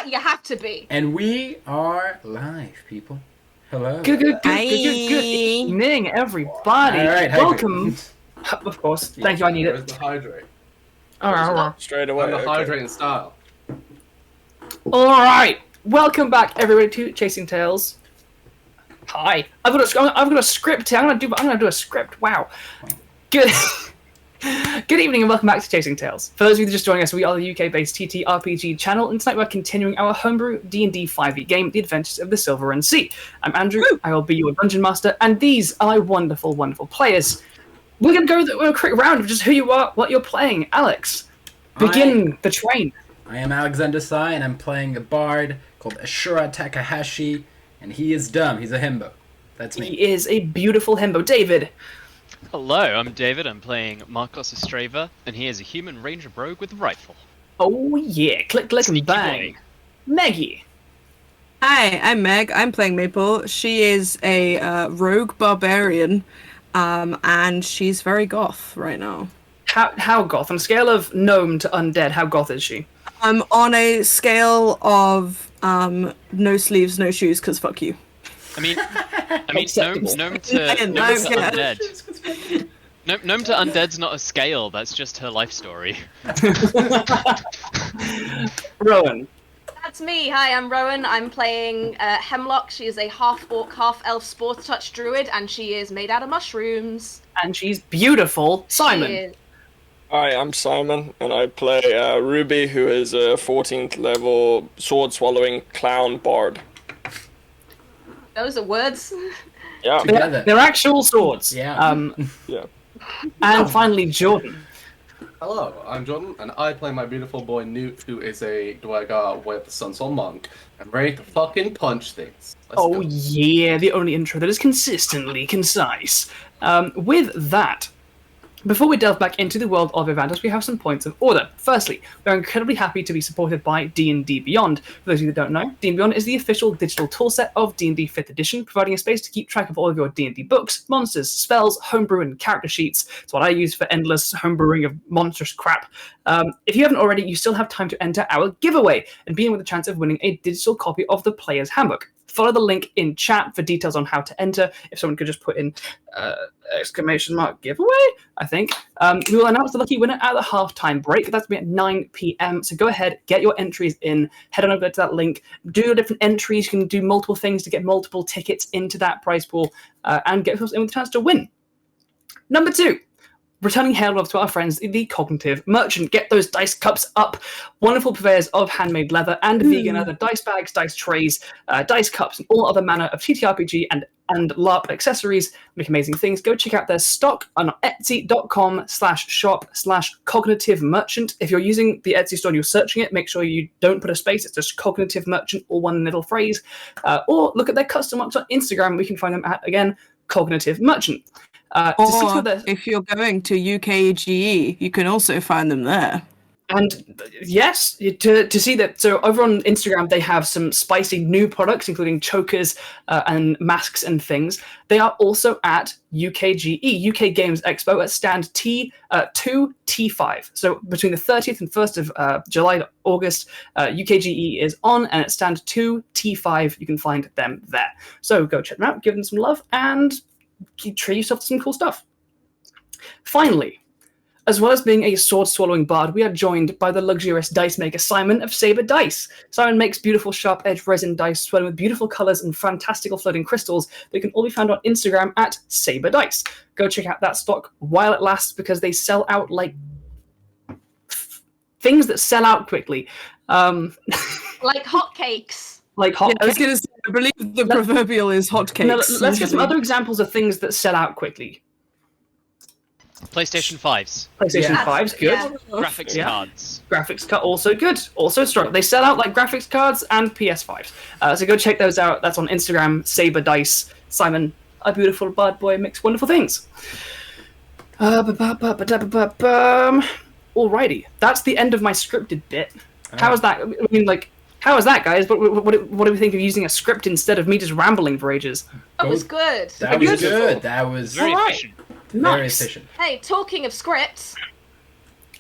You have to be. And we are live, people. Hello. Good evening, everybody. All right, welcome. Of course. Thank you. I need Where's it. the hydrate? Straight away. And the hydrate style. All right. Welcome back, everybody, to Chasing Tales. Hi. I've got a script here. I'm gonna do a script. Wow. Good. Good evening and welcome back to Chasing Tales. For those of you just joining us, we are the UK-based TTRPG channel, and tonight we're continuing our homebrew D&D 5e game, The Adventures of the Silver and Sea. I'm Andrew, I will be your Dungeon Master, and these are my wonderful, wonderful players. We're going to go through a quick round of just who you are, what you're playing. Alex, begin the train. I am Alexandre, and I'm playing a bard called Ashura Takahashi, and he is dumb. He's a himbo. That's me. He is a beautiful himbo. David. Hello, I'm David. I'm playing Markos Astreva, and he is a human ranger rogue with a rifle. Oh yeah, click, click, and Sneaky bang. boy. Maggie. Hi, I'm Meg. I'm playing Maple. She is a rogue barbarian, and she's very goth right now. How goth? On a scale of gnome to undead, how goth is she? On a scale of no sleeves, no shoes, because fuck you. I mean, gnome to undead. Gnome to undead's not a scale. That's just her life story. Rowan. That's me. Hi, I'm Rowan. I'm playing Hemlock. She is a half-orc, half-elf sports touch druid, and she is made out of mushrooms. And she's beautiful. Simon. She is. Hi, I'm Simon, and I play Ruby, who is a 14th level sword-swallowing clown bard. Those are words. Yeah. Together. They're actual swords. Yeah. Yeah. And finally, Jordan. Hello, I'm Jordan, and I play my beautiful boy Nute, who is a Dwargar with Sunsoul Monk. I'm ready to fucking punch things. Let's Oh go. yeah, the only intro that is consistently concise. With that, before we delve back into the world of Evantus, we have some points of order. Firstly, we are incredibly happy to be supported by D&D Beyond. For those of you that don't know, D&D Beyond is the official digital toolset of D&D 5th edition, providing a space to keep track of all of your D&D books, monsters, spells, homebrew, and character sheets. It's what I use for endless homebrewing of monstrous crap. If you haven't already, you still have time to enter our giveaway and be in with a chance of winning a digital copy of the Player's Handbook. Follow the link in chat for details on how to enter. If someone could just put in exclamation mark giveaway, I think. We will announce the lucky winner at the halftime break. That's going to be at 9 p.m. So go ahead, get your entries in, head on over to that link, do your different entries. You can do multiple things to get multiple tickets into that prize pool and get yourself in with a chance to win. Number 2. Returning hail love to our friends, the Cognitive Merchant. Get those dice cups up. Wonderful purveyors of handmade leather and vegan other dice bags, dice trays, dice cups, and all other manner of TTRPG and LARP accessories. Make amazing things. Go check out their stock on etsy.com/shop/cognitive merchant. If you're using the Etsy store and you're searching it, make sure you don't put a space. It's just Cognitive Merchant, all one little phrase. Or look at their custom marks on Instagram. We can find them at, again, Cognitive Merchant. Or if you're going to UKGE, you can also find them there. And yes, to see that. So over on Instagram, they have some spicy new products, including chokers and masks and things. They are also at UKGE, UK Games Expo, at stand T2T5. So between the 30th and 1st of July to August, UKGE is on, and at stand 2T5, you can find them there. So go check them out, give them some love, and treat yourself to some cool stuff. Finally, as well as being a sword-swallowing bard, we are joined by the luxurious dice maker Simon of SaberDice. Simon makes beautiful sharp-edged resin dice swirling with beautiful colours and fantastical floating crystals that can all be found on Instagram at SaberDice. Go check out that stock while it lasts, because they sell out like things that sell out quickly. Like hotcakes. Like hot. Yeah, I was going to say, I believe the proverbial is hotcakes. No, let's get some other examples of things that sell out quickly. PlayStation 5s. PlayStation Yeah. 5's good. Yeah. Graphics Yeah. cards. Graphics card also good, also strong. They sell out like graphics cards and PS5s. So go check those out. That's on Instagram, SaberDice. Simon, a beautiful bad boy, makes wonderful things. Alrighty, that's the end of my scripted bit. How is that? I mean, like, how is that, guys? What do we think of using a script instead of me just rambling for ages? That was good. That was good. That was Very Alright. efficient. very Nice. efficient. Hey, talking of scripts,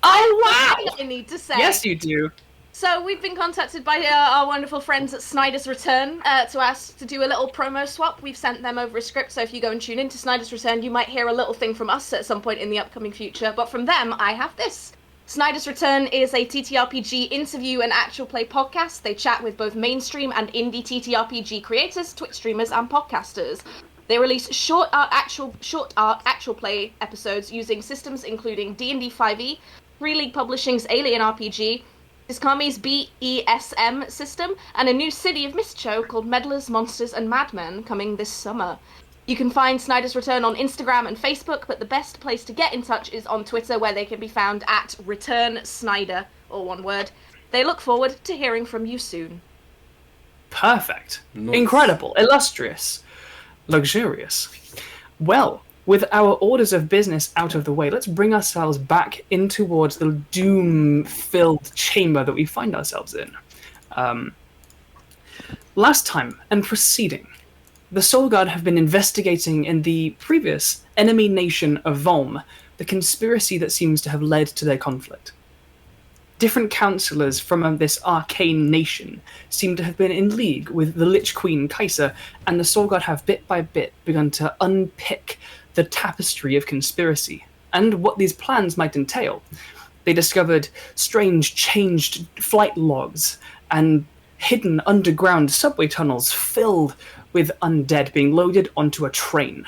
Oh wow! I need to say. Yes, you do. So we've been contacted by our wonderful friends at Snyder's Return to ask to do a little promo swap. We've sent them over a script, so if you go and tune into Snyder's Return, you might hear a little thing from us at some point in the upcoming future. But from them, I have this. Snyder's Return is a TTRPG interview and actual play podcast. They chat with both mainstream and indie TTRPG creators, Twitch streamers, and podcasters. They release short art actual play episodes using systems including D&D 5e, Free League Publishing's Alien RPG, Discami's BESM system, and a new City of Mist show called Meddlers, Monsters, and Madmen coming this summer. You can find Snyder's Return on Instagram and Facebook, but the best place to get in touch is on Twitter, where they can be found at Return Snyder, all one word. They look forward to hearing from you soon. Perfect. Nice. Incredible. Illustrious. Luxurious. Well, with our orders of business out of the way, let's bring ourselves back in towards the doom-filled chamber that we find ourselves in. Last time and preceding, the Soulguard have been investigating in the previous enemy nation of Volm the conspiracy that seems to have led to their conflict. Different councillors from this arcane nation seem to have been in league with the Lich Queen Kaiser, and the Soulguard have bit by bit begun to unpick the tapestry of conspiracy and what these plans might entail. They discovered strange changed flight logs and hidden underground subway tunnels filled with undead being loaded onto a train.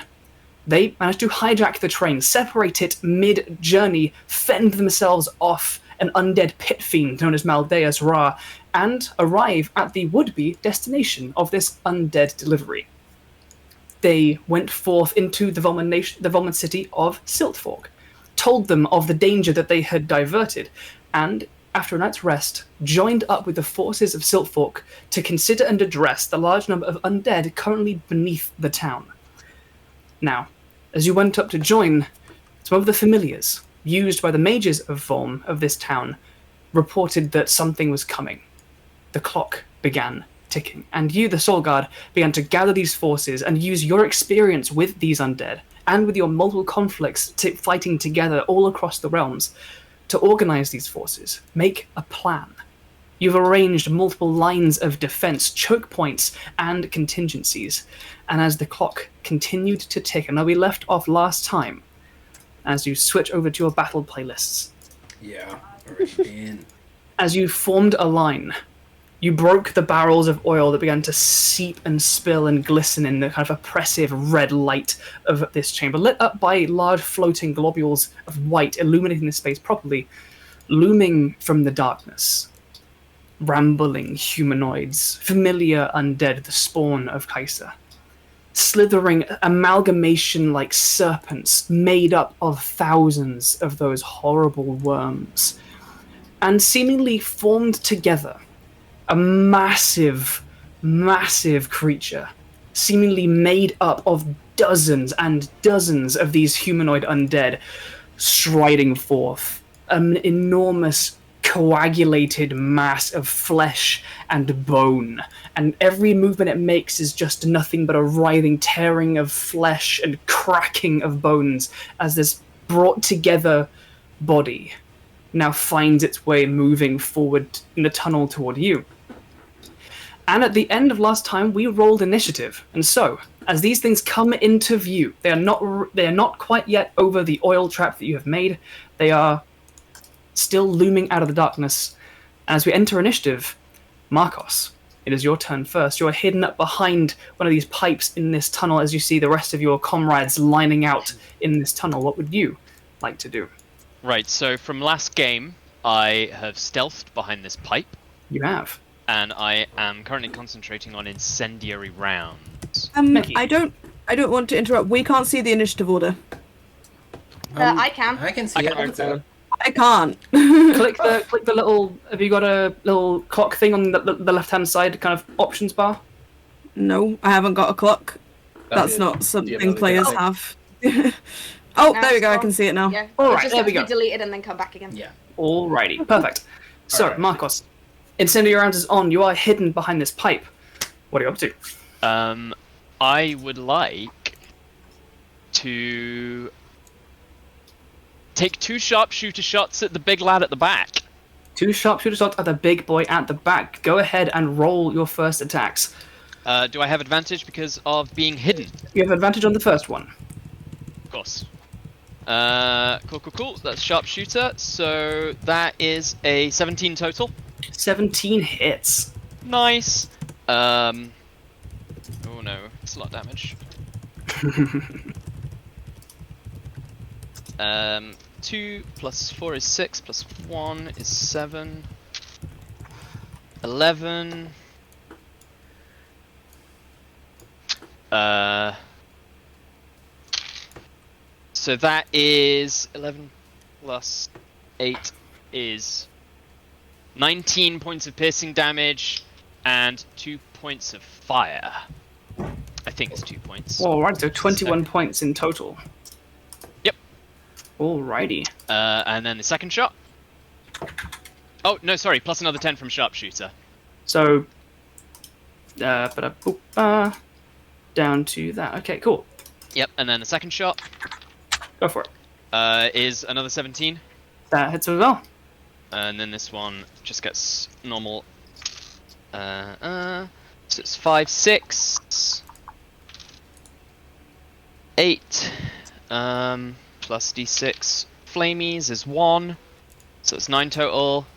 They managed to hijack the train, separate it mid-journey, fend themselves off an undead pit fiend known as Maldeus Ra, and arrive at the would-be destination of this undead delivery. They went forth into the vomit city of Siltfork, told them of the danger that they had diverted, and, after a night's rest, joined up with the forces of Siltfork to consider and address the large number of undead currently beneath the town. Now, as you went up to join, some of the familiars, used by the mages of Volm of this town, reported that something was coming. The clock began ticking, and you, the Soulguard, began to gather these forces and use your experience with these undead, and with your multiple conflicts fighting together all across the realms, to organize these forces, make a plan. You've arranged multiple lines of defense, choke points, and contingencies. And as the clock continued to tick, and where we left off last time, as you switch over to your battle playlists. Yeah, already in. As you formed a line, you broke the barrels of oil that began to seep and spill and glisten in the kind of oppressive red light of this chamber, lit up by large floating globules of white illuminating the space properly, looming from the darkness. Rambling humanoids, familiar undead, the spawn of Kaiser. Slithering amalgamation like serpents made up of thousands of those horrible worms. And seemingly formed together, a massive, massive creature, seemingly made up of dozens and dozens of these humanoid undead, striding forth, an enormous coagulated mass of flesh and bone, and every movement it makes is just nothing but a writhing, tearing of flesh and cracking of bones as this brought together body now finds its way moving forward in the tunnel toward you. And at the end of last time, we rolled initiative, and so as these things come into view, they are not quite yet over the oil trap that you have made. They are still looming out of the darkness. As we enter initiative, Markos, it is your turn first. You are hidden up behind one of these pipes in this tunnel as you see the rest of your comrades lining out in this tunnel. What would you like to do? Right, so from last game, I have stealthed behind this pipe, You have. and I am currently concentrating on incendiary rounds. Mickey. I don't want to interrupt. We can't see the initiative order. I can. I can see it. I can't. click the little. Have you got a little clock thing on the left hand side, kind of options bar? No, I haven't got a clock. That's not something players have. Oh, there we go. I can see it now. Yeah. All It right, just there has we to go. be deleted and then come back again. Yeah. Alrighty, perfect. So, Alright. Markos, incendiary rounds is on. You are hidden behind this pipe. What are you up to? I would like to take 2 sharpshooter shots at the big lad at the back. 2 sharpshooter shots at the big boy at the back. Go ahead and roll your first attacks. Do I have advantage because of being hidden? You have advantage on the first one. Of course. Cool. That's sharpshooter. So that is a 17 total. 17 hits. Nice. Oh no, it's a lot of damage. 2 plus 4 is 6, plus 1 is 7. 11. So that is 11 plus 8 is 19 points of piercing damage and 2 points of fire. I think it's 2 points. Alright, so 21 points in total. Yep. Alrighty. And then the second shot. Oh, no, sorry, plus another 10 from sharpshooter. So, down to that. Okay, cool. Yep, and then the second shot Go for it. is another 17. That hits as well. And then this one just gets normal. So it's 5, 6, 8, plus d6 flamies is 1, so it's 9 total.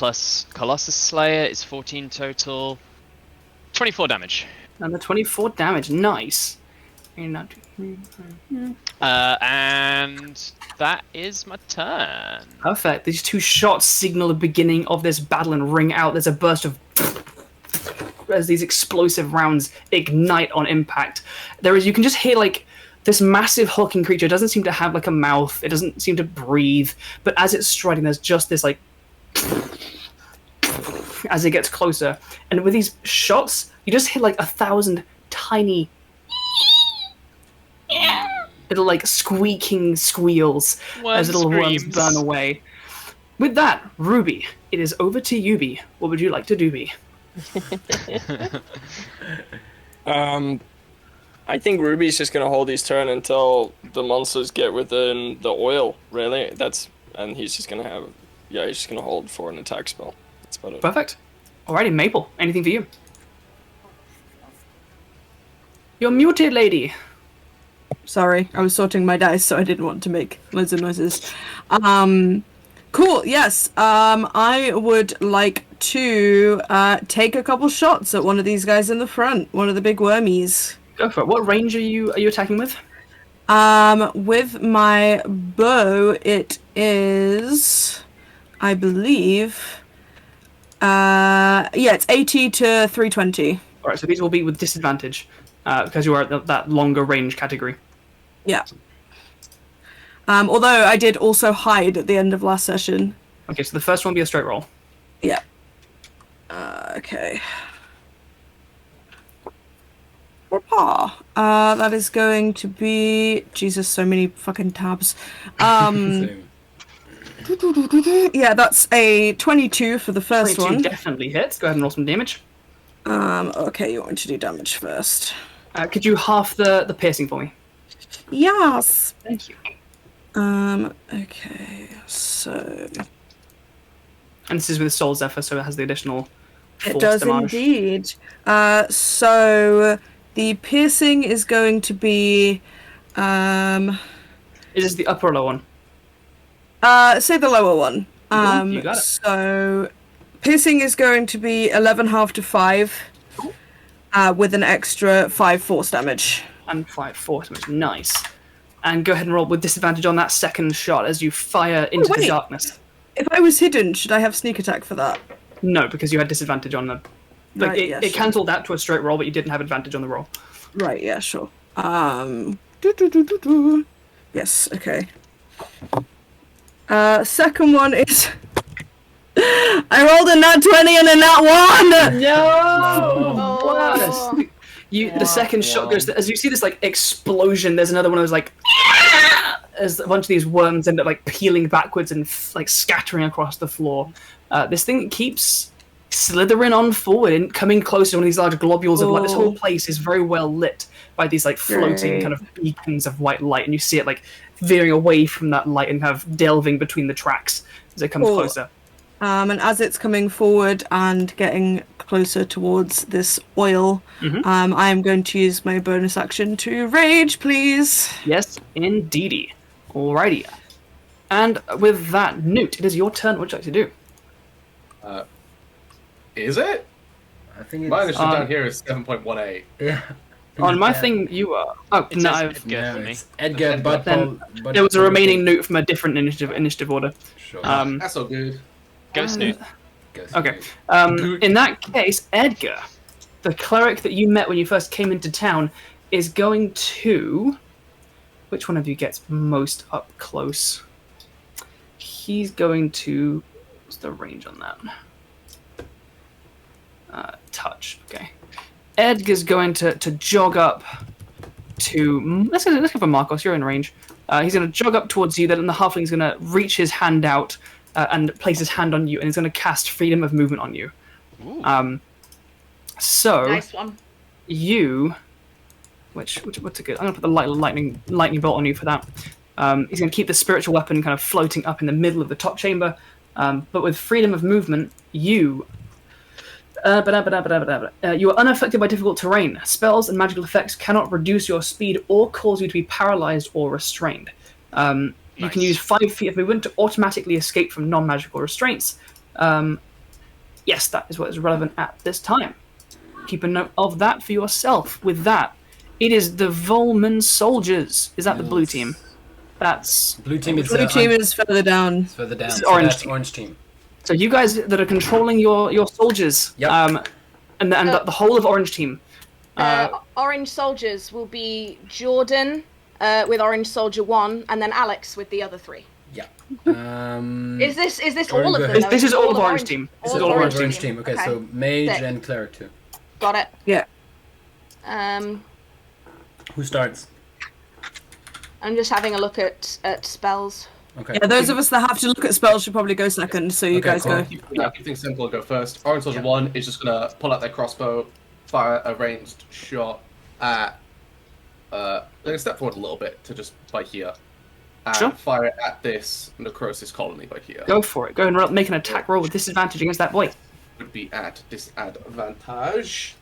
plus Colossus Slayer is 14 total. 24 damage. And the 24 damage, nice. And that is my turn. perfect. These 2 shots signal the beginning of this battle and ring out. There's a burst of as these explosive rounds ignite on impact. You can just hear like this massive hulking creature. It doesn't seem to have like a mouth. It doesn't seem to breathe. But as it's striding, there's just this like as it gets closer. And with these shots, you just hear like 1,000 tiny little like squeaking squeals as little worms burn away. With that, Ruby, it is over to you, Bee. What would you like to do, Bee? I think Ruby's just gonna hold his turn until the monsters get within the oil. Really, and he's just gonna he's just gonna hold for an attack spell. That's about it. Perfect. Alrighty, Maple, anything for you? You're muted, lady. Sorry, I was sorting my dice, so I didn't want to make loads of noises. Cool, yes. I would like to take a couple shots at one of these guys in the front, one of the big wormies. Go for it. What range are you attacking with? With my bow, it is, I believe, it's 80 to 320. Alright, so these will be with disadvantage, because you are at that longer range category. Yeah. Although I did also hide at the end of last session. Okay, so the first one will be a straight roll. Yeah. Okay. That is going to be... Jesus, so many fucking tabs. Same. Yeah, that's a 22 for the first 22 one. definitely hits. Go ahead and roll some damage. Okay, you want to do damage first. Could you half the piercing for me? Yes! Thank you. Okay, so... And this is with Soul Zephyr, so it has the additional It force does damage. indeed. So the piercing is going to be... Is this the upper or lower one? say the lower one. You got it. So piercing is going to be 11 half to 5, with an extra 5 force damage. And 5 force damage. Nice. And go ahead and roll with disadvantage on that second shot as you fire into the wait. darkness. If I was hidden, should I have sneak attack for that? No, because you had disadvantage on the... Like, Right, yeah, it sure. cancelled that to a straight roll, but you didn't have advantage on the roll. Right, yeah, sure. Yes, okay. Second one is... I rolled a nat 20 and a nat 1! No! Oh. The second shot goes... As you see this, like, explosion, there's another one of those, like... As a bunch of these worms end up, like, peeling backwards and, like, scattering across the floor. This thing keeps slithering on forward and coming closer to one of these large globules of light. This whole place is very well lit by these, like, floating kind of beacons of white light, and you see it, like, veering away from that light and kind of delving between the tracks as it comes closer. And as it's coming forward and getting closer towards this oil, I am going to use my bonus action to rage, please. Yes, indeedy. Alrighty. And with that, Nute, it is your turn. What would you like to do? Is it? I think My it's... initial down here is 7.18. Yeah. On my Yeah. thing, you are... Oh, It no. says Edgar No, for me. it's Edgar, but Then there was a remaining Nute from a different initiative order. Sure. That's so good. Go Snoot. Okay. In that case, Edgar, the cleric that you met when you first came into town, is going to... Which one of you gets most up close? He's going to... What's the range on that? Touch. Okay. Edgar's going to jog up to... Let's go for Markos. You're in range. He's going to jog up towards you, then the halfling's going to reach his hand out and place his hand on you, and he's going to cast Freedom of Movement on you. So Nice one. you, what's a good? I'm going to put the lightning bolt on you for that. He's going to keep the spiritual weapon kind of floating up in the middle of the top chamber, but with Freedom of Movement, you are unaffected by difficult terrain. Spells and magical effects cannot reduce your speed or cause you to be paralyzed or restrained. You can use 5 feet of movement to automatically escape from non-magical restraints. Yes, that is what is relevant at this time. Keep a note of that for yourself. With that, it is the Volman soldiers. Is that the blue team? That's Blue team is Blue team is further down. it's further down. This is So orange that's team. orange team. so you guys that are controlling your soldiers. Yep. And the whole of orange team. Orange soldiers will be Jordan with Orange Soldier 1, and then Alex with the other 3. Yeah. Is this Jordan, all go of ahead. them? This though? is all of orange team. This This is is all orange orange team. team. Okay, Okay. so mage Sick. and cleric too. Got it. Yeah. Who starts? I'm just having a look at spells. Okay. Yeah, those of us that have to look at spells should probably go second, so you Okay, guys cool. go. Yeah, keep things simple and go first. Orange Soldier 1 is just gonna pull out their crossbow, fire a ranged shot at. They're gonna step forward a little bit to just by here. And Sure. fire it at this necrosis colony by here. Go for it. Go and make an attack roll with disadvantage against that boy. Would be at disadvantage.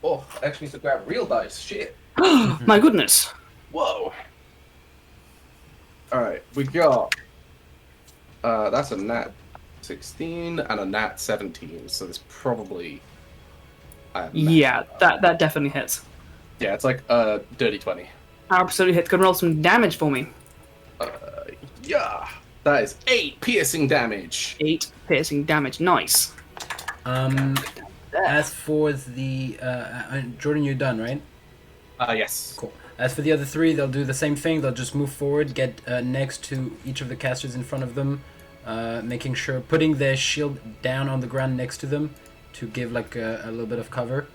Oh, I actually need to grab real dice. Shit. My goodness. Whoa. Alright, we got. That's a nat 16 and a nat 17, so it's probably. Yeah, that definitely hits. Yeah, it's like a dirty 20. Absolutely hits. Go and roll some damage for me. Yeah, that is 8 piercing damage. 8 piercing damage. Nice. As for the Jordan, you're done, right? Yes. Cool. As for the other 3, they'll do the same thing. They'll just move forward, get next to each of the casters in front of them, making sure, putting their shield down on the ground next to them to give like a little bit of cover.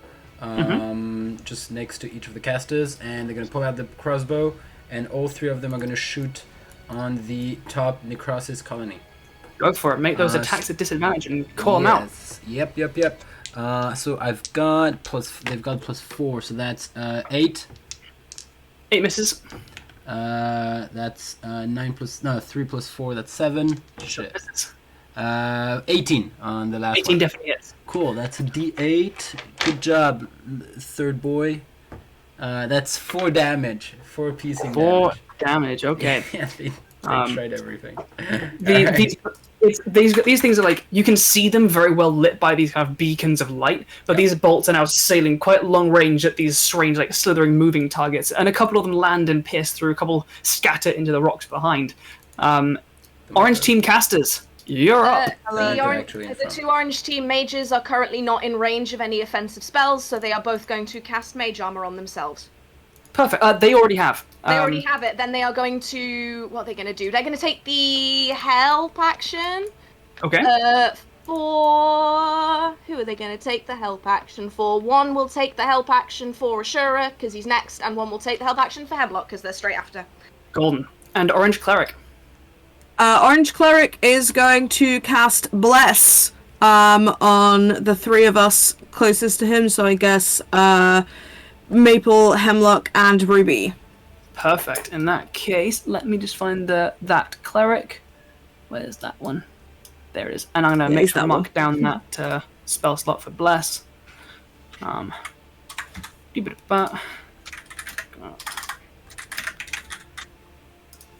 Just next to each of the casters, and they're gonna pull out the crossbow, and all 3 of them are gonna shoot on the top necrosis colony. Go for it. Make those attacks at disadvantage and call them out. Yep. So I've got they've got +4, so that's 8. 8 misses. That's 3 plus 4, that's 7. Shit. Misses. 18 on the last 18 one. definitely hits. Cool, that's a D8. Good job, third boy. That's 4 damage. 4 piecing 4 damage. damage. Okay. Yeah, they tried everything. These things are like, you can see them very well lit by these kind of beacons of light, but these bolts are now sailing quite long range at these strange, like, slithering moving targets, and a couple of them land and pierce through, a couple scatter into the rocks behind. Orange team casters, you're up. The 2 orange team mages are currently not in range of any offensive spells, so they are both going to cast mage armor on themselves. Perfect. They already have. They already have it. Then they are going to... What are they going to do? They're going to take the help action. Okay. For... Who are they going to take the help action for? One will take the help action for Ashura, because he's next, and one will take the help action for Hemlock, because they're straight after. Golden. And orange cleric. Orange Cleric is going to cast Bless on the 3 of us closest to him, so I guess Maple, Hemlock, and Ruby. Perfect. In that case, let me just find that cleric. Where's that one? There it is. And I'm going to make sure to mark down that spell slot for Bless.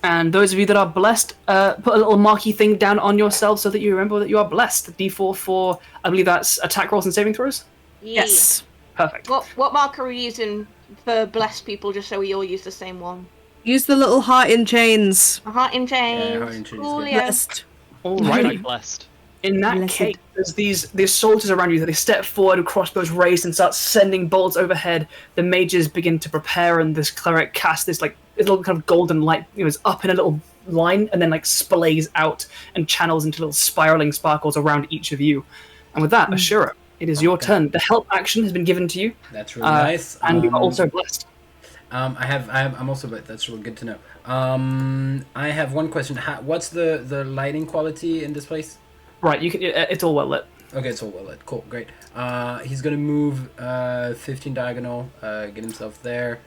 And those of you that are blessed, put a little marky thing down on yourself so that you remember that you are blessed. D4 for, I believe that's attack rolls and saving throws? Yeah. Yes. Perfect. What marker are we using for blessed people, just so we all use the same one? Use the little heart in chains. A heart in chains. Yeah, heart in chains, Coolio. Blessed. Alrighty. Blessed. In that Blessed. case, there's these soldiers around you that they step forward with crossbows raised and start sending bolts overhead. The mages begin to prepare, and this cleric casts this like little kind of golden light. It was up in a little line and then like splays out and channels into little spiraling sparkles around each of you. And with that, Ashura, it is your turn. The help action has been given to you. That's really nice. And you are also blessed. I'm also, but that's really good to know. I have one question. What's the lighting quality in this place? Right, you can. It's all well lit. Okay, it's all well lit. Cool, great. He's gonna move 15 diagonal, get himself there.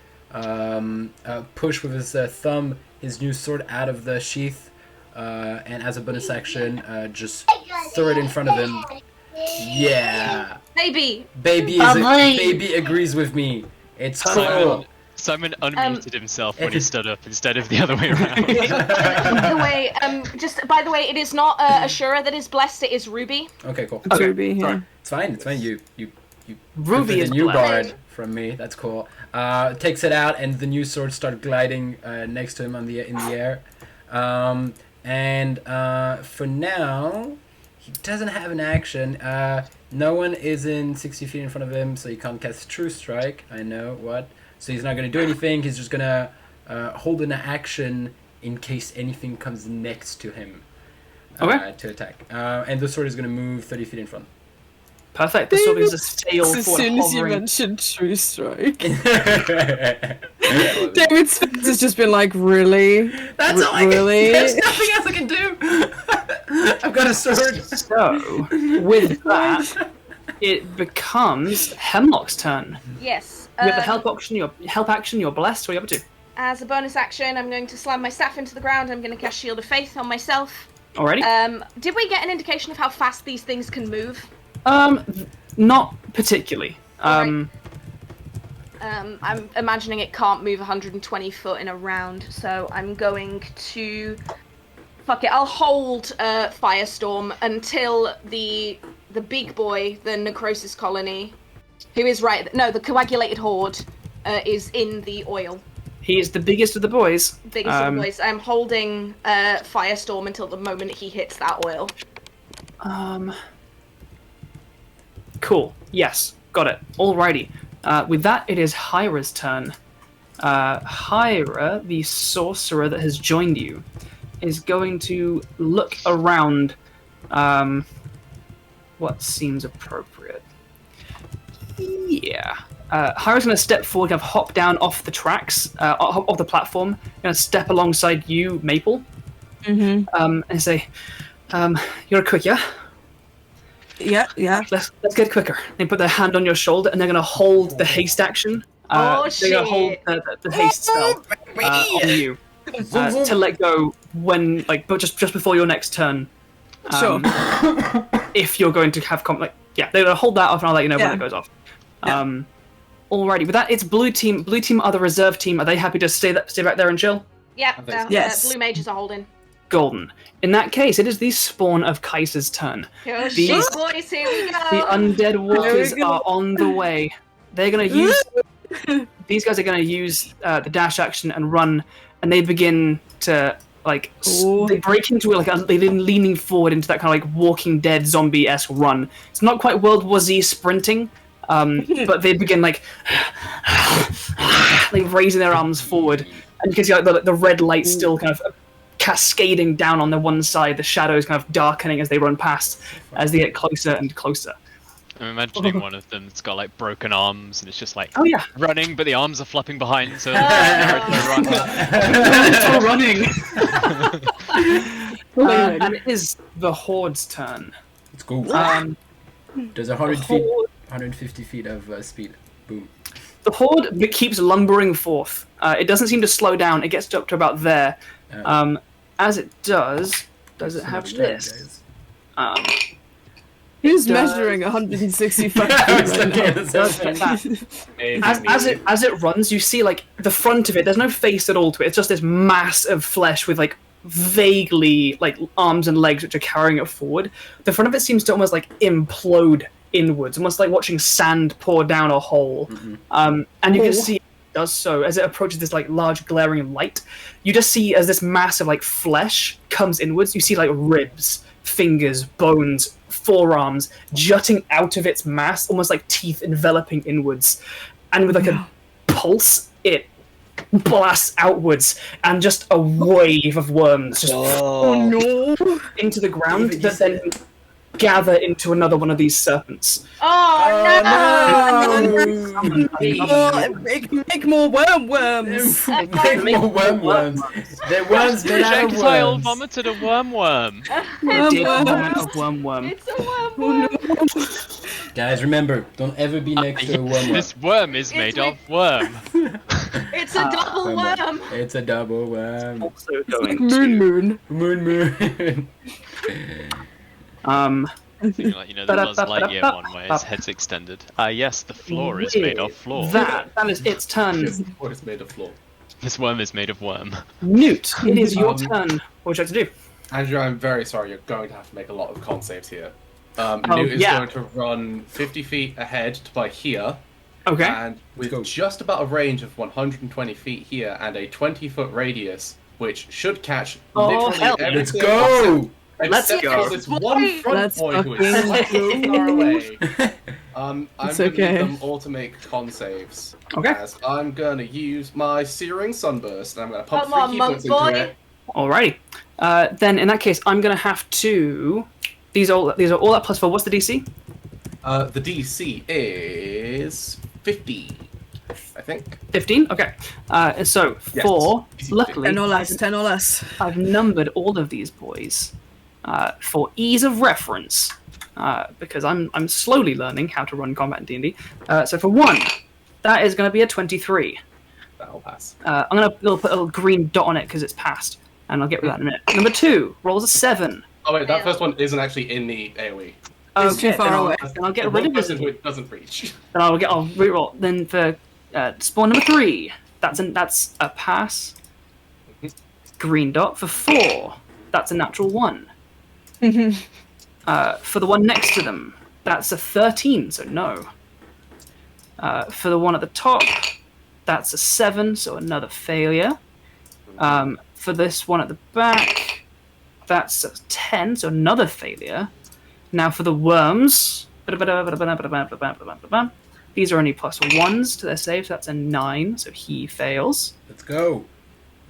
Push with his thumb his new sword out of the sheath, and as a bonus action, just throw it in front of him. Yeah. Baby. Baby agrees with me. It's cool. Simon unmuted himself when he stood up instead of the other way around. By the way, it is not Ashura that is blessed. It is Ruby. Okay, cool. It's Ruby, yeah. sorry. It's fine. It's fine. You Ruby the is new blessed. guard from me. That's cool. Takes it out, and the new swords start gliding next to him in the air. For now, he doesn't have an action. No one is in 60 feet in front of him, so he can't cast True Strike. I know what. So he's not going to do anything. He's just going to hold an action in case anything comes next to him to attack. And the sword is going to move 30 feet in front. Perfect. The sword is a sail As forward soon as you hovering. mentioned True Strike, David's face has just been like, really? That's all I really? can. There's nothing else I can do. I've got a sword. So, with that, it becomes Hemlock's turn. Yes. You have the help action, you're blessed. What are you up to? As a bonus action, I'm going to slam my staff into the ground. I'm going to cast Shield of Faith on myself. Alrighty. Did we get an indication of how fast these things can move? Not particularly. I'm imagining it can't move 120 foot in a round, so I'm going to... Fuck it, I'll hold Firestorm until the big boy, the Necrosis Colony, who is the Coagulated Horde, is in the oil. He is the biggest of the boys. Biggest of the boys. I'm holding Firestorm until the moment he hits that oil. Cool. Yes. Got it. Alrighty. With that, it is Hyra's turn. Hyra, the sorcerer that has joined you, is going to look around what seems appropriate. Yeah. Hyra's going to step forward, kind of hop down off the tracks, off the platform, going to step alongside you, Maple, and say, you're quick, yeah? Yeah. Let's get quicker. They put their hand on your shoulder, and they're going to hold the haste action. They're going to hold the haste spell on you to let go when, but just before your next turn. Sure. If you're going to have they're going to hold that off, and I'll let you know when it goes off. Yeah. Alrighty, with that, it's blue team. Blue team are the reserve team. Are they happy to stay back there and chill? Yep. Yes. Blue mages are holding. Golden. In that case, it is the spawn of Kaiser's turn. Oh shit, boys, here we go! The undead walkers are on the way. They're going to use... These guys are going to use the dash action and run, and they begin to, they break into they've been leaning forward into that kind of Walking Dead zombie-esque run. It's not quite World War Z sprinting, but they begin raising their arms forward, and you can see the red light still kind of cascading down on the one side, the shadows kind of darkening as they run past, as they get closer and closer. I'm imagining one of them that's got broken arms and it's just running, but the arms are flapping behind, so it's running. And it is the Horde's turn. Let's go. There's 150 feet of speed. Boom. The Horde keeps lumbering forth. It doesn't seem to slow down. It gets up to about there. As it does it have this? Who's measuring 165 As it runs, you see the front of it. There's no face at all to it. It's just this mass of flesh with vaguely arms and legs which are carrying it forward. The front of it seems to almost implode inwards, almost like watching sand pour down a hole. And you can see it does so as it approaches this large glaring light. You just see as this mass of flesh comes inwards. You see ribs, fingers, bones, forearms jutting out of its mass, almost like teeth enveloping inwards. And with a pulse, it blasts outwards, and just a wave of worms just into the ground that then gather into another one of these serpents. Make more worms. Make more worms. They're worms made out of Projectile worms. vomited a worm. It did vomit a worm. It's a worm. Guys, remember, don't ever be next to a worm. This worm is made of worm. It's a double worm. It's a double worm. Also going Moon. Moon. Like, the Buzz Lightyear one where his head's extended. Yes, the floor is made of floor. That is its turn. Yes, what is made of floor. This worm is made of worm. Newt, it is your turn. What would you like to do? Andrew, I'm very sorry. You're going to have to make a lot of con saves here. Nute is going to run 50 feet ahead to by here. Okay. And with just about a range of 120 feet here and a 20-foot radius, which should catch literally everything. Let's go! Let's go. For this one front Let's boy who is so far away. I'm going to need them all to make con saves. Okay. As I'm going to use my Searing Sunburst, and I'm going to pump Come on, 3 key monk points into boy. it. Alrighty. Then in that case, I'm gonna have to. These are all at +4. What's the DC? The DC is 50, I think. 15. Okay. So Yes. 4. DC Luckily, 10 or less. 10 or less. I've numbered all of these boys for ease of reference, because I'm slowly learning how to run combat in D&D. So for 1, that is going to be a 23. That'll pass. I'm going to put a little green dot on it because it's passed, and I'll get rid of that in a minute. Number 2 rolls a 7. Oh wait, that first one isn't actually in the AoE. It's too far away. Then I'll get The rid one of this. person who it doesn't reach. Then I'll reroll. Then for spawn number 3, that's a pass. Green dot. For 4, that's a natural 1. For the one next to them, that's a 13, so no. For the one at the top, that's a 7, so another failure. For this one at the back, that's a 10, so another failure. Now for the worms, these are only +1s to their save, so that's a 9, so he fails. Let's go.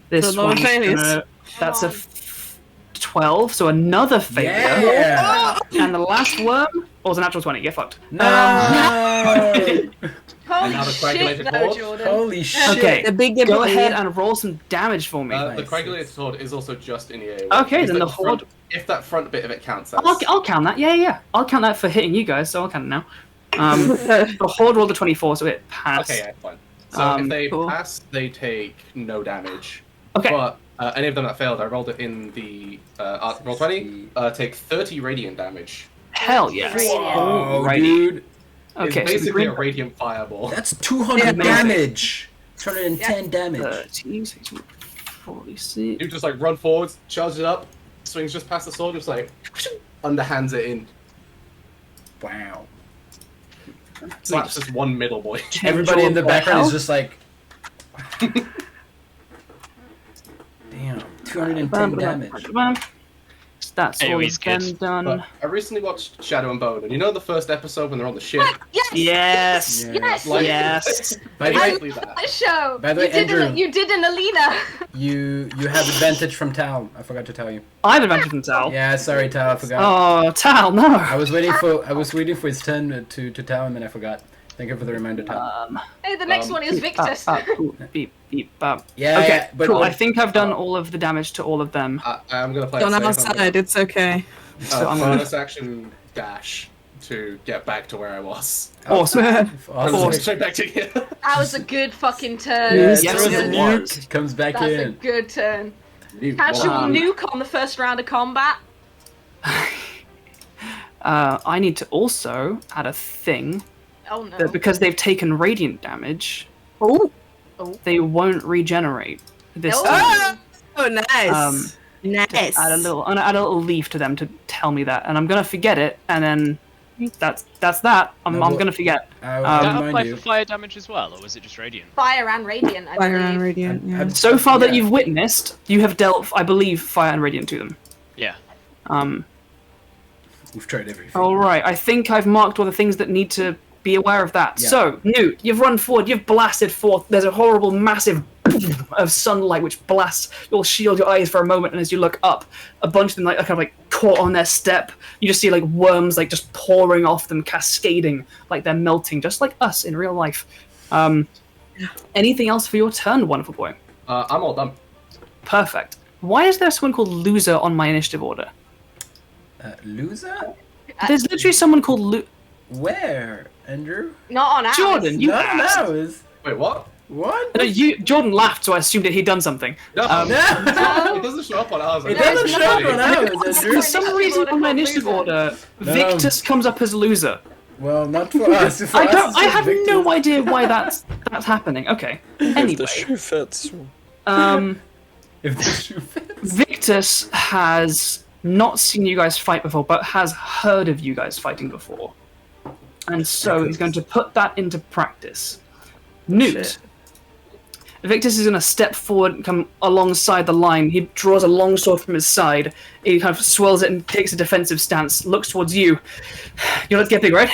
This So no one, failures. that's a 12, so another failure. Yeah! And the last worm was a natural 20. Get fucked. No! Holy now the shit, coagulated though, horde. Jordan. Holy shit! Okay, The big go ability. ahead and roll some damage for me. The Nice. coagulated sword is also just in the AoE. Okay, It's then like the horde- front- if that front bit of it counts as... I'll count that. Yeah. I'll count that for hitting you guys, so I'll count it now. The horde rolled a 24, so it passed. Okay, yeah, fine. So if they Cool. pass, they take no damage. Okay. But any of them that failed, I rolled it in the roll 20, take 30 radiant damage. Hell yes. Oh, Alrighty. dude. Okay, It's so the basically green a radiant fireball. That's 200 damage. 210 damage. 13, 16, 46. You just like run forwards, charge it up, swings just past the sword, just like underhands it in. Wow. Slaps just one middle boy. Everybody in the What background hell? is just like. Damn, 210 damage. That's all AoE's of them good. done. But I recently watched Shadow and Bone, and you know the first episode when they're on the ship? Yes! Yes. Yeah. Yes! Like, Yes. By the I way, exactly love that. that show. By the way, Andrew. You did an Alina. you have advantage from Tal. I forgot to tell you. I have advantage from Tal. Yeah, sorry, Tal. I forgot. Oh, Tal, no. I was waiting for his turn to tell him, and I forgot. Thank you for the reminder, Tal. Hey, the next one is Victus. Beep, beep, bop. Yeah, Okay, yeah, but cool. I think I've done all of the damage to all of them. I'm gonna play On it our safe. I'm side, it's okay. So I'm gonna- bonus action dash to get back to where I was. Awesome. I'm Awesome. just straight back to here. That was a good fucking turn. Yes, Yes, throws it the was. nuke, comes back That's a in. good turn. You Casual Um, nuke on the first round of combat. I need to also add a thing Oh no. that because they've taken radiant damage, Oh, they won't regenerate this Oh. time. oh nice. Um, Nice. I'm gonna add a little leaf to them to tell me that, and I'm gonna forget it, and then that's that. I'm No, gonna forget. I'll Does that remind apply you. for fire damage as well, or was it just radiant? Fire and radiant, I Fire believe. and radiant. Yeah. So far that Yeah. you've witnessed, you have dealt, I believe, fire and radiant to them. Yeah. We've tried everything. All right, I think I've marked all the things that need to be aware of that. Yeah. So, Nute, you've run forward, you've blasted forth. There's a horrible, massive of sunlight which blasts your shield, your eyes for a moment, and as you look up, a bunch of them like kind of like caught on their step. You just see like worms like just pouring off them, cascading, like they're melting, just like us in real life. Anything else for your turn, wonderful boy? I'm all done. Perfect. Why is there someone called Loser on my initiative order? Loser? There's literally someone called Where, Andrew? Not on ours. Jordan, you No, asked. no, it's... Wait, what? What? No, Jordan laughed, so I assumed that he'd done something. No, No. it doesn't show up on ours. It doesn't show up on ours. For some reason, on my initiative order, Victus comes up as loser. Well, not for us. For I us, don't. it's I just have Victor. no idea why that's happening. Okay. If Anyway, the shoe fits. If the shoe fits. Victus has not seen you guys fight before, but has heard of you guys fighting before, and so he's going to put that into practice. Nute. Shit. Victus is going to step forward and come alongside the line. He draws a long sword from his side. He kind of swirls it and takes a defensive stance, looks towards you. You want to get big, right?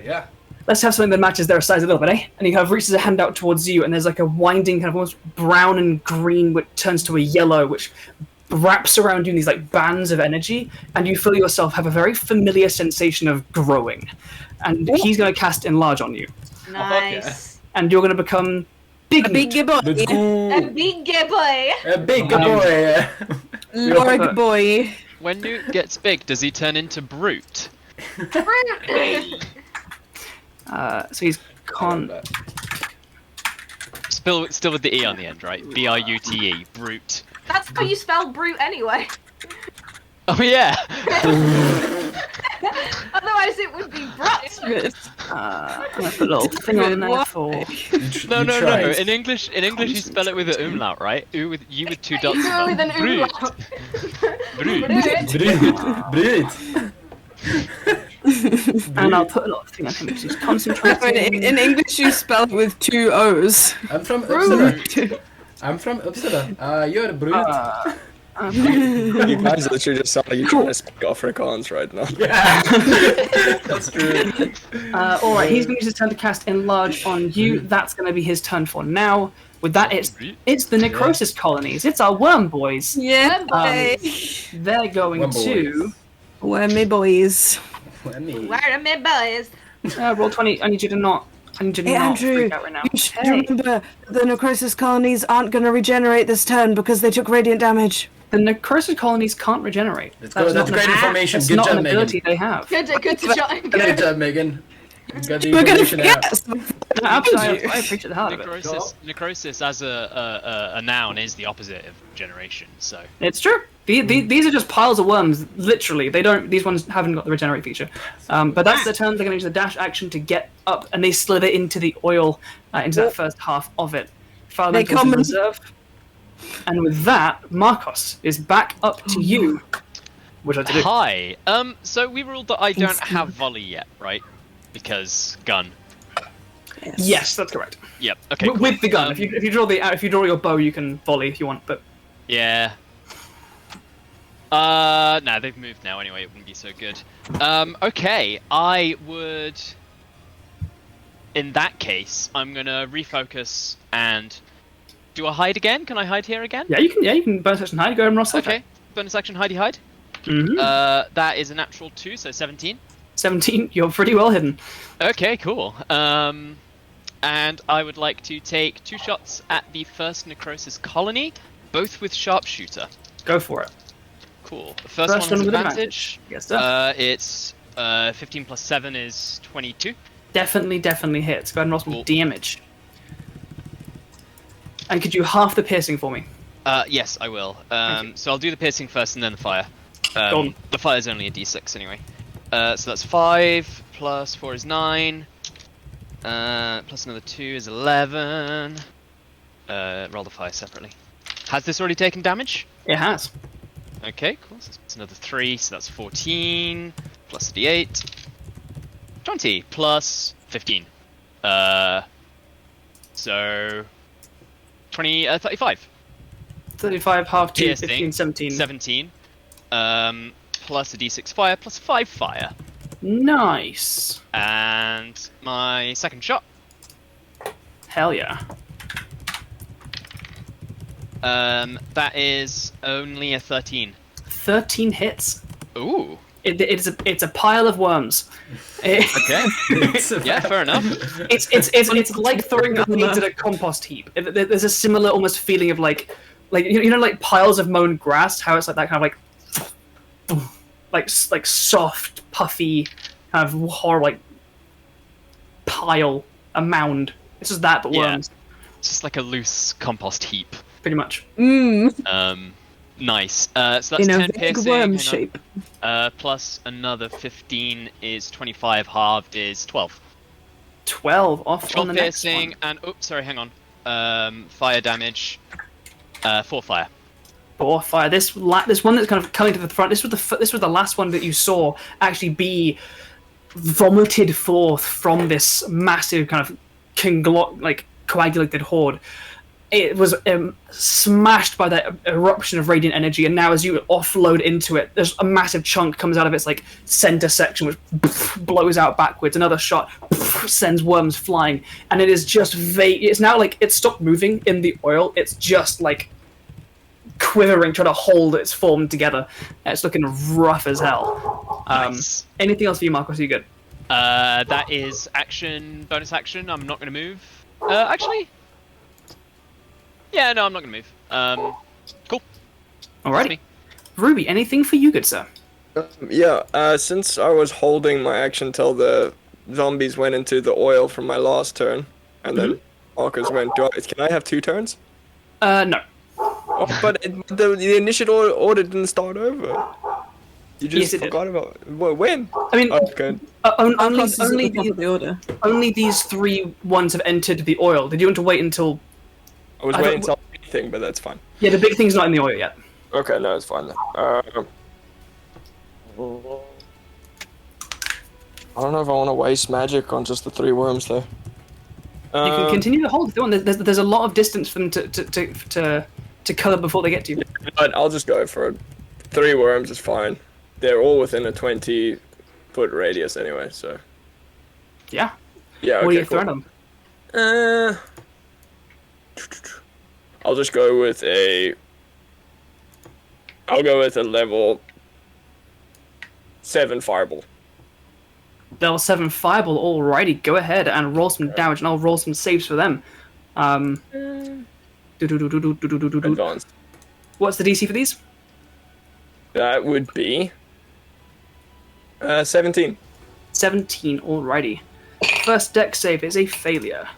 Yeah. Let's have something that matches their size a little bit, eh? And he kind of reaches a hand out towards you, and there's like a winding kind of almost brown and green, which turns to a yellow, which wraps around you in these like bands of energy, and you feel yourself have a very familiar sensation of growing. And he's going to cast Enlarge on you. Nice. And you're going to become big. A big boy. Let's go. A big boy. A big boy. Lorg boy. When Nute gets big, does he turn into Brute? So he's con. Still with the E on the end, right? B-R-U-T-E, Brute. That's how you spell brute anyway. Oh yeah! Otherwise it would be brut. I'm gonna put a little thing on there for. No. In English you spell it with an umlaut, right? U with 2 dots. No, with an Brute. umlaut. Brute. And I'll put a little thing on him because he's concentrating. In English, you spell it with 2 O's. I'm from Uppsala. I'm from Uppsala. You're a brute. You guys literally just sound like you're trying to speak Afrikaans right now. That's true. Alright, he's going to use his turn to cast Enlarge on you. That's going to be his turn for now. With that, it's the Necrosis colonies. It's our worm boys. Yeah, boy. They're going Worm to Wormy boys. Let me. Where are my boys? roll 20. I need you to not. I need you to Hey, not Andrew, freak out right now. you should Hey, remember the necrosis colonies aren't going to regenerate this turn because they took radiant damage. the Necrosis colonies can't regenerate. Let's go. That's great information. That's Good not job, an ability Megan. they have. Good to join. Good job, Megan. You got the We're going to information out. forget. No, absolutely, I appreciate the hell out of it. Necrosis as a noun is the opposite of generation, so. It's true. These are just piles of worms, literally. They don't. These ones haven't got the regenerate feature. But that's the turn. They're going to use the dash action to get up, and they slither into the oil, into that first half of it. They come in and- reserve. And with that, Markos is back up to you. Which I to do. Hi. So we ruled that I don't have volley yet, right? Because gun. Yes, that's correct. Yep. Okay. Cool. With the gun, if you draw your bow, you can volley if you want. But Yeah. No, they've moved now anyway, it wouldn't be so good. Okay, I would... In that case, I'm gonna refocus and... Do I hide again? Can I hide here again? yeah, you can bonus action hide. Go ahead and roll self. Okay, bonus action hidey hide. Mm-hmm. That is a natural 2, so 17. 17. You're pretty well hidden. Okay, cool. And I would like to take 2 shots at the first Necrosis colony, both with sharpshooter. Go for it. Cool. The first one has with advantage. Yes, sir. It's 15 plus 7 is 22. Definitely hits. Go ahead and roll some Cool. damage. And could you half the piercing for me? Yes, I will. So I'll do the piercing first and then the fire. Go on. The fire is only a d6 anyway. So that's 5 plus 4 is 9. Plus another 2 is 11. Roll the fire separately. Has this already taken damage? It has. Okay, cool. So that's another 3, so that's 14. Plus a d8. 20 plus 15. So 35. 35 half 2, Piercing. 15, 17. 17. Plus a d6 fire, plus 5 fire. Nice. And my second shot. Hell yeah. That is only a 13. 13 hits. Ooh. It's a pile of worms. Okay. Yeah, fair enough. It's like throwing weeds at a compost heap. There's a similar almost feeling of like like piles of mown grass. How it's like that kind of like soft, puffy kind of horror like pile, a mound It's just that, but Yeah. worms, It's just like a loose compost heap. pretty much. Nice. So that's In a 10 big piercing. worm hang on. shape. Plus another 15 is 25. Halved is 12. 12 off 12 on the next piercing one. and hang on. Fire damage. 4 fire. 4 fire. This one that's kind of coming to the front. This was the last one that you saw actually be vomited forth from this massive kind of coagulated horde. It was smashed by that eruption of radiant energy, and now as you offload into it, there's a massive chunk comes out of its like center section, which blows out backwards. Another shot sends worms flying, and it is just it's now like it's stopped moving in the oil. It's just like quivering, trying to hold its form together. It's looking rough as hell. Nice. Anything else for you, Markos? Are you good? That is action, bonus action. I'm not going to move. Actually. Yeah, no, I'm not going to move. Cool. Alrighty. me. Ruby, anything for you, good sir? Since I was holding my action till the zombies went into the oil from my last turn, and then Markos went, can I have 2 turns? No. Oh, but the initial order didn't start over. You just Yes, it did. forgot about it. When? I mean, Okay. only Markos is at the top of the order. only these 3 ones have entered the oil. Did you want to wait until... I was I waiting don't- until anything, but that's fine. Yeah, the big thing's not in the oil yet. Okay, no, it's fine then. I don't know if I want to waste magic on just the 3 worms though. You can continue to hold if you want. There's a lot of distance for them to cover before they get to you. But I'll just go for it. 3 worms is fine. They're all within a 20-foot radius anyway, so. Yeah. Yeah, okay, What are you cool. throwing them? I'll just go with I'll go with a level 7 fireball. Level 7 fireball. Alrighty, go ahead and roll some damage, and I'll roll some saves for them. Advanced. What's the DC for these? That would be 17. 17. Alrighty. First deck save is a failure.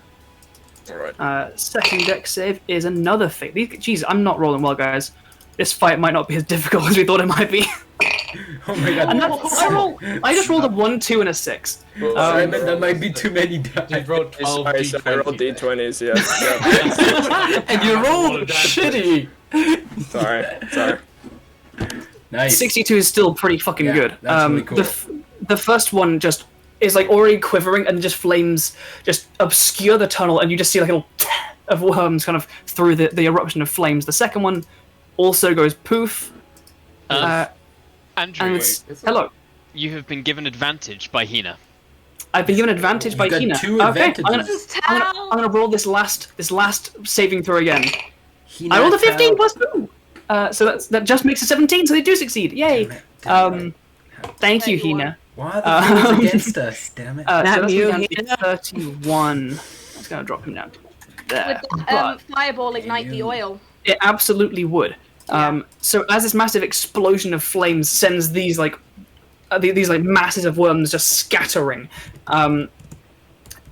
Alright. Second deck save is another failure. Jeez, I'm not rolling well, guys. This fight might not be as difficult as we thought it might be. Oh my god. And I just rolled a 1, 2, and a 6. Simon, that might be too many dice. You rolled 12 Sorry, so I rolled d20s. d20s, yeah. And you rolled shitty. Sorry. Nice. 62 is still pretty fucking Yeah, good. that's really cool. The first one just is like already quivering, and just flames just obscure the tunnel, and you just see like a little of worms kind of through the eruption of flames. The second one also goes poof. Andrew, And it's hello. you have been given advantage by Hina. I've been given advantage by got Hina. 2 Okay, advantages. I'm gonna roll this last saving throw again. Hina I rolled a 15 fell. plus 2. So that just makes a 17. So they do succeed. Yay! Thank you, Hina. Why are the against us? Damn it. So Damn that's you, down to Hina. 31. That's gonna drop him down to there. Would But fireball ignite the oil? it absolutely would. So as this massive explosion of flames sends these these masses of worms just scattering,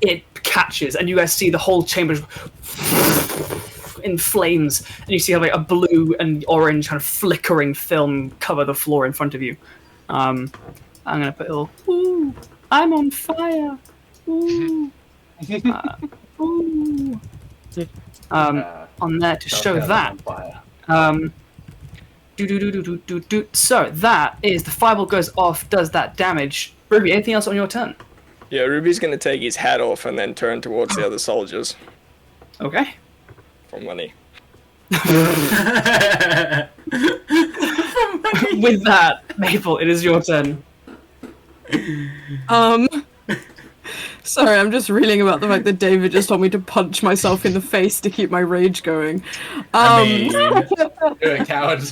it catches, and you guys see the whole chamber in flames, and you see like a blue and orange kind of flickering film cover the floor in front of you. I'm gonna put a little, ooh, I'm on fire. Ooh. Ooh. On there to show that. So that is the fireball goes off, does that damage. Ruby, anything else on your turn? Yeah, Ruby's gonna take his hat off and then turn towards the other soldiers Okay. for money. With that, Maple, it is your turn. Sorry, I'm just reeling about the fact that David just told me to punch myself in the face to keep my rage going. I mean, You're a coward.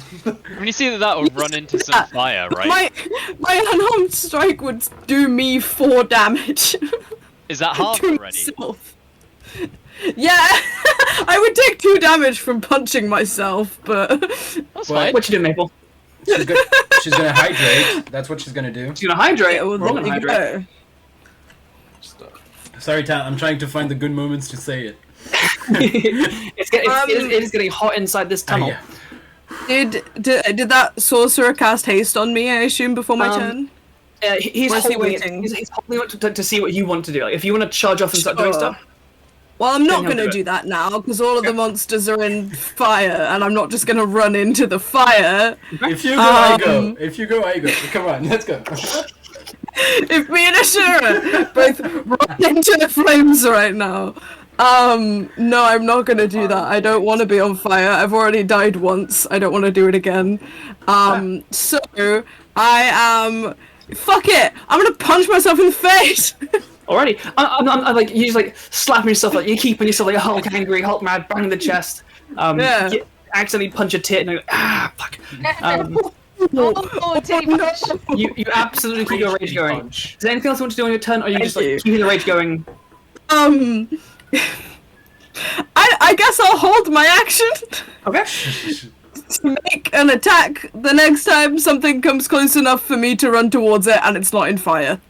When you see that will run into some fire, right? My unarmed strike would do me 4 damage. Is that half to already? myself. Yeah, I would take 2 damage from punching myself, but That's Well, fine. What you doing, Maple? she's gonna hydrate. That's what she's gonna do. She's gonna hydrate. yeah, well, Roll there and you hydrate. go. Sorry, Tal. I'm trying to find the good moments to say it. It is getting hot inside this tunnel. Yeah. Did that sorcerer cast haste on me? I assume before my turn. He's Or is he holding waiting? it. He's holding it to see what you want to do. Like, if you want to charge off and start doing Sure. stuff. Well, I'm not Then he'll going to do do that now because all of the monsters are in fire, and I'm not just going to run into the fire. If you go, I go. If you go, I go. Come on, let's go. If me and Ashura both run into the flames right now. No, I'm not going to do that. I don't want to be on fire. I've already died once. I don't want to do it again. So I am. Fuck it! I'm gonna punch myself in the face. Already, I'm like you just like slapping yourself, like you're keeping yourself like Hulk angry, Hulk mad, bang the chest. Yeah. You accidentally punch a tit and you're like, fuck. You absolutely keep your rage going. Punch. Is there anything else you want to do on your turn, or are you just like you. keeping the rage going? I guess I'll hold my action Okay. to make an attack the next time something comes close enough for me to run towards it and it's not in fire.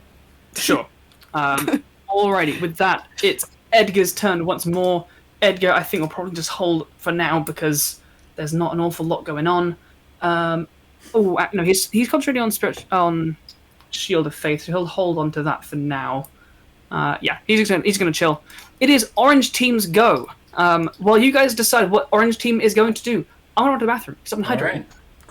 Sure. Alrighty, with that, it's Edgar's turn once more. Edgar, I think, will probably just hold for now because there's not an awful lot going on. No, he's concentrating on Shield of Faith, so he'll hold on to that for now. Yeah, he's gonna chill. It is Orange Team's go. While you guys decide what Orange Team is going to do, I'm gonna go to the bathroom because I'm hydrating.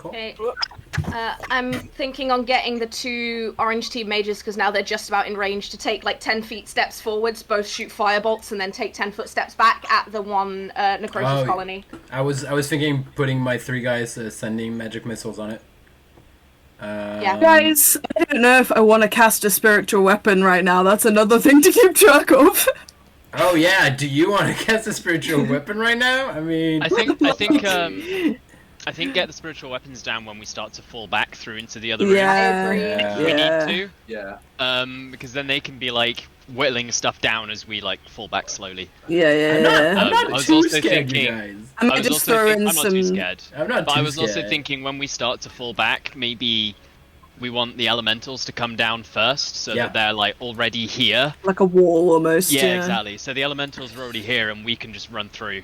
Alright, cool. Okay. I'm thinking on getting the 2 orange team mages because now they're just about in range to take like 10 feet steps forwards, both shoot firebolts and then take 10-foot steps back at the one necrosis colony. I was thinking putting my 3 guys sending magic missiles on it. Yeah. Guys, I don't know if I want to cast a spiritual weapon right now. That's another thing to keep track of. Oh yeah, do you want to cast a spiritual weapon right now? I mean, I think get the spiritual weapons down when we start to fall back through into the other room. Yeah. If we Yeah. need to. Yeah. Because then they can be like whittling stuff down as we like fall back slowly. Yeah. I'm not I was too also scared, you thinking- guys. I might I was just also throw in I'm not too some scared. I'm not But too I was also scared. thinking when we start to fall back, maybe we want the elementals to come down first so Yeah. that they're like already here. like a wall almost. Yeah, exactly. So the elementals are already here and we can just run through.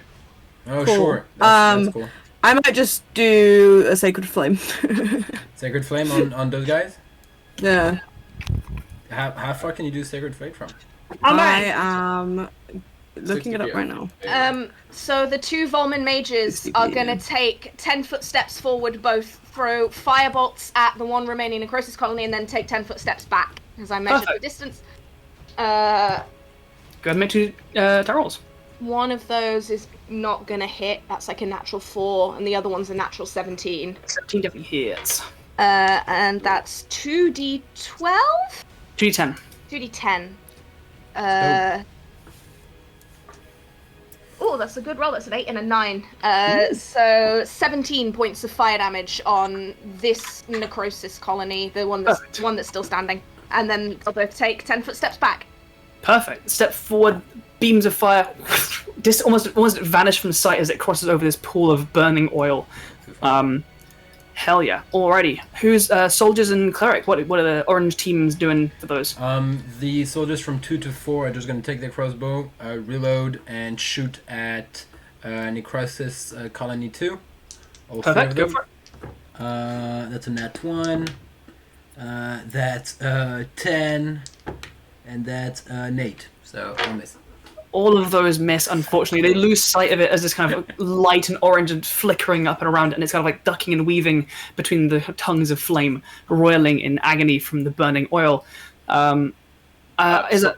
Oh Cool. sure, that's cool. I might just do a sacred flame. Sacred flame on those guys. Yeah. How far can you do sacred flame from? I am looking it up right now. So the 2 Volman mages are going to take 10-foot steps forward, both throw firebolts at the one remaining necrosis colony, and then take 10-foot steps back, as I measured the Perfect. distance. Go ahead and make 2 attack rolls. One of those is not going to hit. That's like a natural 4, and the other one's a natural 17. 17 definitely hits. And that's 2d12? 2d10. 2d10. Oh, that's a good roll. That's an 8 and a 9. So 17 points of fire damage on this necrosis colony, the one that's still standing. And then they'll both take 10-foot steps back. Perfect. Step forward, beams of fire just almost vanish from sight as it crosses over this pool of burning oil. Hell yeah. Alrighty. Who's soldiers and cleric? What are the orange teams doing for those? The soldiers from 2 to 4 are just gonna take their crossbow, reload, and shoot at necrosis colony 2. All 4 Perfect. of Go them. for it. That's a nat 1. That's 10, and that's an 8. So I'll miss. All of those miss, unfortunately. They lose sight of it as this kind of light and orange and flickering up and around, and it's kind of like ducking and weaving between the tongues of flame, roiling in agony from the burning oil. Is it?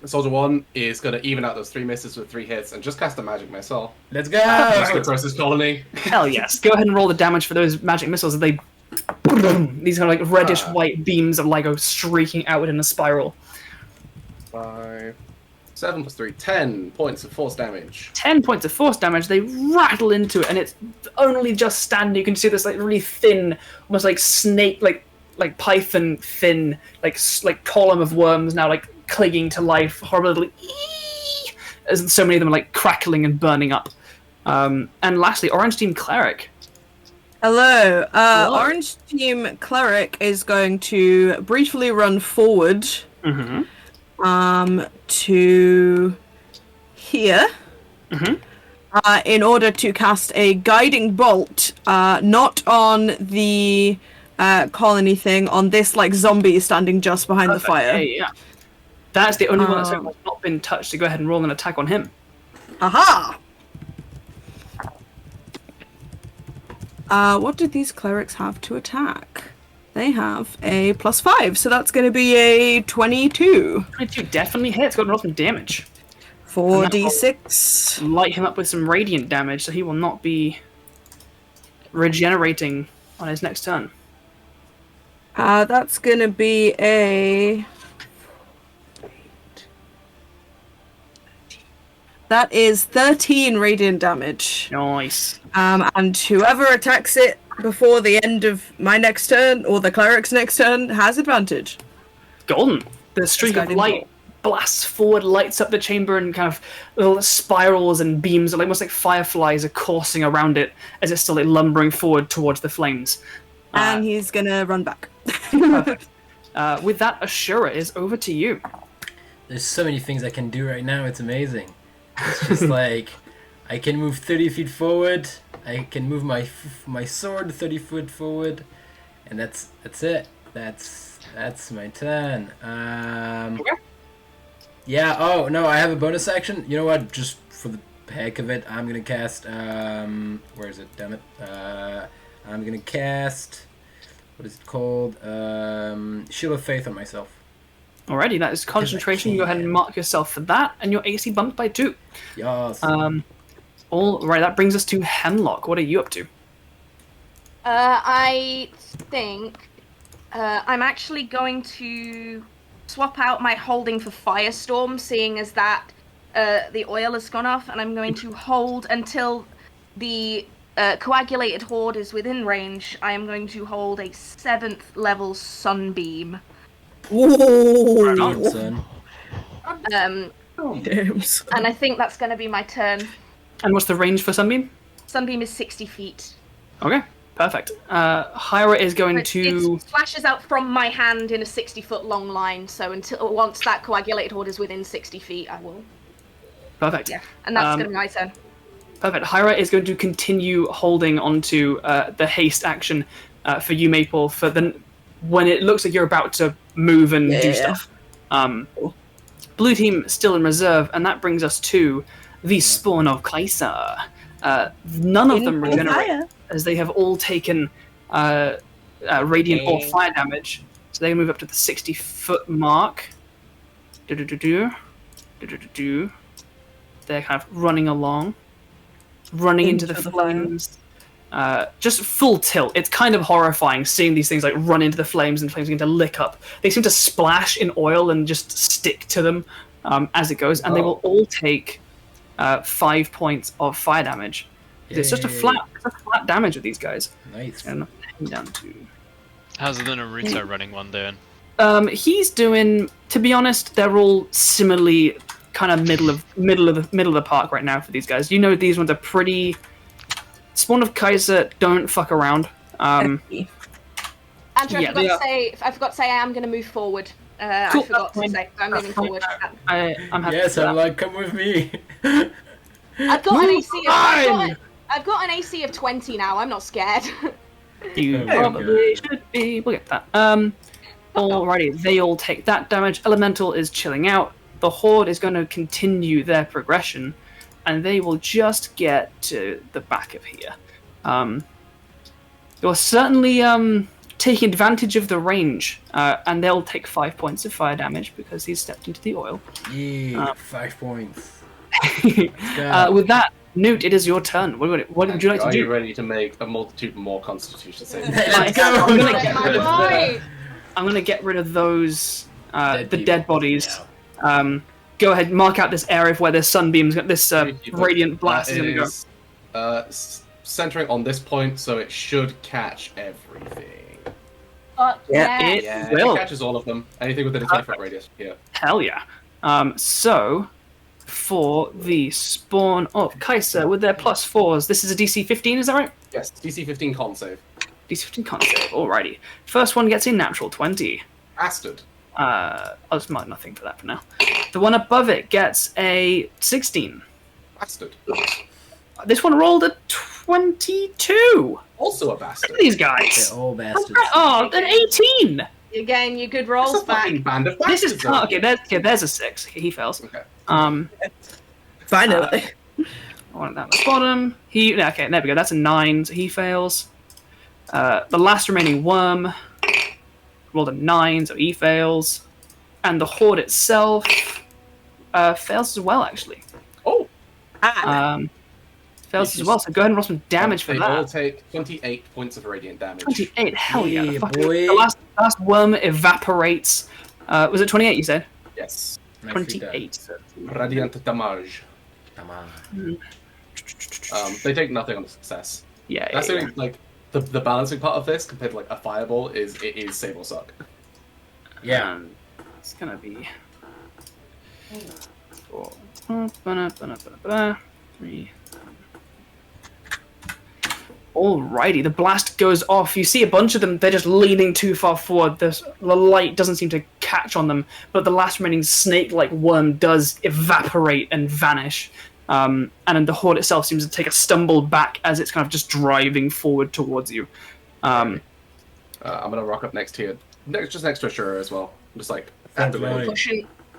Soldier 1 is going to even out those 3 misses with 3 hits and just cast a magic missile. Let's go! Just across this colony. Hell yes. Go ahead and roll the damage for those magic missiles. They these kind of like reddish white beams of LEGO streaking outward in a spiral. 5, 7 plus 3, 10 points of force damage. 10 points of force damage. They rattle into it, and it's only just standing. You can see this like really thin, almost like snake, like python thin, like column of worms now like clinging to life, horribly. As so many of them are like crackling and burning up. And lastly, Orange Team Cleric. Hello. Hello. Orange Team Cleric is going to briefly run forward. Mm-hmm. to here. In order to cast a guiding bolt, not on the colony thing, on this like zombie standing just behind the fire. Okay, yeah. That's the only one that's not been touched, so go ahead and roll an attack on him. Aha! What did these clerics have to attack? They have a +5, so that's going to be a 22. 22 definitely hits. Got to roll some damage. 4d6. Light him up with some radiant damage, so he will not be regenerating on his next turn. That's going to be a... That is 13 radiant damage. Nice. And whoever attacks it before the end of my next turn, or the cleric's next turn, has advantage. Golden. The streak of light blasts forward, lights up the chamber, and kind of little spirals and beams, almost like fireflies, are coursing around it as it's still like lumbering forward towards the flames. And he's gonna run back. Perfect. With that, Ashura is over to you. There's so many things I can do right now, it's amazing. It's just like, I can move 30 feet forward, I can move my sword 30 foot forward, and that's it. That's my turn. Yeah, oh, no, I have a bonus action. You know what, just for the heck of it, I'm gonna cast, where is it, damn it? I'm gonna cast, what is it called? Shield of Faith on myself. Alrighty, that is concentration. You go ahead and mark yourself for that, and your AC bumped by 2. Yes. All right, that brings us to Hemlock. What are you up to? I think I'm actually going to swap out my holding for Firestorm, seeing as that the oil has gone off, and I'm going to hold until the coagulated horde is within range. I am going to hold a 7th level Sunbeam. Whoa! Son. Damn. And I think that's going to be my turn. And what's the range for Sunbeam? Sunbeam is 60 feet. Okay, perfect. Hyra is going to... It flashes out from my hand in a 60-foot long line, so once that coagulated horde is within 60 feet, I will. Perfect. Yeah, and that's going to be my turn. Perfect. Hyra is going to continue holding onto the haste action for you, Maple, for when it looks like you're about to move and do stuff. Blue team still in reserve, and that brings us to the spawn of Kaiser. None of them regenerate, as they have all taken radiant or fire damage. So they move up to the 60-foot mark. They're kind of running along, running into the flames. Just full tilt. It's kind of horrifying seeing these things like run into the flames and flames begin to lick up. They seem to splash in oil and just stick to them as it goes, and they will all take 5 points of fire damage. It's just a flat damage with these guys. Nice. And down to... How's the Naruto running one doing? He's doing. To be honest, they're all similarly kind of middle of the park right now for these guys. You know, these ones are pretty. Spawn of Kaiser don't fuck around. Andrew, I forgot to say I am going to move forward. Cool. I forgot to say I'm moving forward. I'm happy. Yes, I'm like, come with me. I've got an AC. I've got an AC of 20 now. I'm not scared. You probably should be. We'll get that. Alrighty, they all take that damage. Elemental is chilling out. The Horde is going to continue their progression, and they will just get to the back of here. You're certainly taking advantage of the range, and they'll take 5 points of fire damage because he's stepped into the oil. Yeah, 5 points. With that, Nute, it is your turn. What would you like to do? Are you ready to make a multitude more Constitution saves? Let's go! I'm going to get rid of those, the dead bodies. Go ahead, mark out this area where this sunbeams, this radiant blast is going to go. Centering on this point, so it should catch everything. It will. It catches all of them. Anything within a 20-foot radius. Yeah. Hell yeah. So, for the spawn of Kaiser with their +4s, this is a DC 15, is that right? Yes, DC 15 con save. DC 15 con save, alrighty. First one gets a natural 20. Bastard. I'll just mark nothing for that for now. The one above it gets a 16. Bastard. This one rolled a 22. Also a Look bastard. at these guys. They're all bastards. Oh, an 18. Again, you good That's rolls a back. fucking band of This bastards. is okay. There's a 6. Okay, he fails. Okay. Finally. I want that at the bottom. Okay, there we go. That's a 9, so he fails. The last remaining worm rolled a 9, so he fails. And the horde itself fails as well, actually. Oh. Fails as well, so go ahead and roll some damage for They all that. take 28 points of radiant damage. 28, hell yeah. Yeah, The, fucking, boy. the last worm evaporates. Was it 28, you said? Yes. Nicely done. 28. Radiant damage. Come on. They take nothing on the success. Yeah, That's yeah, the only, like the balancing part of this compared to like a fireball is it is save or suck. Yeah. It's gonna be 4. 3. Alrighty, the blast goes off. You see a bunch of them, they're just leaning too far forward. The light doesn't seem to catch on them, but the last remaining snake-like worm does evaporate and vanish. And then the horde itself seems to take a stumble back as it's kind of just driving forward towards you. I'm gonna rock up next to you, just next to Ashura as well. Just like at the Right. ready.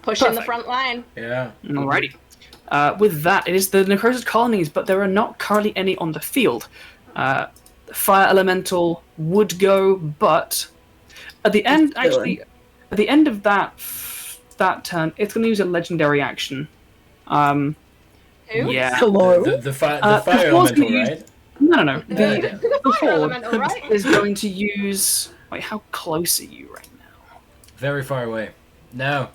Pushing the Perfect. front line. Yeah. Alrighty. With that, it is the necrosis colonies, but there are not currently any on the field. Fire elemental would go, but at the end, actually, at the end of that turn, it's going to use a legendary action. Who? Yeah. Hello. The fire the elemental, hord's gonna use- right? No. The Fire horde elemental, right? is going to use. Wait, how close are you right now? Very far away. No.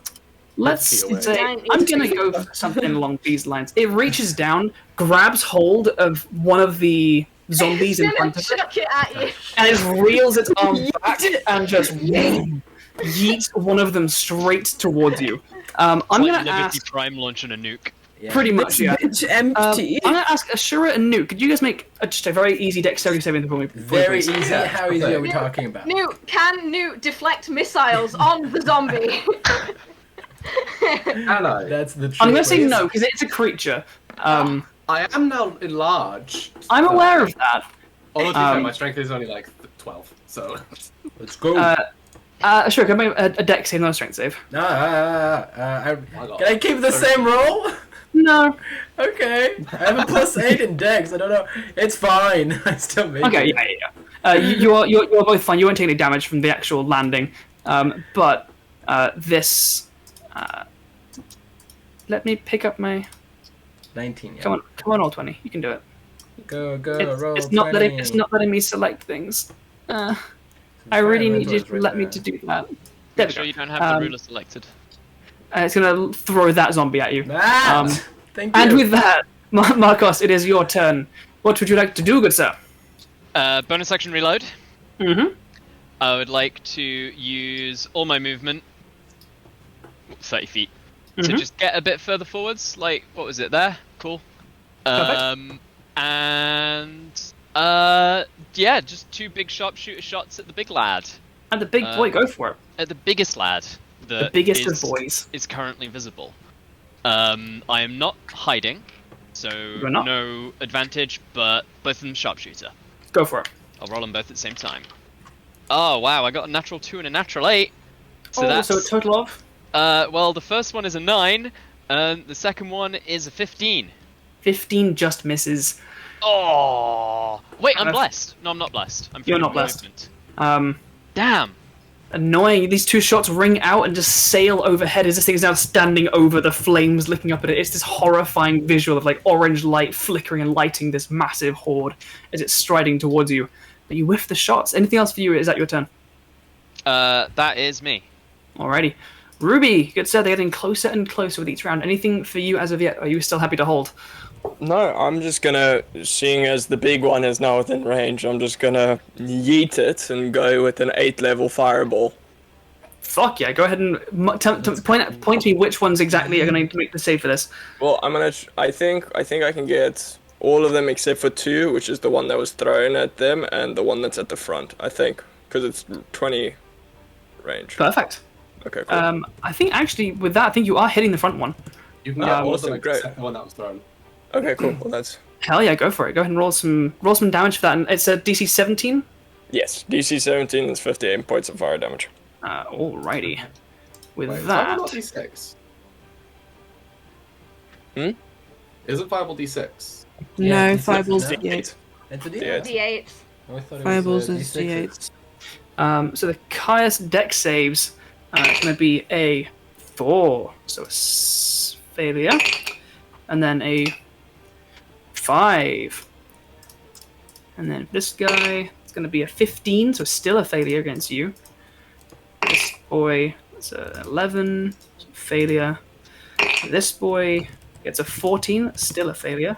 Let's feet away. say I'm gonna go for something along these lines. It reaches down, grabs hold of one of the zombies in front of it, Chuck it at you. and it reels its arm back and just yeets one of them straight towards you. I'm Like gonna Liberty ask Prime launching a nuke. Yeah. pretty much, yeah. Bitch empty. I'm gonna ask Ashura and Nute. Could you guys make just a very easy dexterity saving throw for me? Very please? easy. How easy are we Okay. talking about? Can Nute deflect missiles on the zombie? And I That's the. I'm gonna say trick. no because it's a creature. am now enlarged. I'm aware of that. Although to be fair, Um, my strength is only like 12, so Let's go. Ashura, can I make a dex save, not a strength save? Can God. I keep the same roll? No. Okay. I have a +8 in Dex. I don't know. It's fine. I still make Okay, it. yeah. You're both fine. You won't take any damage from the actual landing, but this. Let me pick up my. 19. Yeah. Come on, all 20. You can do it. Go, roll. It's not 20. letting me select things. I really need you to let me to do that. There we Sure go. you don't have the ruler selected. It's gonna throw that zombie at you. Ah, thank you. And with that, Markos, it is your turn. What would you like to do, good sir? Bonus action reload. Mm-hmm. I would like to use all my movement, 30 feet, to Mhm. just get a bit further forwards. Like, what was it there? Cool. Perfect. Yeah, just 2 big sharpshooter shots at the big lad. And the big boy, go for it. At the biggest lad. The biggest of boys. Is currently visible. I am not hiding, so You're not? no advantage, but both of them sharpshooter. Go for it. I'll roll them both at the same time. Oh wow, I got a natural 2 and a natural 8. So that's so a total of? well, the first one is a 9, and the second one is a 15. 15 just misses. Oh wait, I'm That's- blessed. No, I'm not blessed. I'm You're free not from blessed. movement. Damn. Annoying. These 2 shots ring out and just sail overhead as this thing is now standing over the flames, looking up at it. It's this horrifying visual of like orange light flickering and lighting this massive horde as it's striding towards you. But you whiff the shots. Anything else for you? Is that your turn? That is me. Alrighty. Ruby, good sir, they're getting closer and closer with each round. Anything for you as of yet? Are you still happy to hold? No, I'm just gonna, seeing as the big one is now within range, I'm just gonna yeet it and go with an 8th level fireball. Fuck yeah, go ahead and point to me which ones exactly are going to make the save for this. Well, I'm gonna. I think I can get all of them except for 2, which is the one that was thrown at them, and the one that's at the front. I think because it's 20 range. Perfect. Okay, cool. I think actually with that, I think you are hitting the front one. You can get all of them awesome, except great. the one that was thrown. Okay, cool. Well, that's... Hell yeah, go for it. Go ahead and roll some damage for that. And it's a DC 17. Yes, DC 17 is 58 points of fire damage. Alrighty. With Wait, is that, Fireball D6? Hmm? Is it Fireball D6? No, D6 fireballs no. D8. It's a D8. D8. D8. Oh, I thought it was, Fireballs is D6s. D8. so the highest deck saves is going to be a 4, so a failure, and then a 5, and then this guy is going to be a 15, so still a failure against you. This boy is a 11, so failure. This boy gets a 14, still a failure.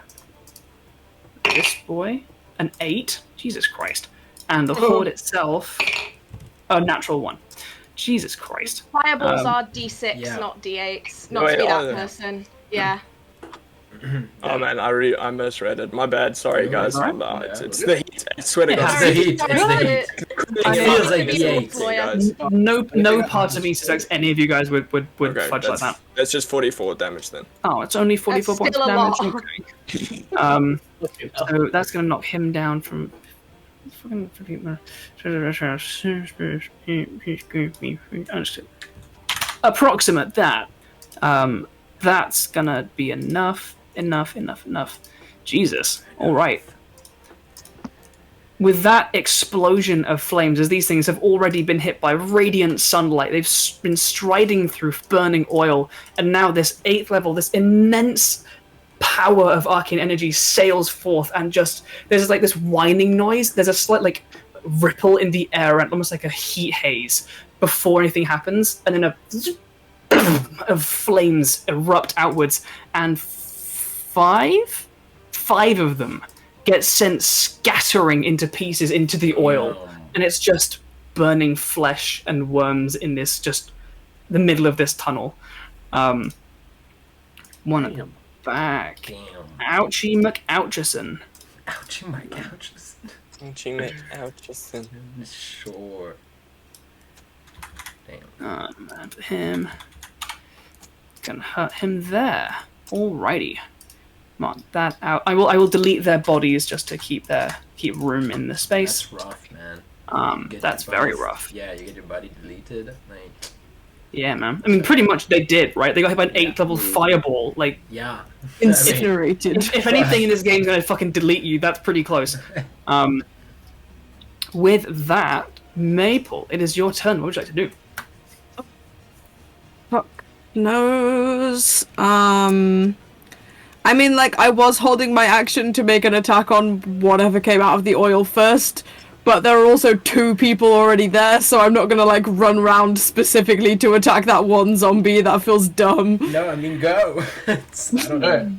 This boy, an 8, Jesus Christ, and the horde itself, a natural 1. Jesus Christ. Fireballs are D6, yeah. not D8s. Not Wait, to be that oh, person. Yeah. Oh man, I misread it. My bad. Sorry guys. Alright. It's the heat. I swear to Yeah. God. It's the heat. Sorry, It's the sorry. heat. It feels like D8. Lawyer. No part of me suspects any of you guys would Okay, fudge like that. that's just 44 damage then. Oh, it's only 44 That's points of still a damage. lot. Okay. So that's gonna knock him down from. Approximate that. That's gonna be enough. Jesus. All right. With that explosion of flames, as these things have already been hit by radiant sunlight, they've been striding through burning oil, and now this 8th level, this immense power of arcane energy sails forth, and just there's like this whining noise. There's a slight like ripple in the air, and almost like a heat haze before anything happens, and then a of flames erupt outwards, and five of them get sent scattering into pieces into the oil, and it's just burning flesh and worms in this just the middle of this tunnel. One at the back. Damn. Ouchie McOutchison. Ouchie, my couches. Sure. Damn. Man for him. Gonna hurt him there. Alrighty. Mark that out. I will delete their bodies just to keep room in the space. That's rough, man. You get That's your very bodies- rough. Yeah, you get your body deleted. Like, Yeah, man. I mean, pretty much they did, right? They got hit by an 8th level fireball. Like, yeah. Incinerated. if anything in this game's gonna fucking delete you, that's pretty close. With that, Maple, it is your turn. What would you like to do? Fuck knows. I mean, like, I was holding my action to make an attack on whatever came out of the oil first, but there are also 2 people already there, so I'm not gonna, like, run round specifically to attack that one zombie. That feels dumb. No, I mean, go. I don't know.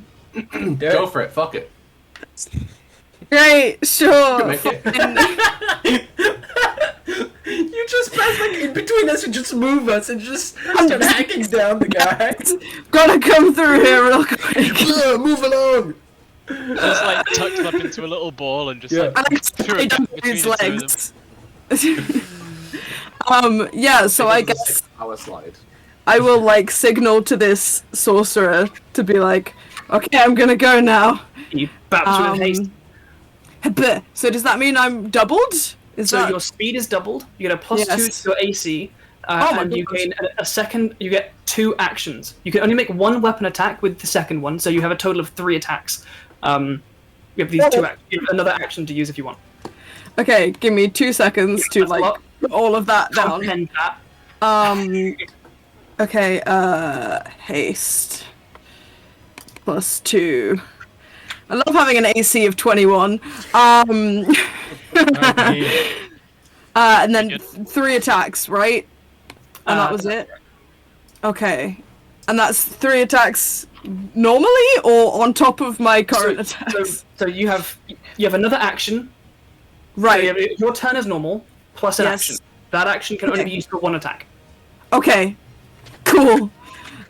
Alright. Go for it, fuck it. Great, sure. Make it. You just press like in between us and just move us and just start hacking down the guy. Gotta come through here real quick. Move along. Just like tucked up into a little ball and just Yeah. like And I threw it slide between his the two of them. legs. Yeah, so I It was a guess 6-hour slide. I will, like, signal to this sorcerer to be like, okay, I'm gonna go now. You baps with haste. So does that mean I'm doubled? Is So that... your speed is doubled. You get a +2 Yes. to your AC, Oh my and you goodness. gain a second. You get 2 actions. You can only make 1 weapon attack with the second one, so you have a total of 3 attacks. You have these 2. You have another action to use if you want. Okay, give me 2 seconds to, That's a like, lot. put all of that down. Comprehend that. Okay, haste. +2. I love having an AC of 21. And then 3 attacks, right? And that was it? Okay. And that's 3 attacks normally, or on top of my current attacks? So you have another action. So Right. your turn is normal plus an Yes. action. That action can only Okay. be used for 1 attack. Okay. Cool.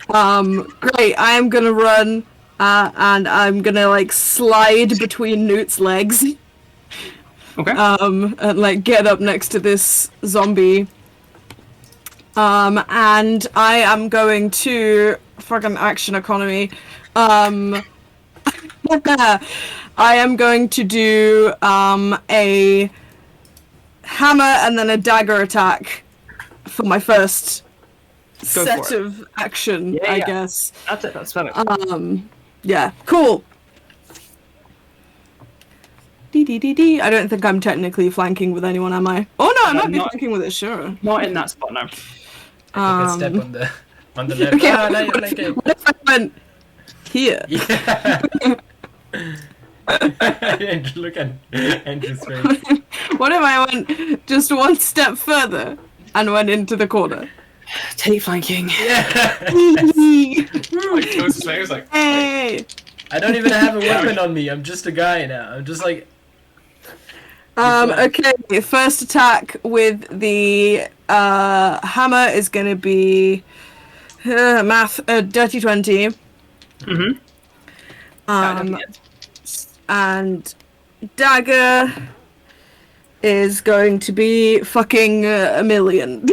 Great. I am gonna run, and I'm gonna, like, slide between Nute's legs. Okay. And, like, get up next to this zombie. And I am going to fucking action economy. I am going to do a hammer and then a dagger attack for my first set of action, I guess. That's it. That's better. Yeah, cool. D. I don't think I'm technically flanking with anyone, am I? Oh no, I might be flanking with Ashura. Not in that spot, no. I took a step on the left. Okay, Ah, now you're flanking. what if I went here? Yeah. Look at Andrew's face. What if I went just one step further and went into the corner? Take flanking. Yeah. Like, towards his face, like, Hey! I don't even have a weapon on me. I'm just a guy now. I'm just like. Okay, first attack with the hammer is gonna be math, dirty 20. Mm-hmm. And dagger is going to be fucking a million.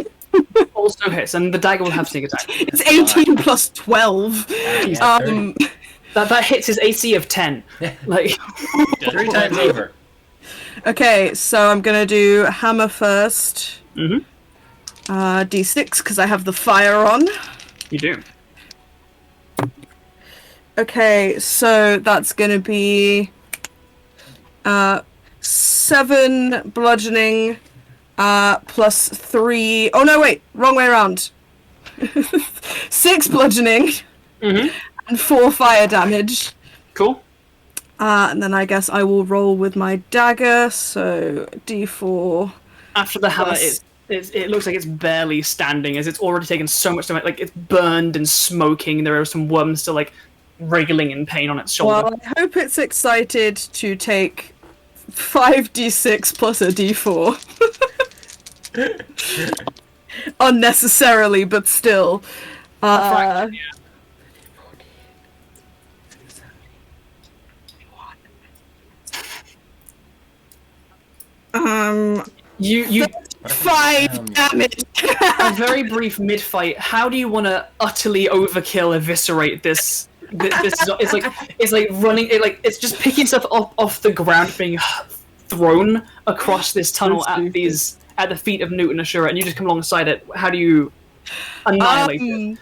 Also hits, and the dagger will have sneak attack. It's 18 plus 12. That hits his AC of 10. Like 3 times over. Okay, so I'm gonna do hammer first. Mm-hmm. D6 because I have the fire on. You do. Okay, so that's gonna be 7 bludgeoning plus 3. Oh no, wait, wrong way around. 6 bludgeoning Mm-hmm. and 4 fire damage. Cool. And then I guess I will roll with my dagger, so D4. After the hammer, Plus- it looks like it's barely standing, as it's already taken so much damage. Like, it's burned and smoking. There are some worms still, like, wriggling in pain on its shoulder. Well, I hope it's excited to take 5d6 plus a d4. Unnecessarily, but still. Fraction, yeah. You 5 damage. a very brief mid-fight. How do you want to utterly overkill, eviscerate this? It's like running. It's just picking itself off the ground, being thrown across this tunnel at the feet of Nute and Ashura, and you just come alongside it. How do you annihilate it?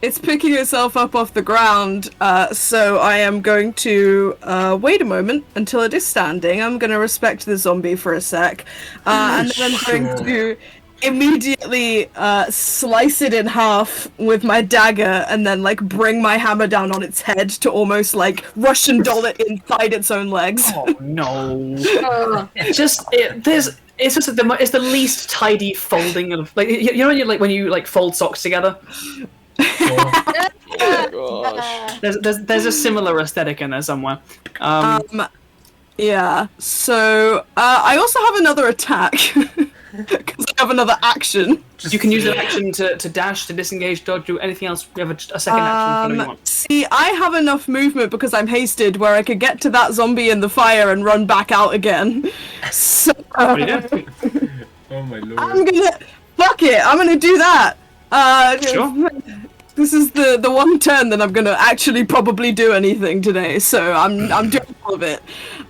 It's picking itself up off the ground, so I am going to wait a moment until it is standing. I'm going to respect the zombie for a sec, and then I'm going to immediately slice it in half with my dagger, and then like bring my hammer down on its head to almost like Russian doll it inside its own legs. Oh no! It's the least tidy folding of, like, you know when you fold socks together. Oh gosh. There's a similar aesthetic in there somewhere. Yeah. So I also have another attack because I have another action. You can use an action to dash, to disengage, dodge, do anything else. We have a second action if you want. See, I have enough movement because I'm hasted where I could get to that zombie in the fire and run back out again. So Oh my lord. I'm gonna fuck it. I'm gonna do that. Sure. This is the one turn that I'm gonna actually probably do anything today, so I'm doing all of it.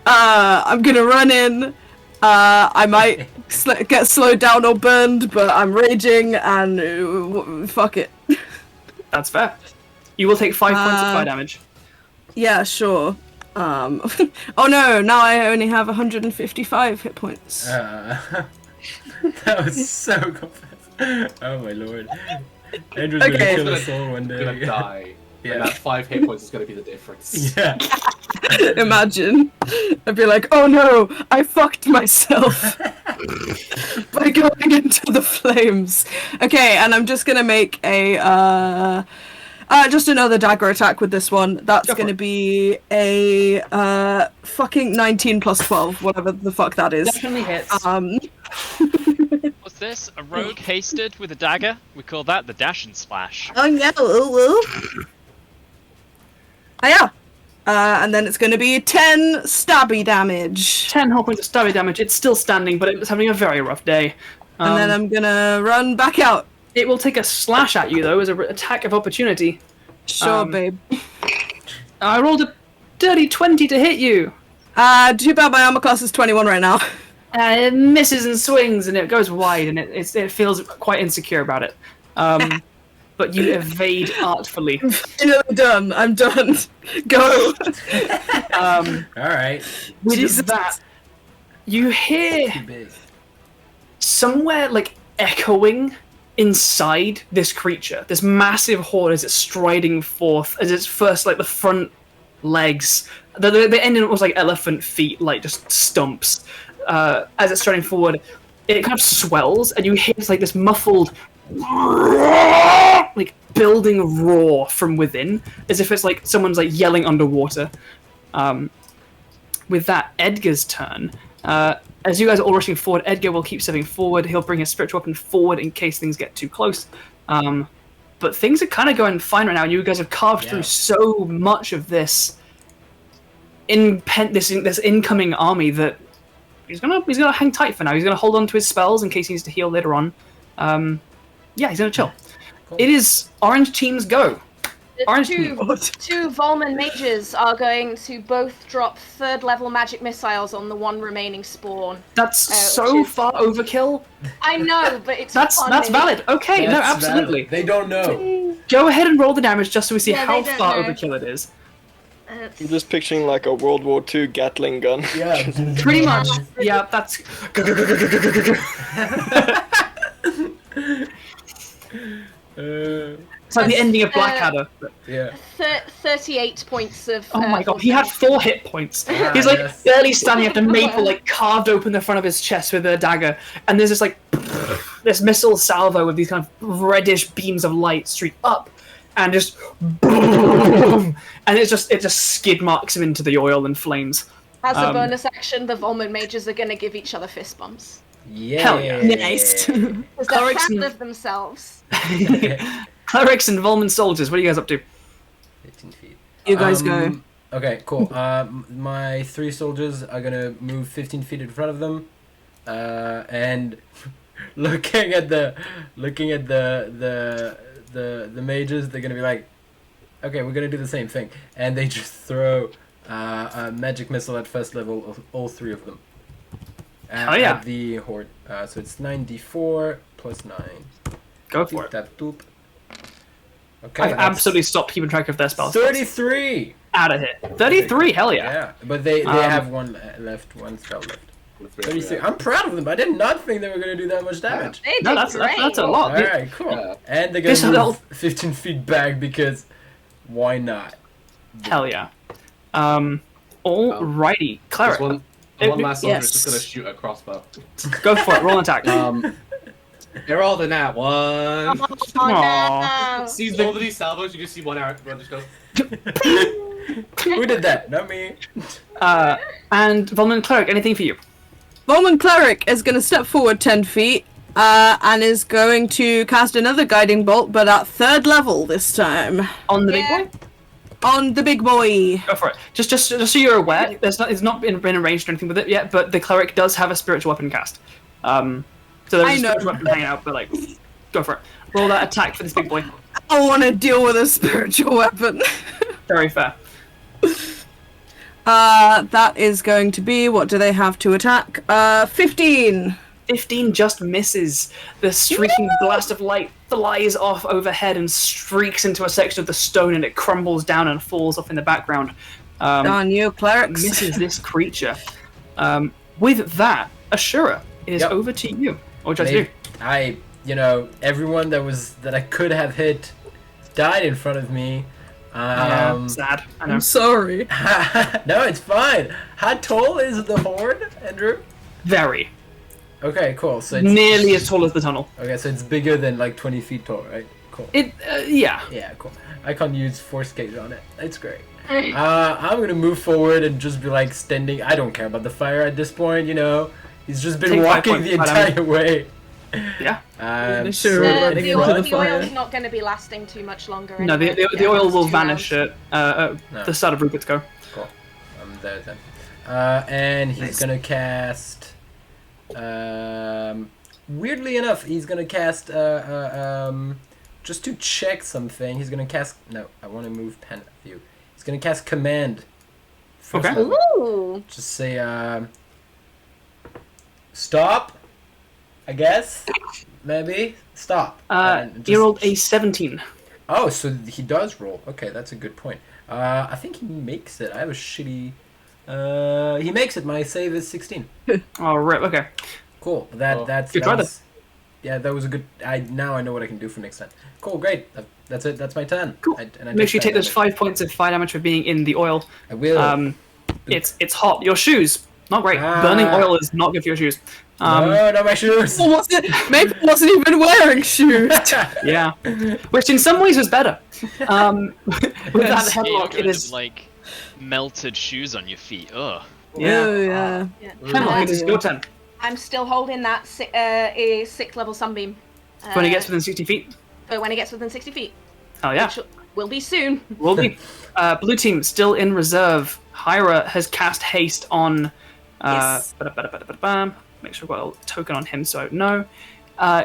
I'm gonna run in. I might get slowed down or burned, but I'm raging and fuck it. That's fair. You will take 5 points of fire damage. Yeah, sure. Oh no! Now I only have 155 hit points. That was so complex. Oh my lord. Andrew's Okay. gonna kill us all one gonna day. die. Yeah. And that 5 hit points is gonna be the difference. Yeah. Imagine. I'd be like, oh no, I fucked myself by going into the flames. Okay, and I'm just gonna make a just another dagger attack with this one. That's Go for gonna it. be a fucking 19 plus 12, whatever the fuck that is. Definitely hits. What's this? A rogue hasted with a dagger? We call that the dash and splash. Oh yeah, oh yeah. And then it's gonna be 10 stabby damage. 10 whole points of stabby damage. It's still standing, but it's having a very rough day. And then I'm gonna run back out. It will take a slash at you, though, as an attack of opportunity. Sure, babe. I rolled a dirty 20 to hit you. Too bad my armor class is 21 right now. It misses and swings, and it goes wide, and it feels quite insecure about it. But you evade artfully. Finally done. I'm done. Go. All right. With Jesus. that, you hear Too big. somewhere like echoing inside this creature, this massive horde as it's striding forth, as its first like the front legs, the ending was like elephant feet, like just stumps. As it's striding forward, it kind of swells, and you hear like this muffled, like building roar from within, as if it's like someone's like yelling underwater. With that, Edgar's turn. As you guys are all rushing forward, Edgar will keep stepping forward. He'll bring his spiritual weapon forward in case things get too close. But things are kind of going fine right now. You guys have carved through so much of this this incoming army that he's gonna hang tight for now. He's gonna hold on to his spells in case he needs to heal later on. He's gonna chill. Cool. It is Orange Team's go. Orange Two Volman mages are going to both drop 3rd level magic missiles on the one remaining spawn. That's so which is- far overkill. I know, but it's That's funny. valid. Okay, no, That's absolutely. valid. They don't know. Go ahead and roll the damage just so we see Yeah, how they don't far know. overkill it is. I'm just picturing like a World War II Gatling gun. Yeah. Pretty much. Yeah, that's. It's like the ending of Blackadder. Yeah. 38 points of. Oh my god, he had 4 hit points. Ah, He's like yes. barely standing up, the maple like carved open the front of his chest with a dagger, and there's this like this missile salvo with these kind of reddish beams of light streak up, and just boom, and it just skid marks him into the oil and flames. As a bonus action, the Volman mages are going to give each other fist bumps. Yeah. Hell yeah. Nice. Because they're Clerics proud and- of themselves. Clerics and Volman soldiers, what are you guys up to? 15 feet. You guys go. Okay, cool. My 3 soldiers are gonna move 15 feet in front of them, and looking at the mages, they're gonna be like, okay, we're gonna do the same thing, and they just throw a magic missile at 1st level of all 3 of them. At the horde. So it's 9d4 plus 9. Go for it. That doop. Okay. I've that's absolutely stopped keeping track of their spells. 33. Out of hit. 33, hell yeah. Yeah, but they have one left, one spell left. 33. I'm proud of them. I did not think they were going to do that much damage. They No, did that's great. a lot. All right, cool. Yeah. And they're going This to little- move 15 feet back because why not? Hell yeah. Alrighty. Cleric. One last soldier is just gonna shoot a crossbow. Go for it. Roll an attack. They rolled in that one. Aw. No. Sees all of these salvos, you just see one arrow just go. Who did that? Not me. And Volman Cleric, anything for you? Roman Cleric is going to step forward 10 feet and is going to cast another guiding bolt, but at 3rd level this time. On the Yeah. big boy? On the big boy. Go for it. Just so you're aware, it's not been arranged or anything with it yet, but the Cleric does have a spiritual weapon cast. So there's I a know. spiritual weapon hanging out, but like, go for it. Roll that attack for this big boy. I want to deal with a spiritual weapon. Very fair. That is going to be, what do they have to attack? 15. 15 just misses. The streaking blast of light flies off overhead and streaks into a section of the stone, and it crumbles down and falls off in the background. Darn you, clerics. Misses this creature. With that, Ashura, it is Yep. over to you. What would you like to do? Everyone that I could have hit died in front of me. Yeah, sad. I know. I'm sorry. No, it's fine. How tall is the horde, Andrew? Very. Okay, cool. So it's Nearly as tall as the tunnel. Okay, so it's bigger than like 20 feet tall, right? Cool. Yeah. Yeah, cool. I can't use force gauge on it. It's great. I'm gonna move forward and just be like standing. I don't care about the fire at this point, He's just been Take 5 walking points, the fight entire way. Yeah. Sure, so run The into anyone- the fire. oil's not going to be lasting too much longer. No, anyway. the oil it's will 2 vanish rounds. at the start of Rupert's go. Cool. I'm there then. And he's Nice. gonna cast weirdly enough, he's gonna cast just to check something. He's gonna cast. No, I want to move pen view. He's gonna cast command. First Okay. level. Ooh. Just say stop. I guess maybe stop. And He just- rolled a 17. Oh, so he does roll. Okay, that's a good point. I think he makes it. I have a shitty. He makes it. My save is 16. Oh, rip. Okay. Cool. That's Good try then. yeah, that was a good. Now I know what I can do for next time. Cool, great. That's it. That's my turn. Cool. Make sure you take those 5 points of fire damage for being in the oil. I will. It's hot. Your shoes, not great. Burning oil is not good for your shoes. No, not my shoes. Maybe I wasn't even wearing shoes. Yeah, which in some ways was better. With that hemlock, it is like melted shoes on your feet. Ugh. yeah. Oh, yeah. Hemlock, it is your turn. I'm still holding that 6th level sunbeam. When it gets within 60 feet. When it gets within 60 feet. Oh yeah. Which will be soon. Will be. Blue team still in reserve. Hyra has cast haste on. Yes. Make sure I've got a token on him so I don't know.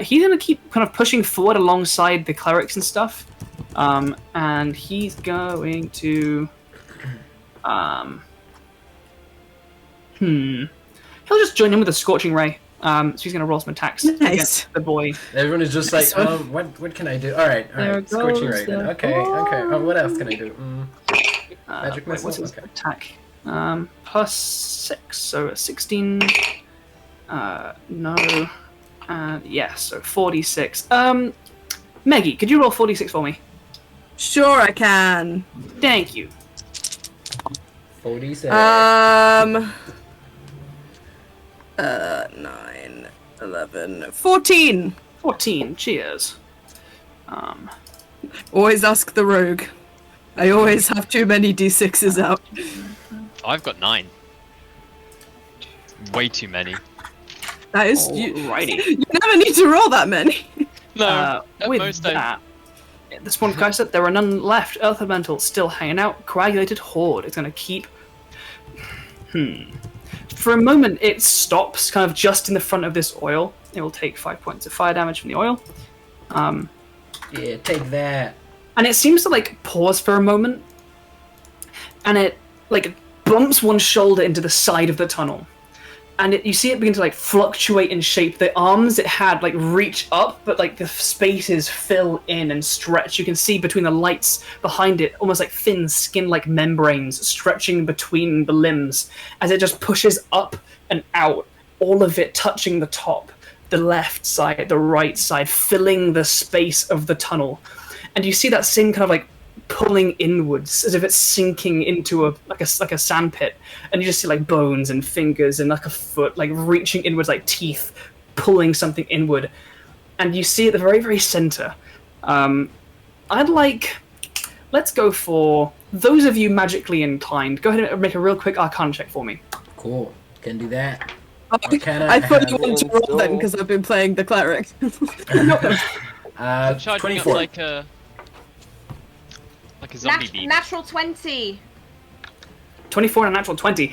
He's going to keep kind of pushing forward alongside the clerics and stuff. And he's going to. He'll just join in with a Scorching Ray. So he's going to roll some attacks Nice. against the boy. Everyone is just like, what can I do? All right. There Scorching goes Ray. Then. the Okay. Oh, what else can I do? Magic Wait, missile. what's his Okay. attack? Plus 6, so a 16. No. Yeah, so 46. Meggie, could you roll 46 for me? Sure, I can. Thank you. 47. 9, 11, 14. 14, cheers. Always ask the rogue. I always have too many d6s out. I've got 9. Way too many. That is... Alrighty. You never need to roll that many. No, at With most I... that, at this point, guys, there are none left. Earth Elemental still hanging out. Coagulated Horde is going to keep... For a moment, it stops kind of just in the front of this oil. It will take 5 points of fire damage from the oil. Yeah, take that. And it seems to, like, pause for a moment. And it, like, bumps one shoulder into the side of the tunnel. And you see it begin to, like, fluctuate in shape. The arms it had, like, reach up, but, like, the spaces fill in and stretch. You can see between the lights behind it, almost like thin skin-like membranes stretching between the limbs as it just pushes up and out, all of it touching the top, the left side, the right side, filling the space of the tunnel. And you see that same kind of, like, pulling inwards as if it's sinking into a sand pit, and you just see like bones and fingers and like a foot like reaching inwards like teeth pulling something inward, and you see at the very, very center. Let's go for those of you magically inclined. Go ahead and make a real quick Arcana check for me. Cool. Can do that. I thought you wanted to roll then because I've been playing the cleric. Charging 24. up like a zombie beam. Natural 20. 24 and a natural 20.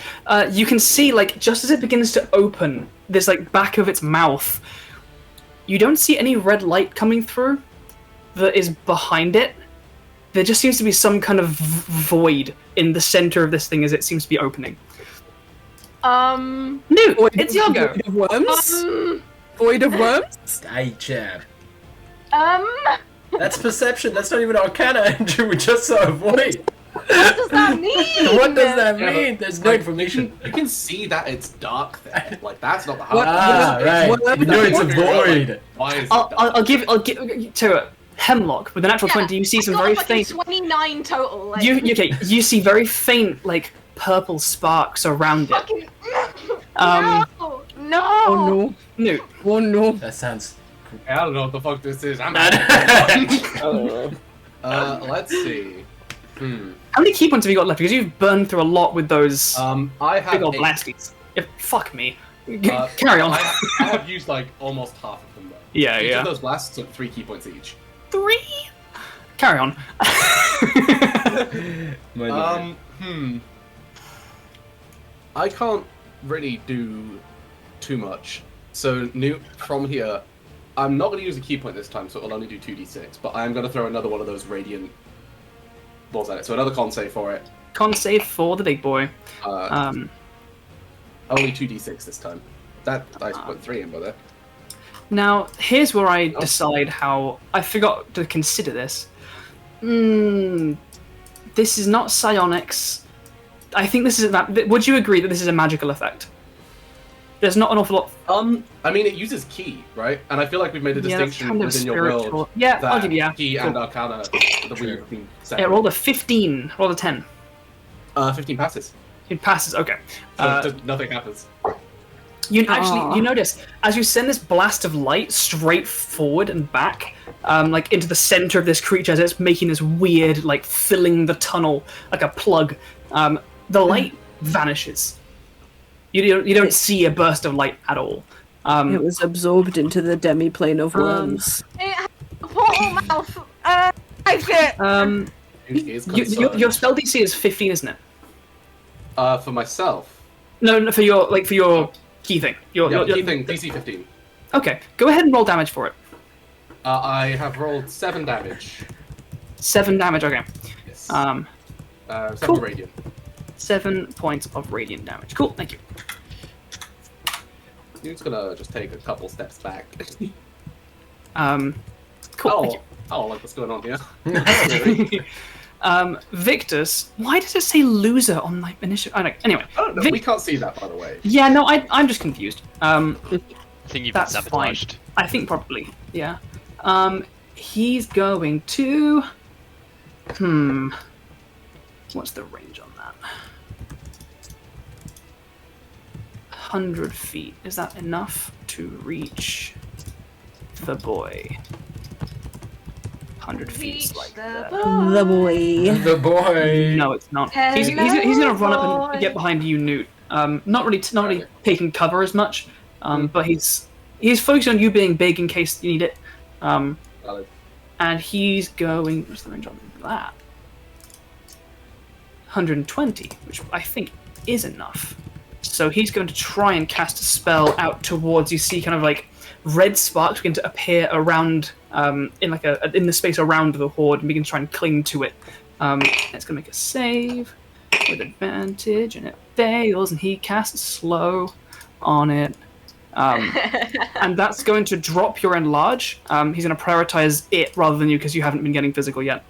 You can see, like, just as it begins to open, this, like, back of its mouth, you don't see any red light coming through that is behind it. There just seems to be some kind of void in the center of this thing as it seems to be opening. Nute, it's your go. Void of worms? Void of worms? I jab. That's perception. That's not even Arcana, Andrew. We just saw a void. What does that mean? What does that Yeah, mean? but, There's no information. You can see that it's dark there. Like, that's not the hard Right. You know it's a void. Why is it I'll give to it. Hemlock with a natural 20. You see some very faint. 29 total. Like, You see very faint, like purple sparks around it. fucking... Um, no! Oh no. Nute. Oh no. That sounds. I don't know what the fuck this is. I'm I don't know. let's see. How many key points have you got left? Because you've burned through a lot with those I have big old 8. blasties. Fuck me. Carry on. I have used like almost half of them though. Yeah, Each yeah. of those blasts took 3 key points each. 3. Carry on. I can't really do too much. So, Nute, from here, I'm not going to use a key point this time, so it'll only do 2d6, but I am going to throw another one of those radiant balls at it. So another con save for it. Con save for the big boy. Only 2d6 this time. That dice put 3 in by there. Now, here's where I decide how... I forgot to consider this. This is not psionics. I think this is... Would you agree that this is a magical effect? There's not an awful lot... I mean, it uses key, right? And I feel like we've made a distinction kind of within your spiritual. world Yeah, that I'll give you that. key and arcana that we've been setting. Yeah, roll a 15. Roll a 10. 15 passes. It passes, okay. So just nothing happens. You notice, as you send this blast of light straight forward and back, like into the center of this creature, as it's making this weird, like, filling the tunnel like a plug, the light vanishes. You don't see a burst of light at all. It was absorbed into the demi-plane of worms. It has a portal mouth. I fit. Your spell DC is 15, isn't it? For myself. No, for your key thing. Your key thing, DC 15. Okay, go ahead and roll damage for it. I have rolled 7 damage. 7 damage, okay. Yes. 7 cool. radiant. 7 points of radiant damage. Cool, thank you. You're just gonna just take a couple steps back. Cool, thank you. Oh, like what's going on here? Victus, why does it say loser on my initial? Anyway. I don't know. We can't see that, by the way. Yeah, no, I'm just confused. I think you've been That's sabotaged. I think probably, yeah. He's going to... What's the range on that? 100 feet. Is that enough to reach the boy? 100 feet like that. The boy. The boy. No, it's not. He's gonna run up and get behind you, Nute. Not really taking cover as much, but he's focused on you being big in case you need it. And he's going. What's the range on that? 120, which I think is enough. So he's going to try and cast a spell out towards. You see, kind of like red sparks begin to appear around, in the space around the horde, and begin to try and cling to it. It's going to make a save with advantage, and it fails, and he casts slow on it. And that's going to drop your enlarge. He's going to prioritize it rather than you because you haven't been getting physical yet.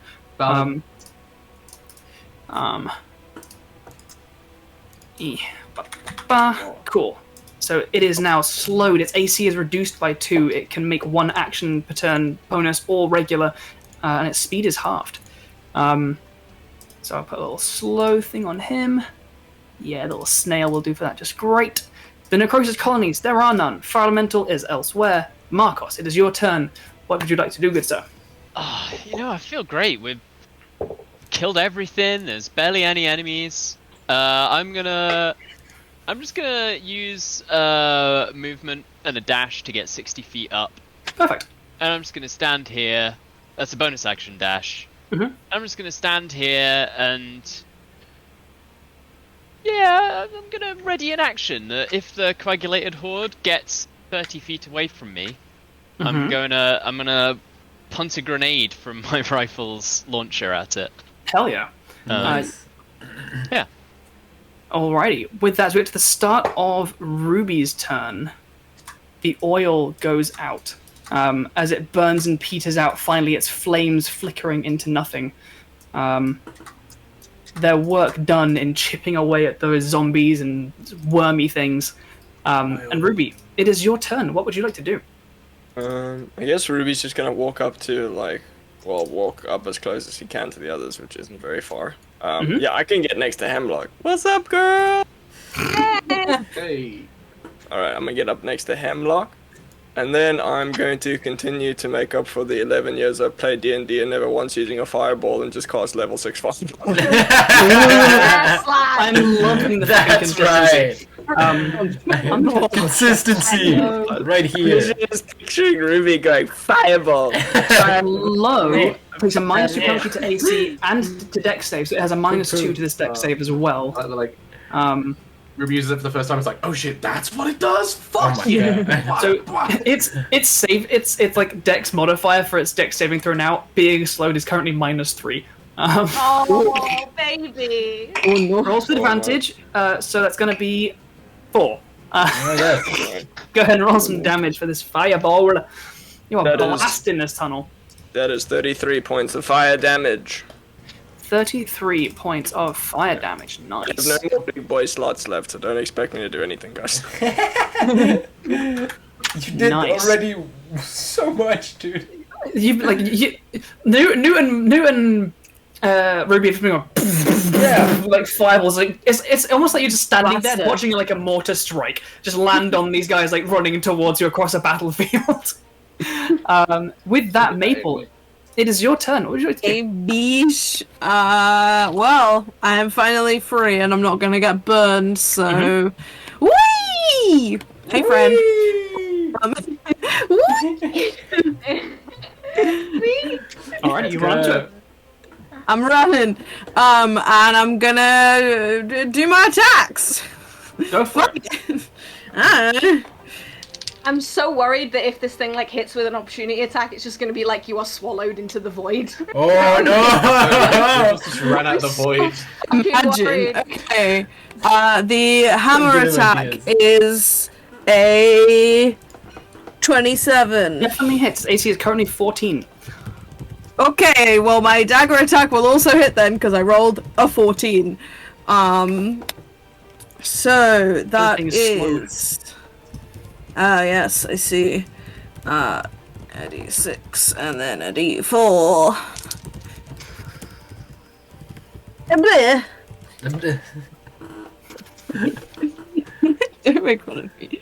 Cool. So it is now slowed. Its AC is reduced by 2. It can make 1 action per turn, bonus or regular, and its speed is halved. So I'll put a little slow thing on him. Yeah, a little snail will do for that just great. The necrosis colonies, there are none. Fire elemental is elsewhere. Markos, it is your turn. What would you like to do, good sir? I feel great. We've killed everything. There's barely any enemies. I'm just gonna use movement and a dash to get 60 feet up. Perfect. And I'm just gonna stand here. That's a bonus action dash. Mm-hmm. I'm just gonna stand here and I'm gonna ready an action. If the coagulated horde gets 30 feet away from me, I'm gonna punt a grenade from my rifle's launcher at it. Hell yeah. Yeah. Alrighty. With that, we're at the start of Ruby's turn. The oil goes out. As it burns and peters out, finally its flames flickering into nothing. Their work done in chipping away at those zombies and wormy things. And Ruby, it is your turn. What would you like to do? I guess Ruby's just gonna walk up as close as he can to the others, which isn't very far. Yeah, I can get next to Hemlock. What's up, girl? Hey. Alright, I'm gonna get up next to Hemlock. And then I'm going to continue to make up for the 11 years I've played D&D and never once using a fireball and just cast level 6 fireball. I'm loving the fucking consistency. Right. Consistency. Right here. Just picturing Ruby going, fireball. Low takes a minus 2 penalty to AC and to dex save, so it has a minus 2 to this dex save as well. Ruby uses it for the first time. It's like, oh shit, that's what it does. Oh Fuck my yeah. God. So it's like Dex modifier for its Dex saving throw now. Being slowed is currently -3. Oh, baby. Oh no. Rolls with advantage. So that's gonna be 4. Oh, yes. Go ahead and roll some damage for this fireball. You are That is- blasting this tunnel. That is 33 points of fire damage. 33 points of fire damage. I have Nice. no more big boy slots left, so don't expect me to do anything, guys. You did Nice. already so much, dude. Newton, Ruby have been going, Yeah. like fireballs. Like it's almost like you're just standing there Blaster. watching like a mortar strike just land on these guys like running towards you across a battlefield. With that, Maple, it is your turn. What would you like to do? A beach. Well, I am finally free and I'm not gonna get burned, so. Whee! Hey, friend. Alright, you run to it. I'm running. And I'm gonna do my attacks. Go for it. I'm so worried that if this thing like hits with an opportunity attack, it's just gonna be like you are swallowed into the void. Oh no! Just ran out the void. Imagine. worried. Okay. The hammer Good attack ideas. is a 27. Definitely hits. AC is currently 14. Okay, well my dagger attack will also hit then because I rolled a 14. So that Everything is slowed. is. Yes, I see. A d6 and then a d4. Bleh. Don't make fun of me.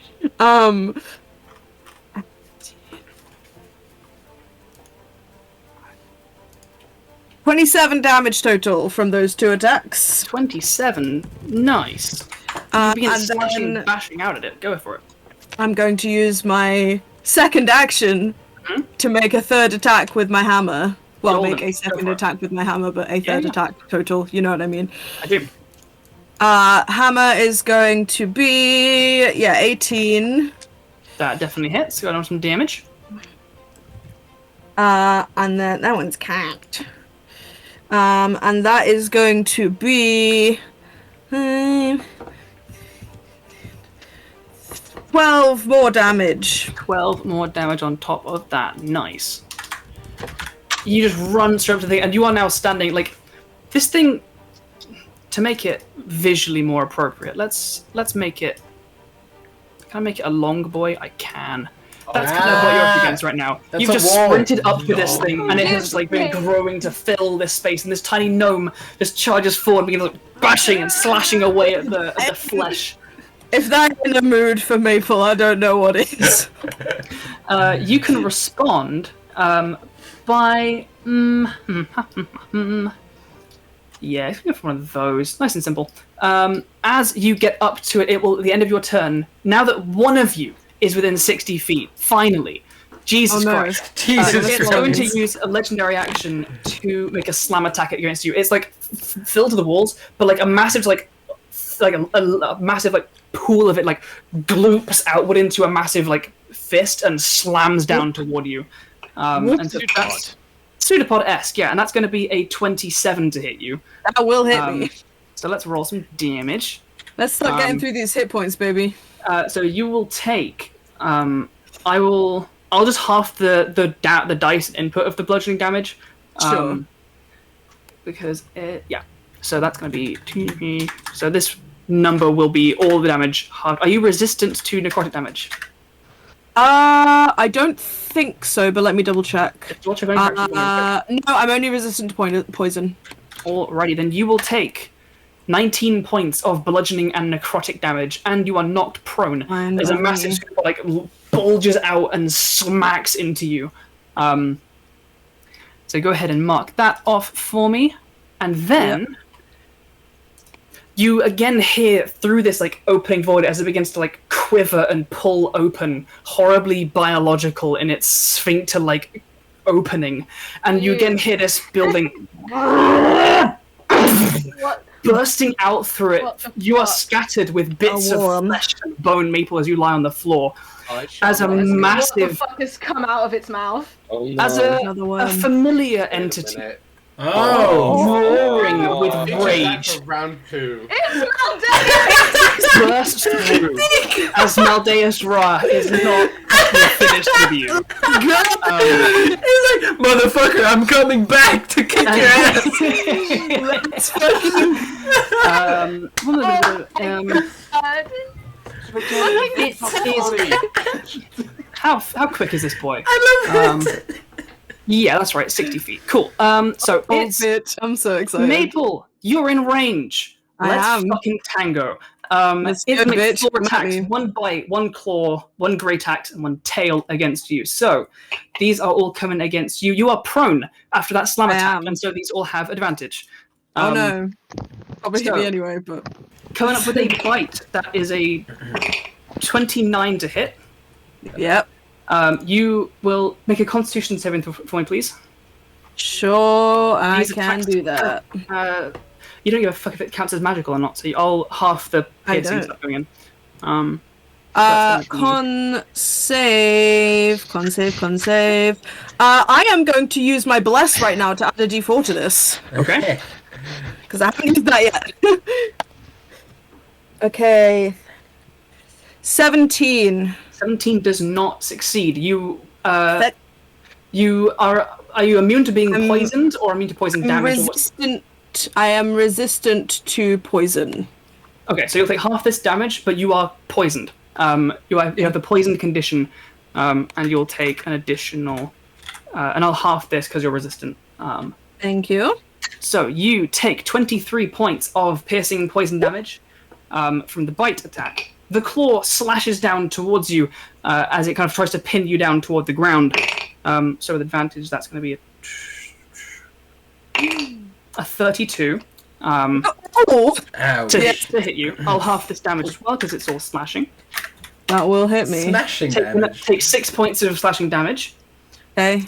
27 damage total from those 2 attacks. 27. Nice. You begin And slashing, then bashing out at it. Go for it. I'm going to use my second action to make a third attack with my hammer. Well, Roll make them. a Go second for it. attack with my hammer, but a third yeah. attack total. You know what I mean. I do. Hammer is going to be 18. That definitely hits. Got on some damage. And then that one's capped. And that is going to be 12 more damage. 12 more damage on top of that. Nice. You just run straight up to the thing, and you are now standing like this thing. To make it visually more appropriate, let's make it. Can I make it a long boy? I can. That's kind of what you're up against right now. That's You've a just wall. sprinted up to this thing, and it has like been growing to fill this space, and this tiny gnome just charges forward, begins like bashing and slashing away at the flesh. If that's in a mood for Maple, I don't know what is. You can respond by. Yeah, it's gonna go for one of those. Nice and simple. As you get up to it, it will at the end of your turn. Now that one of you is within 60 feet, finally, Jesus Oh, no. Christ, Jesus it's going to Christ. use a legendary action to make a slam attack against you. It's like filled to the walls, but like a massive a massive like pool of it like gloops outward into a massive like fist and slams down toward you. And so that's pseudopod-esque, yeah, and that's going to be a 27 to hit you. That will hit me. So let's roll some damage. Let's start getting through these hit points, baby. So you will take. I'll just half the dice input of the bludgeoning damage. Sure. Because yeah. So that's going to be 2. So this number will be all the damage halved. Are you resistant to necrotic damage? I don't think so, but let me double check. Do you want to check on your character? No, I'm only resistant to poison. Alrighty, then you will take 19 points of bludgeoning and necrotic damage, and you are knocked prone. Fine, There's a okay. massive scoop like bulges out and smacks into you. So go ahead and mark that off for me, and then you again hear through this like opening void as it begins to like quiver and pull open, horribly biological in its sphincter like opening, and you again hear this building. What? bursting out through it. What the You are fuck? scattered with bits A of worm. flesh and bone, Maple, as you lie on the floor. As a What the massive, fuck has come out of its mouth? Oh no. as a Another worm. familiar entity, Oh! roaring with rage, For round 2. It's not dead! bursts through as Maldeus Ra is not finished with you. He's like, motherfucker, I'm coming back to kick your ass. How quick is this boy? I love it. Yeah, that's right, 60 feet. Cool. So Oh, it's bitch. I'm so excited. Maple. You're in range. I Let's am. fucking tango. Let's It's go, makes bitch. 4 Come at attacks, me. 1 bite, 1 claw, 1 great axe, and 1 tail against you. So these are all coming against you. You are prone after that slam I attack, am. and so these all have advantage. Oh no. Probably hit so- me anyway, but. Coming up with a bite, that is a 29 to hit. Yep. You will make a Constitution saving throw for me, please. Sure, I These can attacks- do that. You don't give a fuck if it counts as magical or not, so I'll half the I piercing don't. stuff going in. That's Con save. I am going to use my bless right now to add a d4 to this. Okay. Because I haven't used that yet. Okay. 17. 17 does not succeed. You That- are you immune to being I'm- poisoned or immune to poison I'm damage? Or what? resistant. I am resistant to poison. Okay, so you'll take half this damage, but you are poisoned. You have the poisoned condition, and you'll take an additional. And I'll half this because you're resistant. Thank you. So you take 23 points of piercing poison damage from the bite attack. The claw slashes down towards you as it kind of tries to pin you down toward the ground. So with advantage, that's going to be a 32 Oh, Ow. to hit you. I'll half this damage as well because it's all slashing. that will hit me. Smashing damage. Take 6 points of slashing damage. Okay.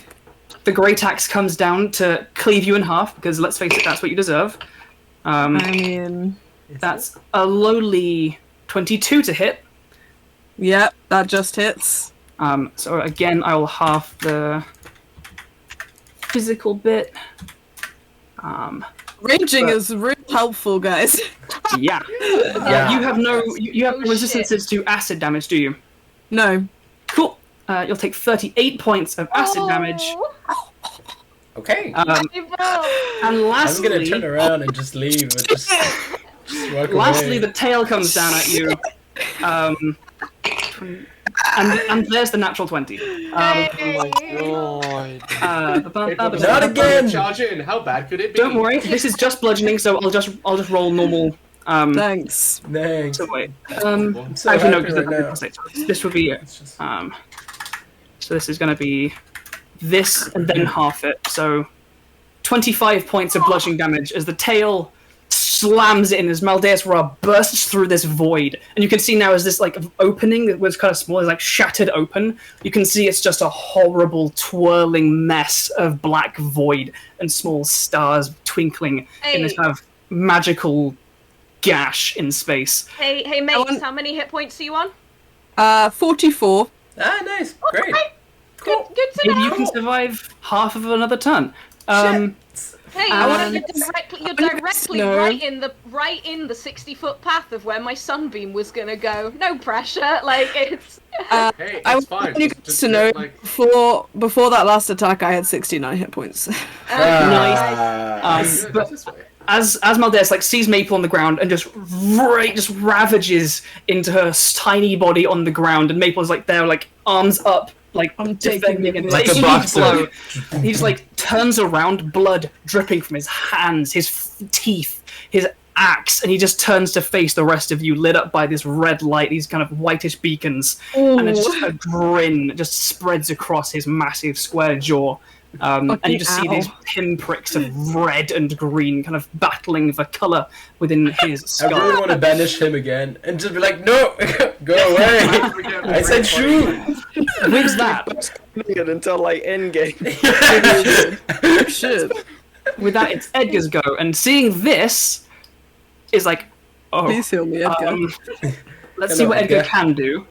The great axe comes down to cleave you in half because let's face it, that's what you deserve. I mean, That's a lowly 22 to hit. yep, that just hits. So again, I will half the physical bit. Raging is real helpful, guys. Yeah. Yeah. You have no Oh, resistances to acid damage, do you? No. Cool. You'll take 38 points of acid damage. Okay. And I'm lastly, gonna turn around and just leave. And just walk lastly, away. the tail comes down at you. And there's the natural 20. God. Not again! Charge in. How bad could it be? Don't worry, this is just bludgeoning, so I'll just roll normal. Thanks. Thanks. So wait. I'm so Actually, no, happy because right now. this would be it. It's just- So this is going to be this and then half it. So 25 points of bludgeoning damage as the tail slams in as Maldeus Ra bursts through this void. And you can see now as this like opening that was kind of small is like shattered open. You can see it's just a horrible twirling mess of black void and small stars twinkling in this Hey. kind of magical gash in space. Hey, mates, how many hit points are you on? 44. Ah, nice. Great. Okay. Cool. Good to Maybe know. you can survive half of another turn. Hey, Um, you're directly No. right in the 60-foot path of where my sunbeam was gonna go. No pressure, like it's. Hey, I it's want fine. you Just guys to know, like, before that last attack, I had 69 hit points. Nice. But this way. as Maldeus like sees Maple on the ground and just ravages into her tiny body on the ground, and Maple's like there, like arms up, like I'm taking defending and it. Like a taking each boxer. blow. He just like turns around, blood dripping from his hands, his teeth, his axe, and he just turns to face the rest of you, lit up by this red light, these kind of whitish beacons, and it's just a grin just spreads across his massive square jaw. And you just see these pinpricks of red and green kind of battling for colour within his I really skull. want to banish him again and just be like, no, go away. I said shoot. With that, It until like endgame. Shit. with that, it's Edgar's go, and seeing this, is like, oh. Please heal me, Edgar. Let's see what Edgar can do.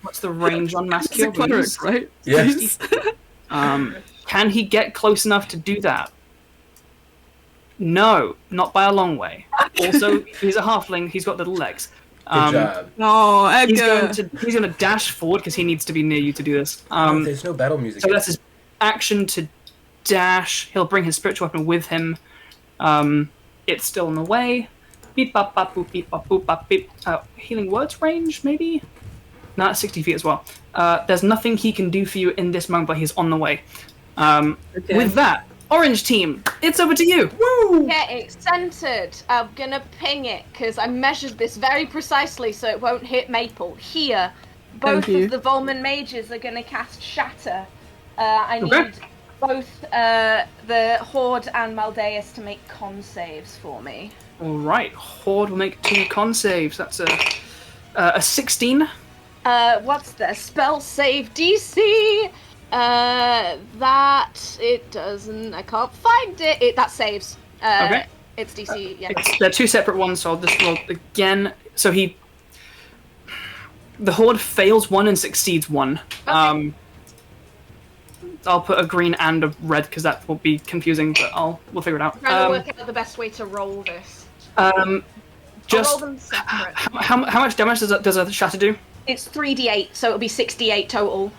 What's the range on Mass It's a Cure cleric, wounds? right? Yes. Can he get close enough to do that? No, not by a long way. Also, he's a halfling. He's got little legs. Good job. No, Edgar. He's going to dash forward because he needs to be near you to do this. There's no battle music. So that's his action to dash. He'll bring his spiritual weapon with him. It's still in the way. Beep bop bop boop beep bop boop bop beep. Healing words range maybe. No, that's 60 feet as well. There's nothing he can do for you in this moment, but he's on the way. Okay. With that, Orange Team, it's over to you. Woo! Get it centered. I'm gonna ping it because I measured this very precisely so it won't hit Maple. Here, both Thank you. of the Volman mages are gonna cast Shatter. I Okay. need both the Horde and Maldeus to make con saves for me. All right, Horde will make 2 con saves. That's a 16. What's the spell save DC? That it doesn't. I can't find it. That saves. Okay. It's DC. Yeah. They're 2 separate ones, so I'll just roll again. So the Horde fails 1 and succeeds 1. Okay. I'll put a green and a red because that will be confusing, but we'll figure it out. Trying to work out the best way to roll this. Just I'll roll them separate. how much damage does a shatter do? It's 3d8, so it'll be 68 total.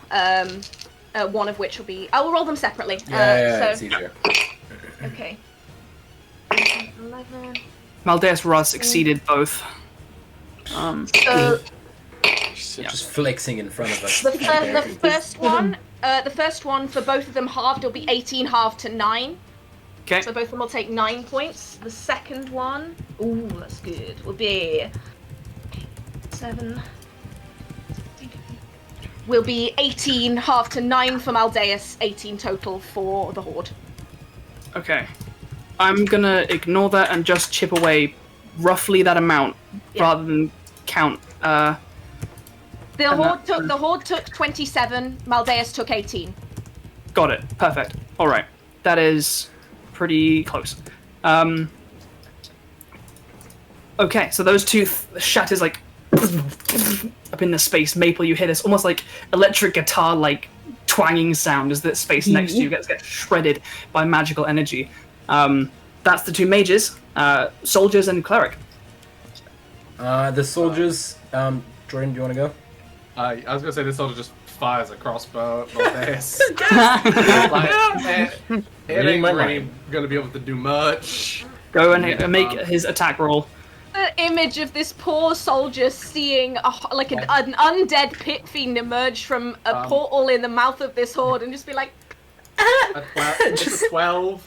One of which will be. I will roll them separately. Yeah, it's easier. Okay. 11. Maldeus Raz succeeded both. So Just flexing in front of us. the first one for both of them halved will be 18 halved to 9. Okay. So both of them will take 9 points. The second one, ooh, that's good. Will be 7. Will be 18 halved to 9 for Maldeus, 18 total for the Horde. Okay. I'm gonna ignore that and just chip away roughly that amount rather than count. The Horde took 27. Maldeus took 18. Got it. Perfect. All right. That is pretty close. Okay, so those 2 shatters like up in the space. Maple, you hear this almost like electric guitar like twanging sound as the space next to you gets shredded by magical energy. That's the 2 mages, soldiers and cleric. The soldiers. Jordan, do you want to go? I was gonna say this soldier just fires a crossbow at this. It ain't really gonna be able to do much. Go and make his attack roll. The image of this poor soldier seeing an undead pit fiend emerge from a portal in the mouth of this horde and just be like, Just a 12.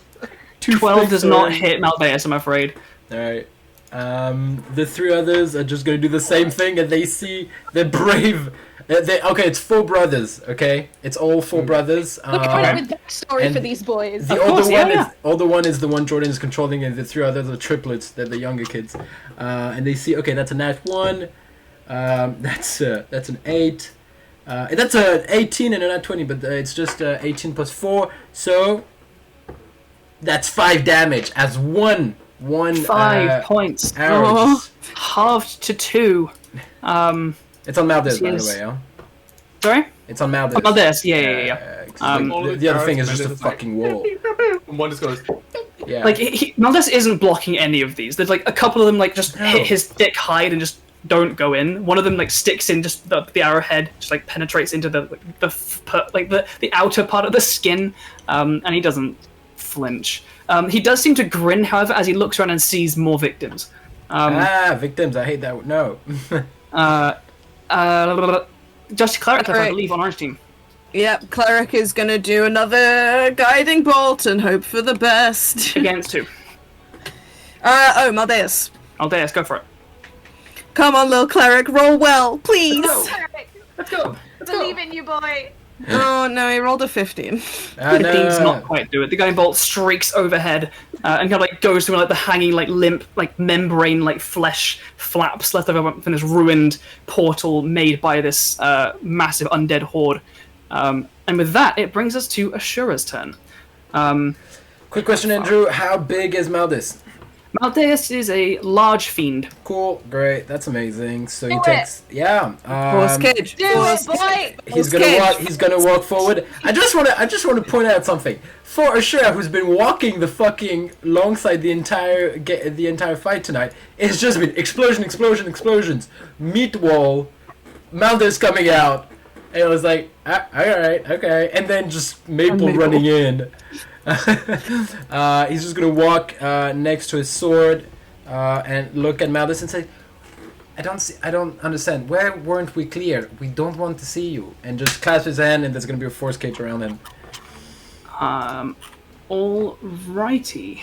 12 does not hit Maldeus, I'm afraid. Alright. The 3 others are just gonna do the same thing, and they see they're brave. Okay, it's 4 brothers. Okay, it's all 4 brothers. look at with backstory and for these boys. The older one is the one Jordan is controlling, and the 3 others are triplets. They're the younger kids. And they see, okay, that's a nat 1. That's an 8. That's a 18 and a nat 20, but it's just 18 plus 4. So that's 5 damage as one 5 points. arrow. Halved to 2. It's on Maldeus, by the Yes. way, yeah? Sorry? It's on Maldeus. Maldeus, yeah. The other thing is just a fucking wall. And one just goes. Yeah. Like, Maldeus isn't blocking any of these. There's like a couple of them like just hit his thick hide and just don't go in. One of them like sticks in just the arrowhead, just like penetrates into the outer part of the skin, and he doesn't flinch. He does seem to grin, however, as he looks around and sees more victims. Victims, I hate that. No. Just cleric, I Alright. believe, on Orange Team. Yep, cleric is gonna do another guiding bolt and hope for the best. Against 2. Maldeus. Maldeus, go for it. Come on, little cleric, roll well, please. Let's go. Believe in you, boy. Oh no, he rolled a 15. 15's not quite do it. The guiding bolt streaks overhead and kind of like goes through like the hanging like limp like membrane like flesh flaps left over from this ruined portal made by this massive undead horde. And with that, it brings us to Ashura's turn. Quick question, Andrew. How big is Maldeus? Maldeus is a large fiend. Cool, great, that's amazing. So he Do takes, Force cage. Do it, boy! he's Force gonna cage. walk. He's gonna walk forward. I just want to point out something for Ashura, who's been walking the fucking alongside the entire fight tonight. It's just been explosions, meat wall, Maldeus coming out, and it was like, all right, okay, and then just Maple running in. He's just gonna walk next to his sword and look at Maldeus and say, I don't understand. Where weren't we clear? We don't want to see you. And just clasp his hand, and there's gonna be a force cage around him. Alrighty.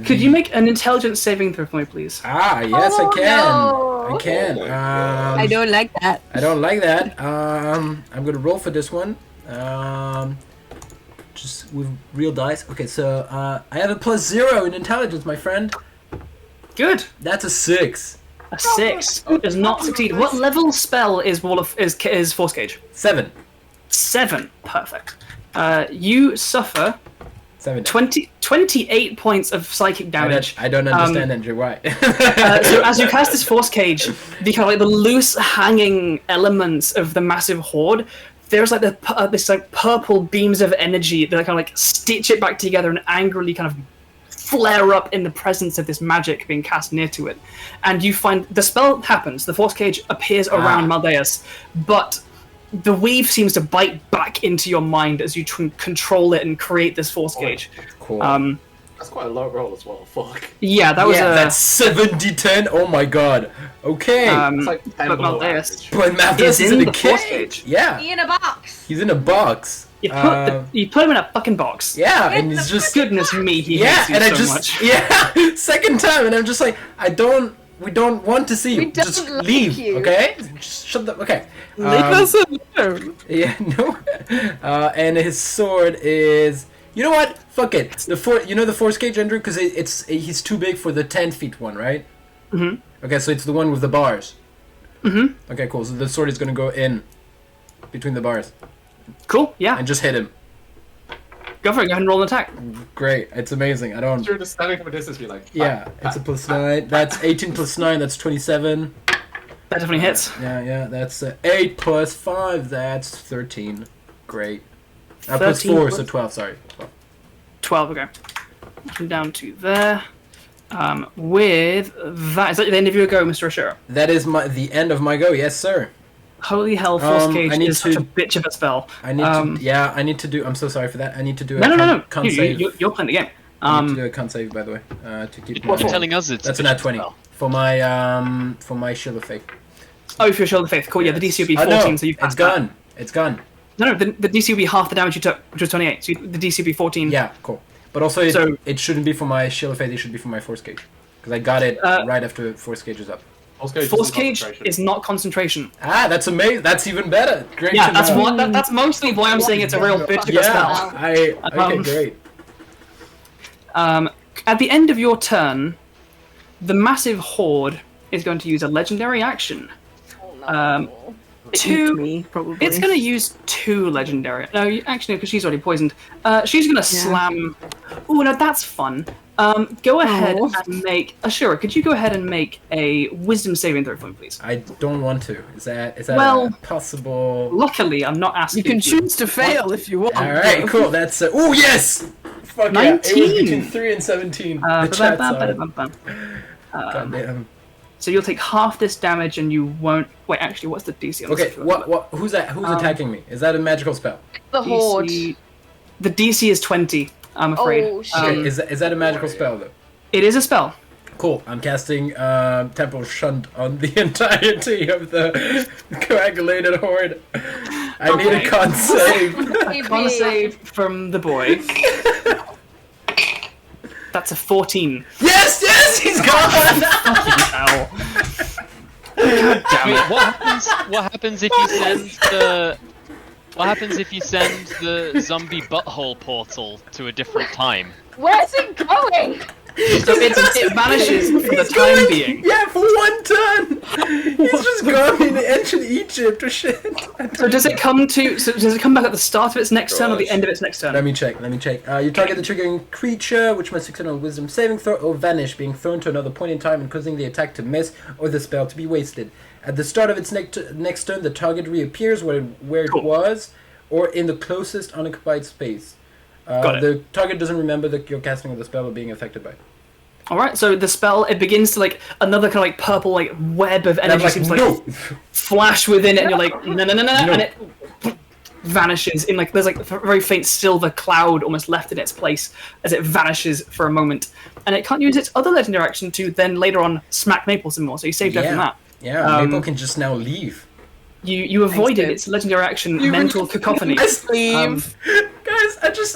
Could you make an intelligence saving throw for me, please? Yes, I can. no. I can. I don't like that. I don't like that. I'm gonna roll for this one. Just with real dice. Okay, so I have a +0 in intelligence, my friend. Good. That's a 6. A 6 does not succeed. What level spell is is Force Cage? 7. 7. Perfect. You suffer 7. 28 points of psychic damage. I don't understand, Andrew. Why? So as you cast this Force Cage, the kind of like the loose hanging elements of the massive horde, there's like this like purple beams of energy that kind of like stitch it back together and angrily kind of flare up in the presence of this magic being cast near to it. And you find the spell happens, the Force Cage appears around Maldeus, but the weave seems to bite back into your mind as you control it and create this Force Cage. Cool. That's quite a low roll as well. Fuck. Yeah, that was that's 70-10. Oh my god. Okay. It's like 10 but below Maldeus average. but Maldeus is in a the Force cage. Cage. Yeah. He in a box. He's in a box. You put him in a fucking box. Yeah, and he's just Goodness me, he yeah, hates you and I so just much. yeah, second time, and I'm just like, we don't want to see you. We don't Just like leave, you. okay? Just shut the okay. Leave us alone. Yeah, no. And his sword is. You know what? Fuck it. You know the Force Cage, Andrew, because he's too big for the 10 feet one, right? Mhm. Okay, so it's the one with the bars. Mhm. Okay, cool. So the sword is gonna go in between the bars Cool. Yeah. and just hit him. Go for it. Go ahead and roll an attack. Great. It's amazing. I don't. You're just standing from a distance, be like, Yeah, it's a +9. That's 18 + 9. That's 27. That definitely hits. Yeah. That's 8 + 5. That's 13. Great. +4, 13 so 12. Sorry. 12. Okay. I'm down to there. With that, is that the end of your go, Mr. Ashura? That is the end of my go. Yes, sir. Holy hell, Force Cage I need is such to- a bitch of a spell. I need to. Yeah, I need to do. I'm so sorry for that. I need to do. No. Con save. You're playing the game. I need to do a con save, by the way, to keep. You're my- telling us it's That's a an at vicious 20 spell. for my Shield of Faith. Oh, if you're Shield of Faith, cool. Yeah, the DC will be Oh 14, no, so you've it's passed that. gone. It's gone. No, the DC will be half the damage you took, which was 28. So the DC will be 14. Yeah, cool. But also, So- it shouldn't be for my Shield of Faith. It should be for my Force Cage, because I got it right after Force Cage is up. Force Cage is not concentration. That's amazing. That's even better. Great. Yeah, to that's know. what. That's mostly why I'm saying it's a real bitch of a Yeah, spell. okay, great. At the end of your turn, the massive horde is going to use a legendary action. Two. Me, probably. It's going to use 2 legendary. No, actually, because she's already poisoned. She's going to slam. Oh, no, that's fun. Go ahead and make. Ashura, could you go ahead and make a Wisdom saving throw for me, please? I don't want to. Is that Well- a possible? Luckily, I'm not asking. You can choose to fail if you want. All right, cool. That's oh yes. Fuck 19. yeah! It was between 3 and 17. The chat's on. Goddamn. So you'll take half this damage, and you won't. Wait, actually, what's the DC on this? Okay, what? Who's that? Who's attacking me? Is that a magical spell? The horde. DC, the DC is 20. I'm afraid. Oh, shit. Okay, is that a magical spell though? It is a spell. Cool. I'm casting Temple Shunt on the entirety of the coagulated horde. I need a con save. Con save from the boy. That's a 14. Yes, he's gone. Ow. Wait, what happens if you send the? What happens if you send the zombie butthole portal to a different time? Where's it going? So it vanishes for the time being. Yeah, for 1 turn. He's just gone in ancient Egypt or shit. So does it come back at the start of its next turn or the end of its next turn? Let me check. You target the triggering creature, which must succeed on a wisdom saving throw or vanish, being thrown to another point in time and causing the attack to miss or the spell to be wasted. At the start of its next turn, the target reappears where it was, or in the closest unoccupied space. Got it. The target doesn't remember that you're casting the spell or being affected by it. All right, so the spell, it begins to another kind of purple web of energy seems flash within it, and you're like no, and it vanishes in there's a very faint silver cloud almost left in its place as it vanishes for a moment, and it can't use its other legendary action to then later on smack Maple some more. So you saved it from that. Yeah, Maple can just now leave. You avoided its legendary action, mental cacophony. Guys,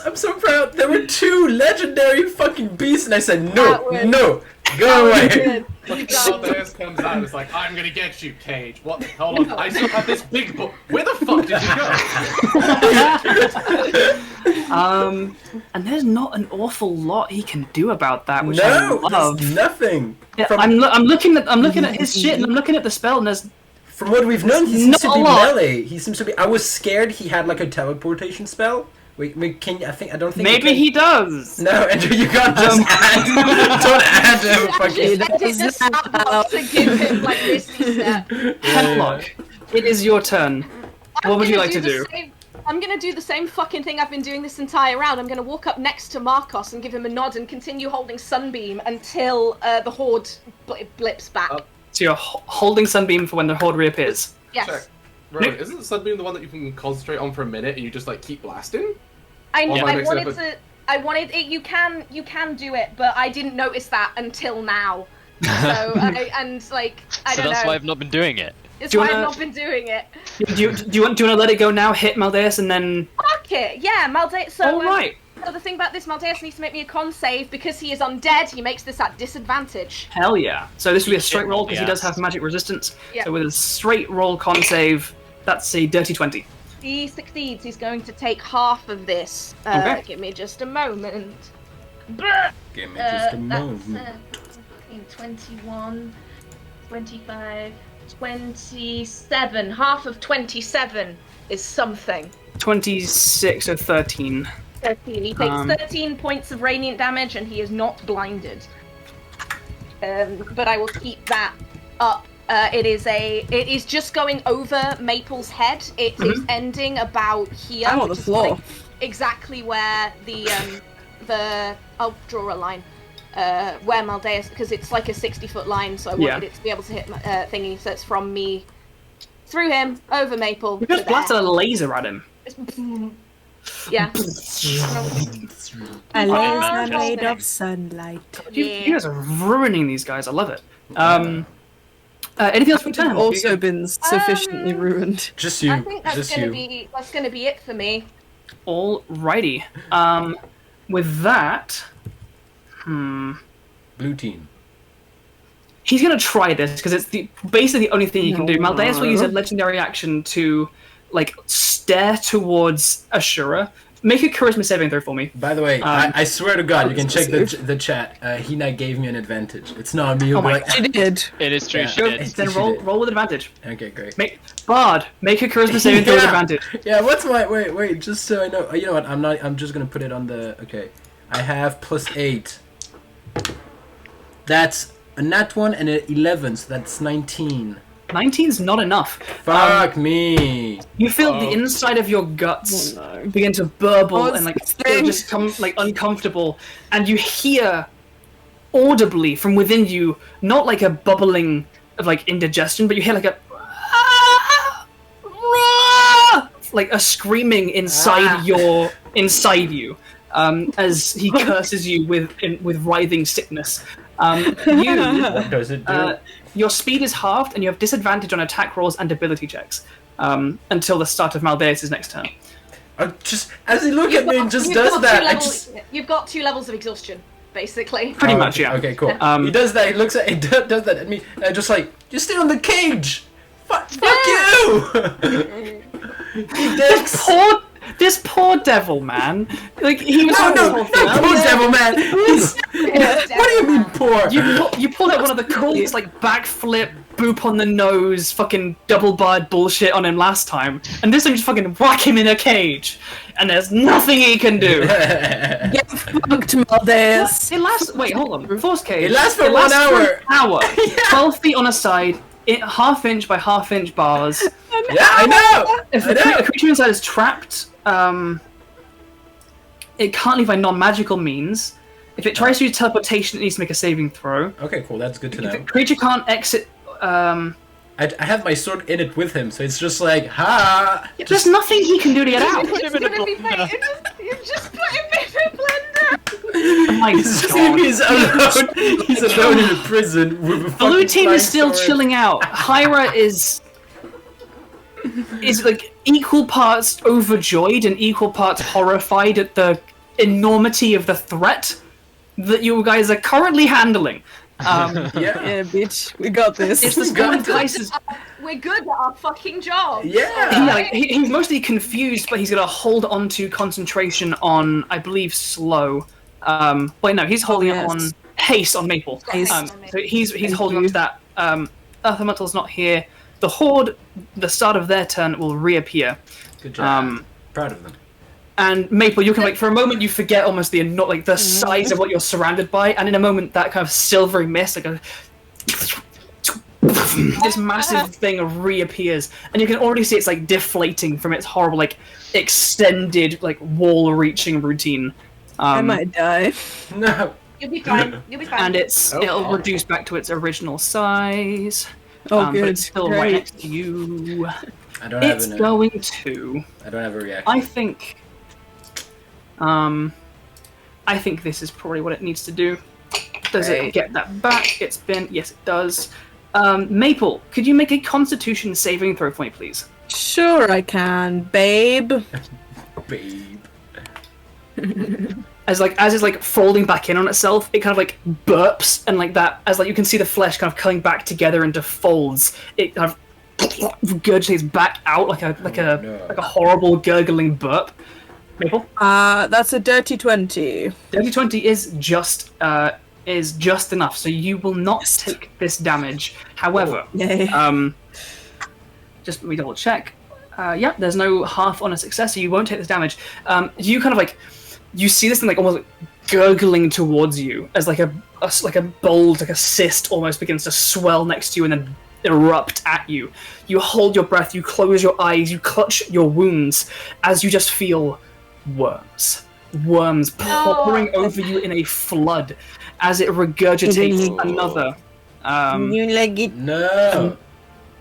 I'm so proud. There were 2 legendary fucking beasts, and I said no, go away. Maldeus comes out and is like, I'm gonna get you, Cage. What? Hold on, I still have this big book. Where the fuck did you go? And there's not an awful lot he can do about that, which I love. There's nothing. Yeah, I'm looking at his shit, and I'm looking at the spell, and there's. From what we've known, he seems to be melee. He seems to be. I was scared he had a teleportation spell. Wait, can you, I don't think. Maybe he does. No, Andrew, you can't just add. Don't add him. To give him Disney step. Hemlock, it is your turn. What would you like to do? I'm gonna do the same fucking thing I've been doing this entire round. I'm gonna walk up next to Markos and give him a nod and continue holding Sunbeam until the Horde blips back. So you're holding Sunbeam for when the Horde reappears? Yes. Check. Rowan, isn't Sunbeam the one that you can concentrate on for a minute and you just keep blasting? I wanted it. You can do it, but I didn't notice that until now. So I don't know. That's why I've not been doing it. It's why I've not been doing it. Do you want to let it go now? Hit Maldeus and then. Fuck it. Yeah, Maldeus. So. All right. So the thing about this, Maldeus needs to make me a con save because he is undead. He makes this at disadvantage. Hell yeah! So this will be a straight roll because he does have magic resistance. Yep. So with a straight roll con save, that's a dirty 20. He succeeds. He's going to take half of this. Okay. Give me just a moment. Give me just a moment. That's 21, 25, 27. Half of 27 is something. 26 or 13. 13. He takes 13 points of radiant damage and he is not blinded. But I will keep that up. It is just going over Maple's head. It is ending about here. I'm on the floor. Exactly where I'll draw a line. Where Maldeus, because it's a 60-foot line, so I wanted it to be able to hit my thingy. So it's from me through him over Maple. You just blasted a laser at him. Yeah. A laser made of sunlight. You guys are ruining these guys. I love it. Anything else from I've Tam? also been sufficiently ruined. Just you. I think that's just gonna you. be it for me. Alrighty. With that, Blue team. he's gonna try this because it's basically the only thing he can do. Maldeus will use a legendary action to stare towards Ashura. Make a charisma saving throw for me. By the way, I swear to God, you can check the chat. Hina gave me an advantage. It's not me. She did. It is true, Yeah. she did. Then roll with advantage. Okay, great. Make a charisma saving throw with advantage. Yeah, what's my wait, just so I know. You know what? I'm just gonna put it on the okay. I have +8. That's a nat 1 and an 11, so that's 19. 19's not enough. Fuck me. You feel the inside of your guts begin to burble and feel just come uncomfortable, and you hear audibly from within you, not a bubbling of indigestion, but you hear a screaming inside you, as he curses you with writhing sickness. What does it do? Your speed is halved, and you have disadvantage on attack rolls and ability checks until the start of Maldeus' next turn. Just as he look at me and just does that, You've got 2 levels of exhaustion, basically. Pretty much, yeah. Okay, cool. He does that. He looks at. He does that at me, and I'm just you stay on the cage. Fuck you. He dicks. This poor devil, man. Like he was No, poor devil man. What do you mean poor? You pulled out one of the coolest like backflip, boop on the nose, fucking double barred bullshit on him last time, and this time just fucking whack him in a cage, and there's nothing he can do. Get fucked, Maldeus. It lasts. Wait, hold on. Force cage. It lasts for 1 hour. For an hour. 12 feet on a side. Half-inch by half-inch bars. Yeah, I know. If a creature inside is trapped, it can't leave by non-magical means. If it tries to use teleportation, it needs to make a saving throw. Okay, cool. That's good to If the know. creature can't exit, I have my sword in it with him, so it's just like, ha! there's nothing he can do to get out. Put him in a It's gonna be blender. fake. You just put him in a blender. Oh my god. He's alone. He's alone in a prison with a The blue fucking team is still sword. chilling out. Hyra is like equal parts overjoyed and equal parts horrified at the enormity of the threat that you guys are currently handling. Yeah. Yeah, bitch, we got this. It's the Golden Dice's. We're good at our fucking job. Yeah. He's mostly confused, but he's gonna hold on to concentration on, I believe, slow. Wait, no, he's holding it yes. on haste on Maple. Haste. So he's Thank holding on you. to that. Earth Elemental's not here. The Horde, the start of their turn, will reappear. Good job. Proud of them. And Maple, you can like for a moment you forget almost the size of what you're surrounded by, and in a moment that kind of silvery mist, like this massive thing reappears, and you can already see it's like deflating from its horrible, like extended, like wall-reaching routine. I might die. No. You'll be fine. You'll be fine. And it'll reduce back to its original size. Oh, But good. it's still right Great. next to you. I don't have It's an. going to. I don't have a reaction. I think this is probably what it needs to do. Does it Great. get that back? It's been... Yes, it does. Maple, could you make a Constitution saving throw for me, please? Sure, I can, babe. Babe. As it's like folding back in on itself, it kind of like burps, and like that, as like you can see the flesh kind of coming back together into folds. It kind of regurgitates back out like a horrible gurgling burp. Maple, That's a dirty 20. dirty 20 is just enough, so you will not take this damage. However, Yay. just let me double check. Yeah, there's no half on a success, so you won't take this damage. You kind of like, you see this thing like almost like gurgling towards you as like a bulge, like a cyst almost begins to swell next to you and then erupt at you. You hold your breath, you close your eyes, you clutch your wounds as you just feel worms pouring over you in a flood as it regurgitates another. You like it? No.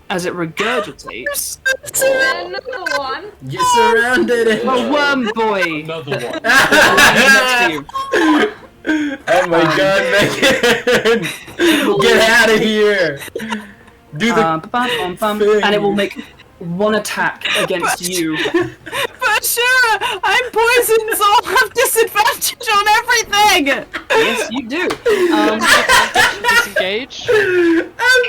As it regurgitates, Another one. You surrounded it. a worm boy Another one. next to you. Oh my god, Megan! Get out of here! Do the And it will make one attack against you. But sure, I'm poisoned, so I'll have disadvantage on everything! Yes, you do. Disengage.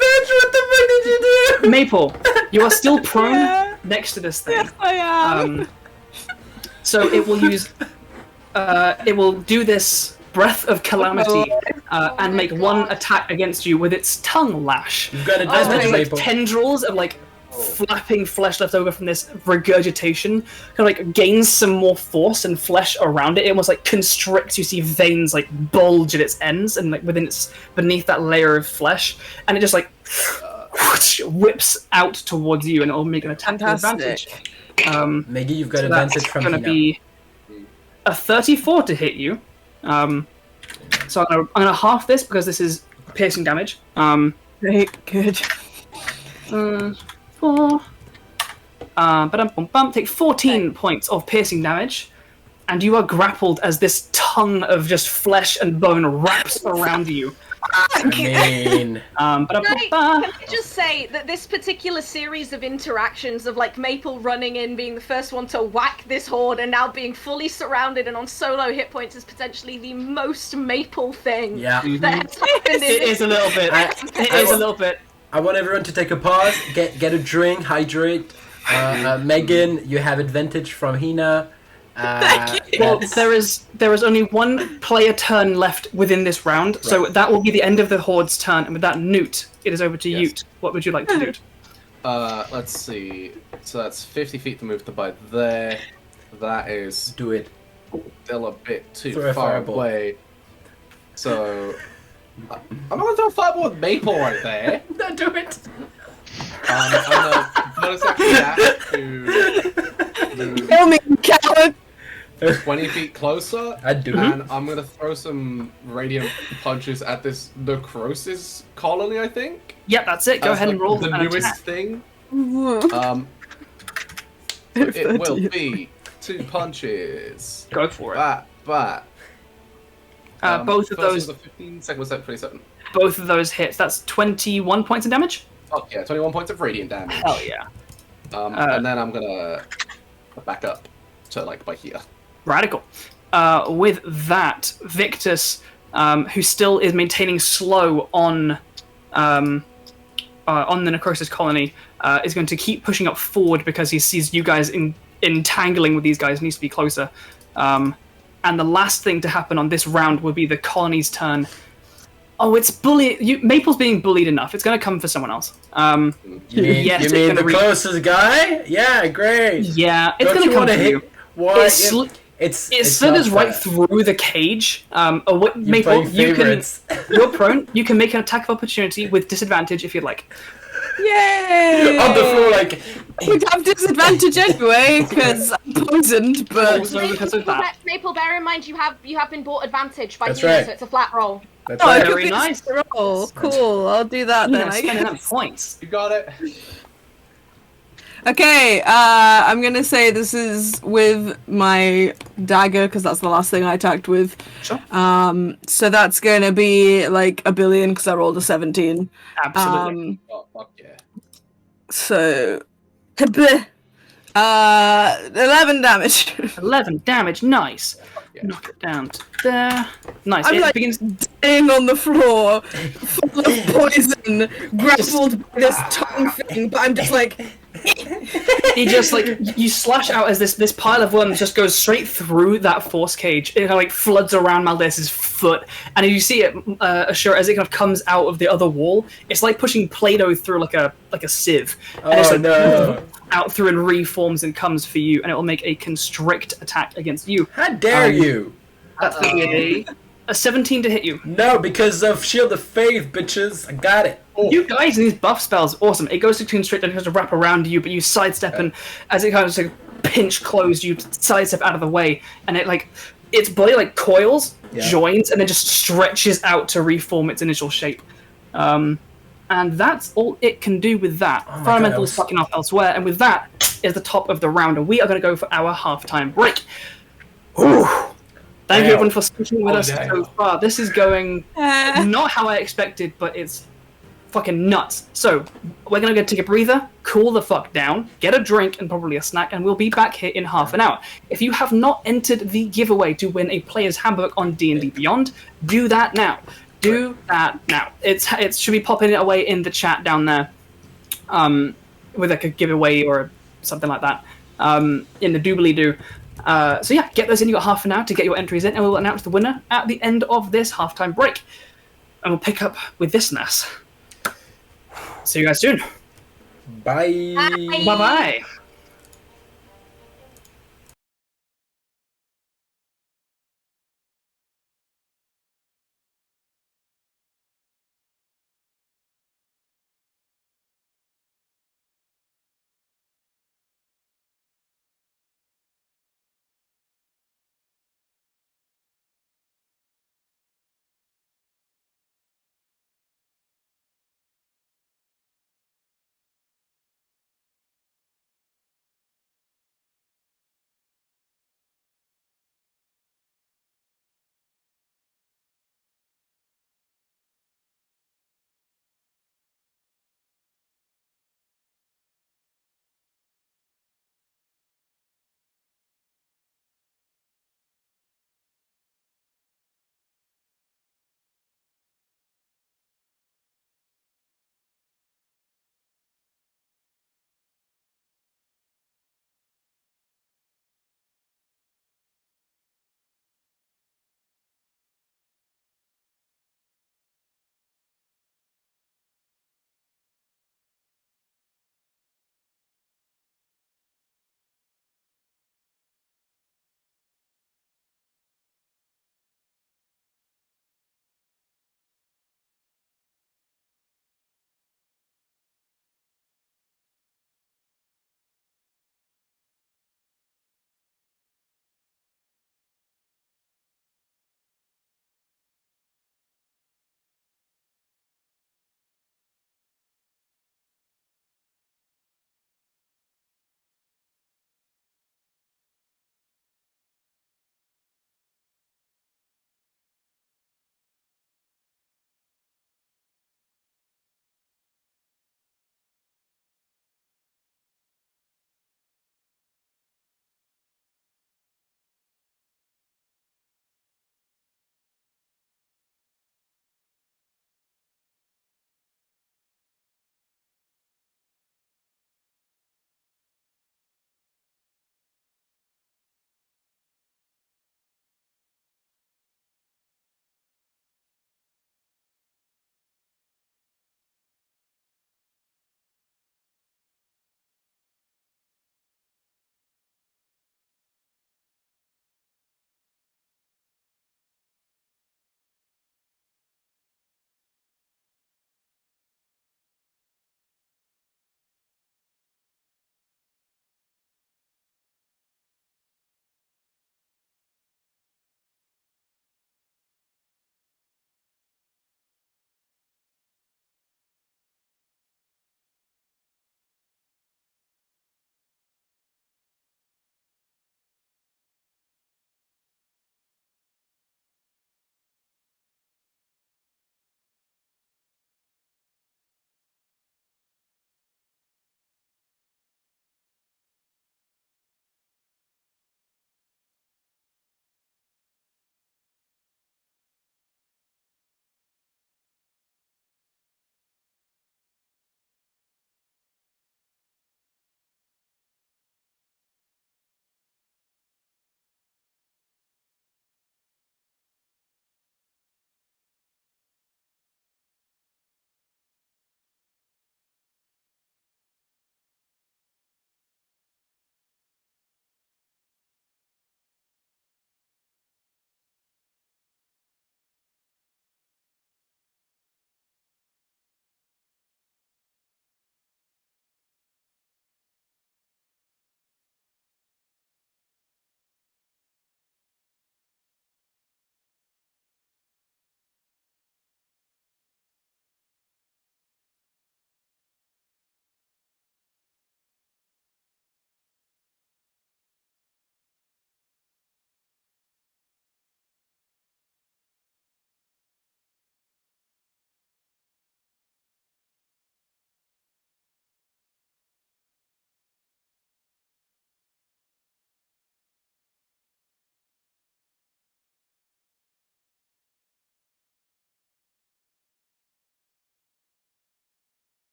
bitch, what the fuck did you do? Maple, you are still prone next to this thing. Yes, I am. So it will use. It will do this breath of calamity and make one attack against you with its tongue lash. You've got a As damage, there's like Maple. tendrils of like flapping flesh left over from this regurgitation, kind of like gains some more force and flesh around it. It almost like constricts. You see veins like bulge at its ends and like beneath that layer of flesh, and it just like whips out towards you, and it'll make an attack with advantage. Maggie, you've got So advantage that's from going to Hina. be a 34 to hit you. So I'm gonna half this because this is piercing damage. Great, good. 4. Take 14 points of piercing damage, and you are grappled as this tongue of just flesh and bone wraps around you. I mean, Can I just say that this particular series of interactions of like Maple running in, being the first one to whack this horde, and now being fully surrounded and on solo hit points is potentially the most Maple thing yeah. that has happened in It this. is a little bit. It is a little bit. I want everyone to take a pause, get a drink, hydrate, Megan, you have advantage from Hina. Well, there is only one player turn left within this round, so that will be the end of the Horde's turn. And with that, Nute, it is over to Ute. What would you like to do? Let's see. So that's 50 feet to move to by there. That is Do it. still a bit too Throw a far fireball. away. So I'm gonna throw a fireball with Maple right there. Don't do it. I'm gonna bonus action dash to move Kill me, coward! 20 feet closer. I'd do it. And I'm gonna throw some radiant punches at this necrosis colony, I think. Yep, that's it. Go As, ahead like, and roll the an newest attack. thing. It It will be 2 punches. Go for it. But Both of first those, was a 15, second was 27. both of those hits. That's 21 points of damage. Oh yeah, 21 points of radiant damage. Hell yeah! And then I'm gonna back up to like by here. Radical. With that, Victus, who still is maintaining slow on the necrosis colony, is going to keep pushing up forward because he sees you guys entangling with these guys. Needs to be closer. And the last thing to happen on this round will be the colony's turn. Oh, it's Maple's being bullied enough. It's going to come for someone else. You mean, yes, you it's mean gonna the closest guy? Yeah, great. Yeah, it's Don't going to you come want to for hit? you. Why? It It's slithers not right fair. through the cage. You're Maple, playing you can. favorites. You're prone. You can make an attack of opportunity with disadvantage if you'd like. Yay! On the floor, like. We'd have disadvantage anyway, because I'm poisoned, but... Also because of that. Maple, bear in mind you have been bought advantage by That's Hina, right. so it's a flat roll. That's Oh, right. it could Very be nice. a roll. Cool, I'll do that then, I Spending guess. that points. You got it. Okay, I'm gonna say this is with my dagger, because that's the last thing I attacked with. Sure. So that's gonna be like a billion, because I rolled a 17. Absolutely. Oh fuck yeah. So... 11 damage. 11 damage. Nice. Yeah. Knock it down to there. Nice. I'm It like begins. dying on the floor, full of poison, grappled by this tongue thing, but I'm just like... You just like you slash out as this pile of worms just goes straight through that force cage. It kind of like floods around Maldes's foot, and you see it, Ashura, as it kind of comes out of the other wall. It's like pushing Play-Doh through like a sieve, and it's Oh like no! out through and reforms and comes for you, and it will make a constrict attack against you. How dare you? That's gonna be a 17 to hit you. No, because of Shield of Faith, bitches. I got it. You guys in these buff spells, awesome. It goes to constrict and it goes to wrap around you, but you sidestep, and as it kind of like pinch closed, you sidestep out of the way, and it like its body like coils, joins, and then just stretches out to reform its initial shape. And that's all it can do with that. Oh my Fundamental God, is fucking off elsewhere, and with that is the top of the round, and we are going to go for our halftime break. Ooh. Thank you everyone for sticking with us so far. This is going not how I expected, but it's fucking nuts. So, we're gonna go take a breather, cool the fuck down, get a drink and probably a snack, and we'll be back here in half an hour. If you have not entered the giveaway to win a player's handbook on D&D Beyond, do that now. Do that now. It should be popping it away in the chat down there, with like a giveaway or something like that, in the doobly-doo. So yeah, get those in. You got half an hour to get your entries in, and we will announce the winner at the end of this halftime break. And we'll pick up with this mess. See you guys soon. Bye. Bye bye.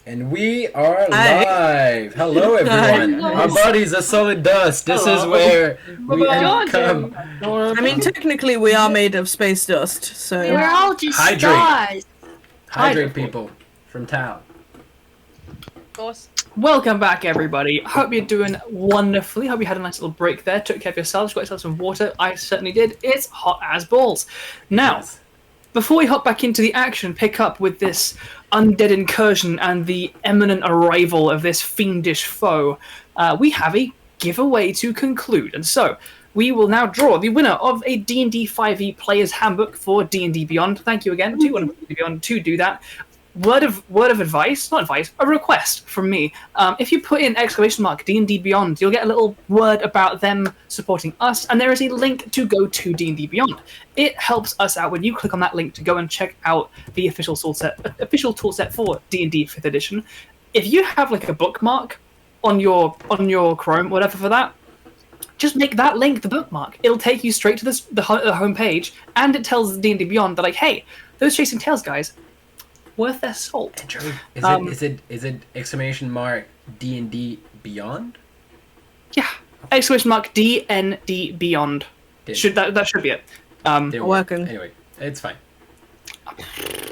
And we are Hi. live! Hello everyone! Hello. Our bodies are solid dust! This is where we come. I mean, technically, we are made of space dust, so. We're all just Hydrate. stars. Hydrate people from town. Of course. Welcome back, everybody. Hope you're doing wonderfully. Hope you had a nice little break there. Took care of yourselves, got yourself some water. I certainly did. It's hot as balls. Now, Yes. before we hop back into the action, pick up with this undead incursion and the imminent arrival of this fiendish foe, we have a giveaway to conclude. And so, we will now draw the winner of a D&D 5e Player's Handbook for D&D Beyond. Thank you again to D&D Beyond to do that. Word of advice, not advice, a request from me. If you put in ! D&D Beyond, you'll get a little word about them supporting us, and there is a link to go to D&D Beyond. It helps us out when you click on that link to go and check out the official toolset for D&D 5th edition. If you have like a bookmark on your Chrome, whatever for that, just make that link the bookmark. It'll take you straight to the home page, and it tells D&D Beyond that like, hey, those Chasing Tails guys, worth their salt. Is it exclamation mark D&D Beyond? Yeah. Exclamation mark DND Beyond. Did. That should be it. Didn't work. working. Anyway, it's fine.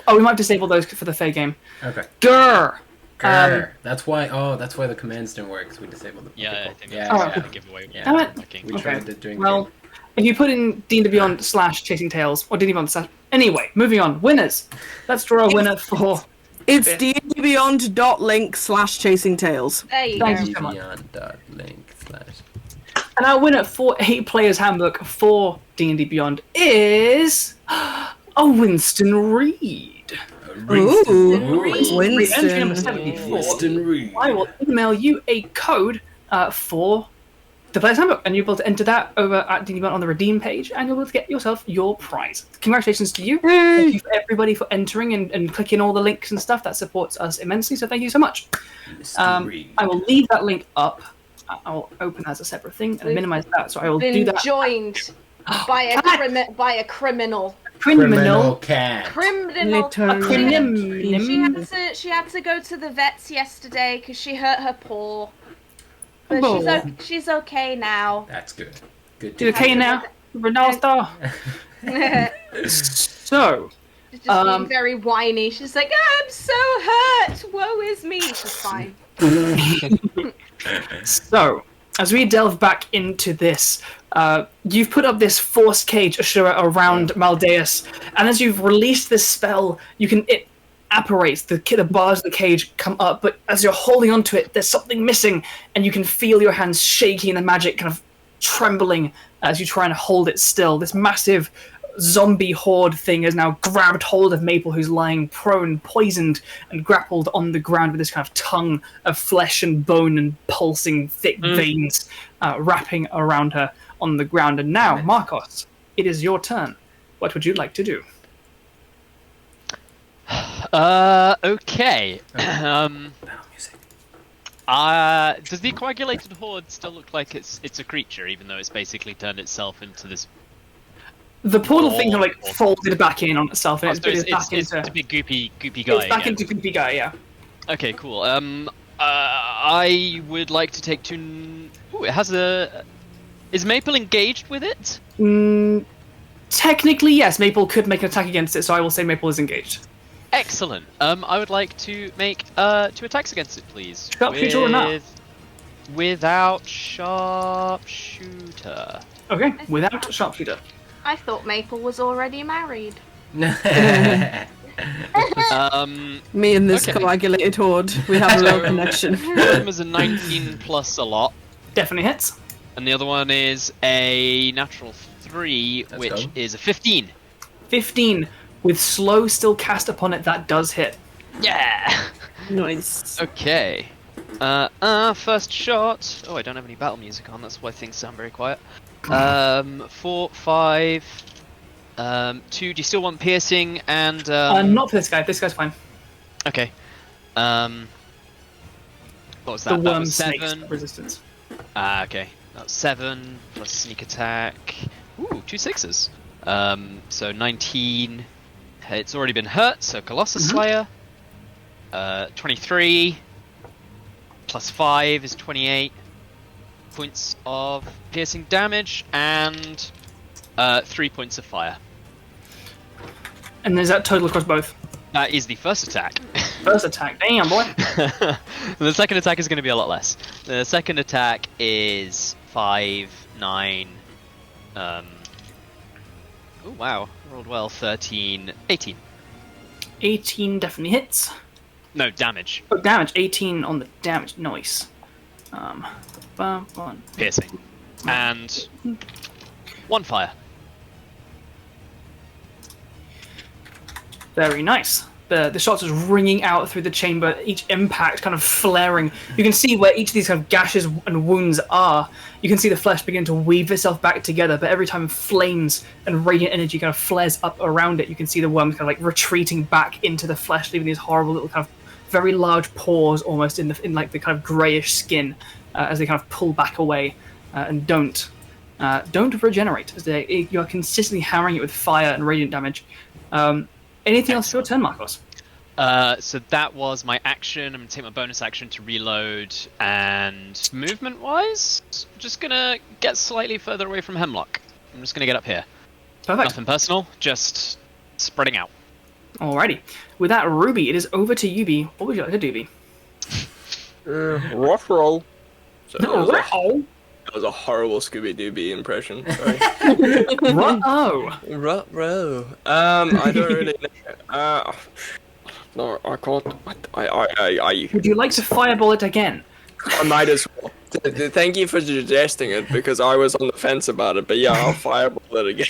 Oh, we might disable those for the fair game. Okay. Grr. Grr. That's why the commands didn't work, because we disabled them. Yeah, Okay, I cool. think Yeah, that's yeah. the giveaway. Yeah. Damn it. Looking. We Okay. tried it during Well, if you put in D&D Beyond / Chasing Tails or D&D Beyond / anyway, moving on. Winners. Let's draw a winner for. It's dndbeyond.link / chasing tails. There you Thank go. you so much. Beyond.link / And our winner for a Player's Handbook for D&D Beyond is a Winston Reed. Ooh, Re-entry number Winston. 74. Winston Reed. I will email you a code for the Player's Handbook, and you'll be able to enter that over at D&D Beyond on the redeem page, and you'll be able to get yourself your prize. Congratulations to you. Thank you for everybody for entering and clicking all the links and stuff. That supports us immensely, so thank you so much. Mr. Reed. I will leave that link up. I'll open as a separate thing and minimize that, so I will do Been that. joined by a criminal. Criminal. cat. Criminal. Criminal. She had to go to the vets yesterday because she hurt her paw. But Oh. she's okay now. That's good. Good. You okay now, Ronaldo? So, She's just being very whiny. She's like, I'm so hurt. Woe is me. She's fine. So, as we delve back into this, you've put up this force cage, Ashura, around Maldeus, and as you've released this spell, it apparates, the bars of the cage come up, but as you're holding onto it, there's something missing, and you can feel your hands shaking and the magic kind of trembling as you try and hold it still. This massive zombie horde thing has now grabbed hold of Maple, who's lying prone, poisoned, and grappled on the ground with this kind of tongue of flesh and bone and pulsing thick veins wrapping around her on the ground. And now, Markos, it is your turn. What would you like to do? Okay. Music. Does the coagulated horde still look like it's a creature, even though it's basically turned itself into this? The portal thing kind of like Oh. folded back in on itself, and So it's it's back a big goopy guy. it's back again. into creepy guy, yeah. Okay, cool. I would like to take two. Ooh, it has a. Is Maple engaged with it? Technically, yes, Maple could make an attack against it, so I will say Maple is engaged. Excellent. I would like to make 2 attacks against it, please. Sharpshooter or not? Without sharpshooter. Okay, without sharpshooter. I thought Maple was already married. Me and this Okay. coagulated horde, we have a real connection. One of them is a 19 plus a lot, Definitely hits. and the other one is a natural 3, Let's which go. is a 15. 15 with slow still cast upon it. That does hit. Yeah. Nice. Okay. First shot. Oh, I don't have any battle music on. That's why things sound very quiet. 4, 5, 2. Do you still want piercing and? Not for this guy. This guy's fine. Okay. What was that? The That worm was snakes 7. resistance. Okay. That's 7 plus sneak attack. Ooh, 2 6s. So 19. It's already been hurt. So Colossus Slayer. 23 plus 5 is 28 points of piercing damage and 3 points of fire. And is that total across both? That is the first attack. First attack, damn boy. The second attack is going to be a lot less. The second attack is 5, 9. Oh wow, rolled well. 13, 18. 18 definitely hits. No damage. Oh, damage. 18 on the damage. Nice. One. Piercing. And 1 fire. Very nice. The shots is ringing out through the chamber, each impact kind of flaring. You can see where each of these kind of gashes and wounds are. You can see the flesh begin to weave itself back together, but every time flames and radiant energy kind of flares up around it, you can see the worms kind of like retreating back into the flesh, leaving these horrible little kind of very large pores almost in like the kind of greyish skin as they kind of pull back away and don't regenerate as you are consistently hammering it with fire and radiant damage. Anything else for your turn, Markos? So that was my action. I'm going to take my bonus action to reload, and movement-wise, I'm just going to get slightly further away from Hemlock. I'm just going to get up here. Perfect. Nothing personal, just spreading out. Alrighty. With that, Ruby, it is over to you, B. What would you like to do, B? Rough roll. So Ruh-oh. that was a horrible Scooby-Doo impression. Sorry. Ruh-oh. Ruh-roh. I don't really know. No, I can't. I Would you like to fireball it again? I might as well. Thank you for suggesting it, because I was on the fence about it, but yeah, I'll fireball it again.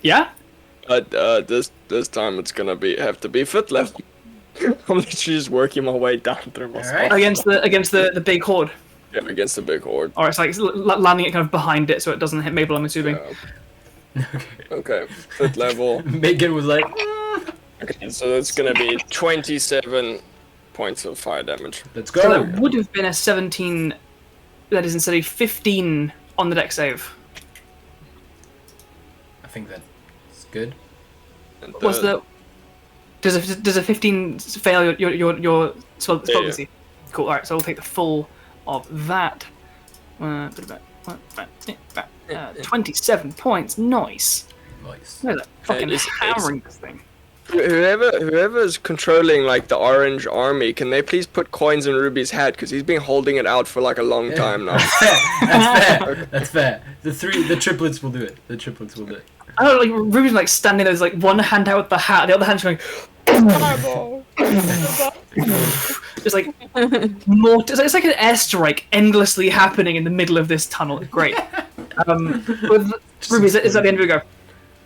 Yeah? But this time it's gonna have to be foot level. I'm literally just working my way down through my spot. Against the big horde. Yeah, against the big horde. Or it's like landing it kind of behind it so it doesn't hit Mabel, I'm assuming. Okay, foot level. Megan was like, Okay, so that's gonna be 27 points of fire damage. let's So go. that would have been a 17. That is instead of 15 on the deck save. I think that's good. And, What's the? Does a 15 fail your spell Yeah. DC? Cool. All right, so we'll take the full of that. 27 points. Nice. Nice. Look at that fucking it's- hammering this thing. Whoever's controlling like the orange army, can they please put coins in Ruby's hat, because he's been holding it out for like a long time now. That's fair. That's fair. The triplets will do it. The triplets will do it. I don't know, like Ruby's like standing there, with, like one hand out with the hat, the other hand's going. Just like more. It's like an airstrike endlessly happening in the middle of this tunnel. It's great. With Ruby, is that the end of your go?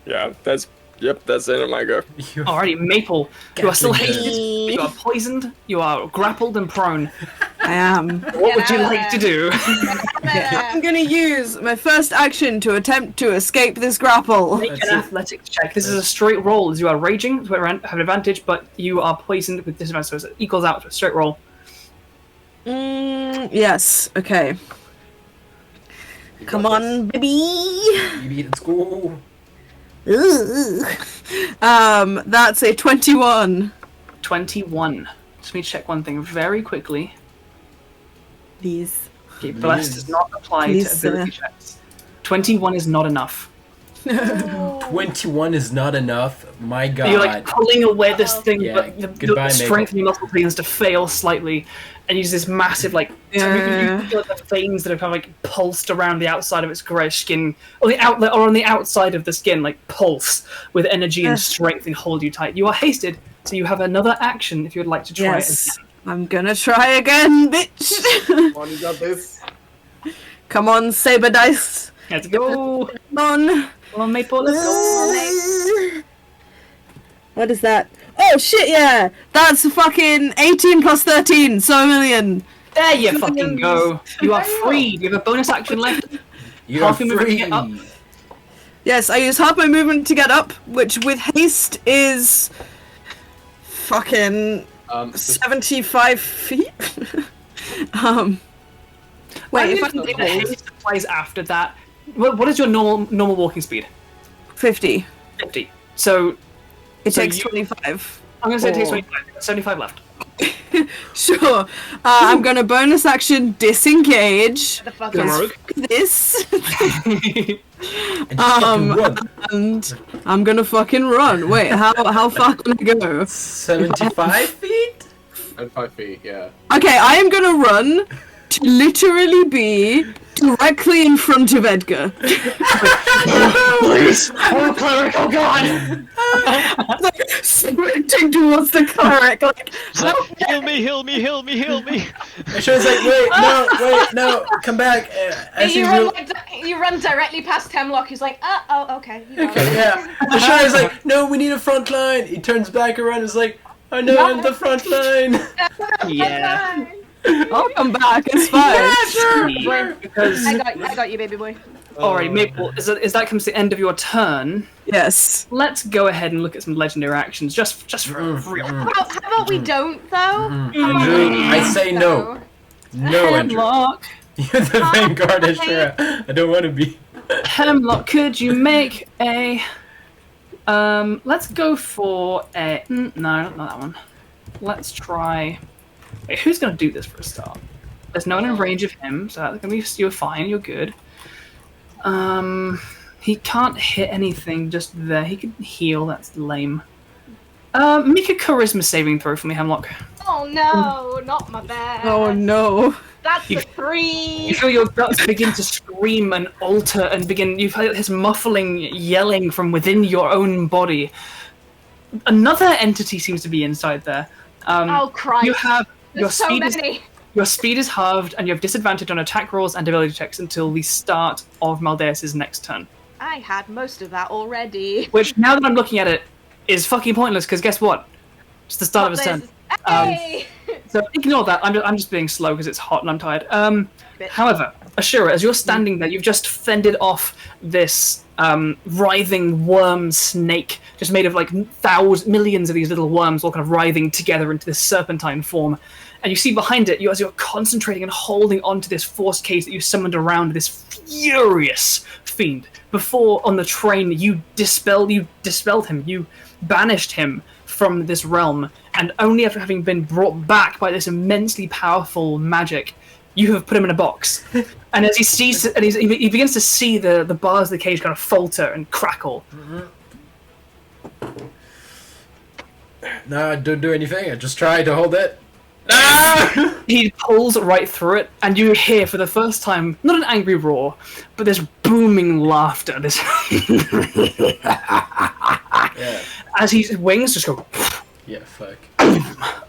Yeah, that's the end of my go. Alrighty, Maple, you are still Gatling gun. hasted, you are poisoned, you are grappled and prone. I am. What would you like to do? I'm gonna use my first action to attempt to escape this grapple. Make That's an it. athletics check. This is a straight roll as you are raging, so you have an advantage, but you are poisoned with disadvantage, so it equals out to a straight roll. Yes. Okay. Come on, baby. Baby, let's go. That's a 21. 21. Just need to check one thing very quickly. Please. Okay, bless does not apply Please, to ability checks. 21 is not enough. 21 is not enough. My God. You're like pulling away this thing, Yeah, but the goodbye, strength Maple. of your muscle begins to fail slightly, and you use this massive like you feel like the veins that have kind of like pulsed around the outside of its greyish skin, or the outlet, or on the outside of the skin, like pulse with energy and strength and hold you tight. You are hasted, so you have another action if you would like to try it Yes. again. I'm gonna try again, bitch. Come on, you got this. Come on, SaberDice. Let's go. Come on. Come on, Maple. Let's go. What is that? Oh shit, yeah! That's fucking 18 plus 13, so a million. There you fucking go. You are freed. You have a bonus action left. You're Half your movement to free. get up. Yes, I use half my movement to get up, which with haste is fucking 75 feet. Wait, if I can take the haste applies after that. What is your normal walking speed? 50. 50. So It So takes you- 25. I'm gonna say it takes Or- 25. 75 left. Sure. I'm gonna bonus action disengage. The fuck Go is- rogue. This. And just fucking run. And I'm gonna fucking run. Wait, how far can I go? 75 feet? And 5 feet, yeah. Okay, I am gonna run to literally be directly in front of Edgar. Please! Oh, cleric! Oh god! Like, sprinting towards the cleric. Like, It's like, heal me, heal me, heal me, heal me. Ashura's like, wait, no, come back. As You he's run, real- like, you run directly past Hemlock, who's like, oh, okay. You got Okay, it. yeah. Ashura's like, no, we need a front line. He turns back around and is like, oh no, I'm the front line. Yeah. I'll come back. It's fine. Because I got you, baby boy. alright, Maple, as that comes to the end of your turn, Yes. let's go ahead and look at some legendary actions, just for real. How about we don't, though? Andrew, I say no. No, Andrew. Hemlock, You're the vanguard, Ashura. I don't want to be. Hemlock, could you make a let's go for a no, not that one. Let's try. Wait, who's gonna do this for a start? There's no one in range of him, so that's gonna be you're fine. You're good. He can't hit anything just there. He can heal. That's lame. Make a charisma saving throw for me, Hemlock. Oh no, not my bad. Oh no. That's You- a 3. You feel your guts begin to scream and alter and begin. You feel this muffling yelling from within your own body. Another entity seems to be inside there. Oh Christ! You have your There's so speed many. Your speed is halved, and you have disadvantage on attack rolls and ability checks until the start of Maldeus' next turn. I had most of that already. Which, now that I'm looking at it, is fucking pointless, because guess what? It's the start of his turn. Hey! So ignore that, I'm just being slow because it's hot and I'm tired. Bit. However, Ashura, as you're standing there, you've just fended off this writhing worm snake, just made of like millions of these little worms all kind of writhing together into this serpentine form. And you see behind it, as you're concentrating and holding onto this force case that you summoned around this furious fiend. Before, on the train, you dispelled him, you banished him from this realm, and only after having been brought back by this immensely powerful magic, you have put him in a box. And as he sees, and he begins to see the bars of the cage kind of falter and crackle. No, don't do anything. I just try to hold it. No! He pulls right through it, and you hear for the first time, not an angry roar, but this booming laughter, this Yeah. as his wings just go Yeah, fuck.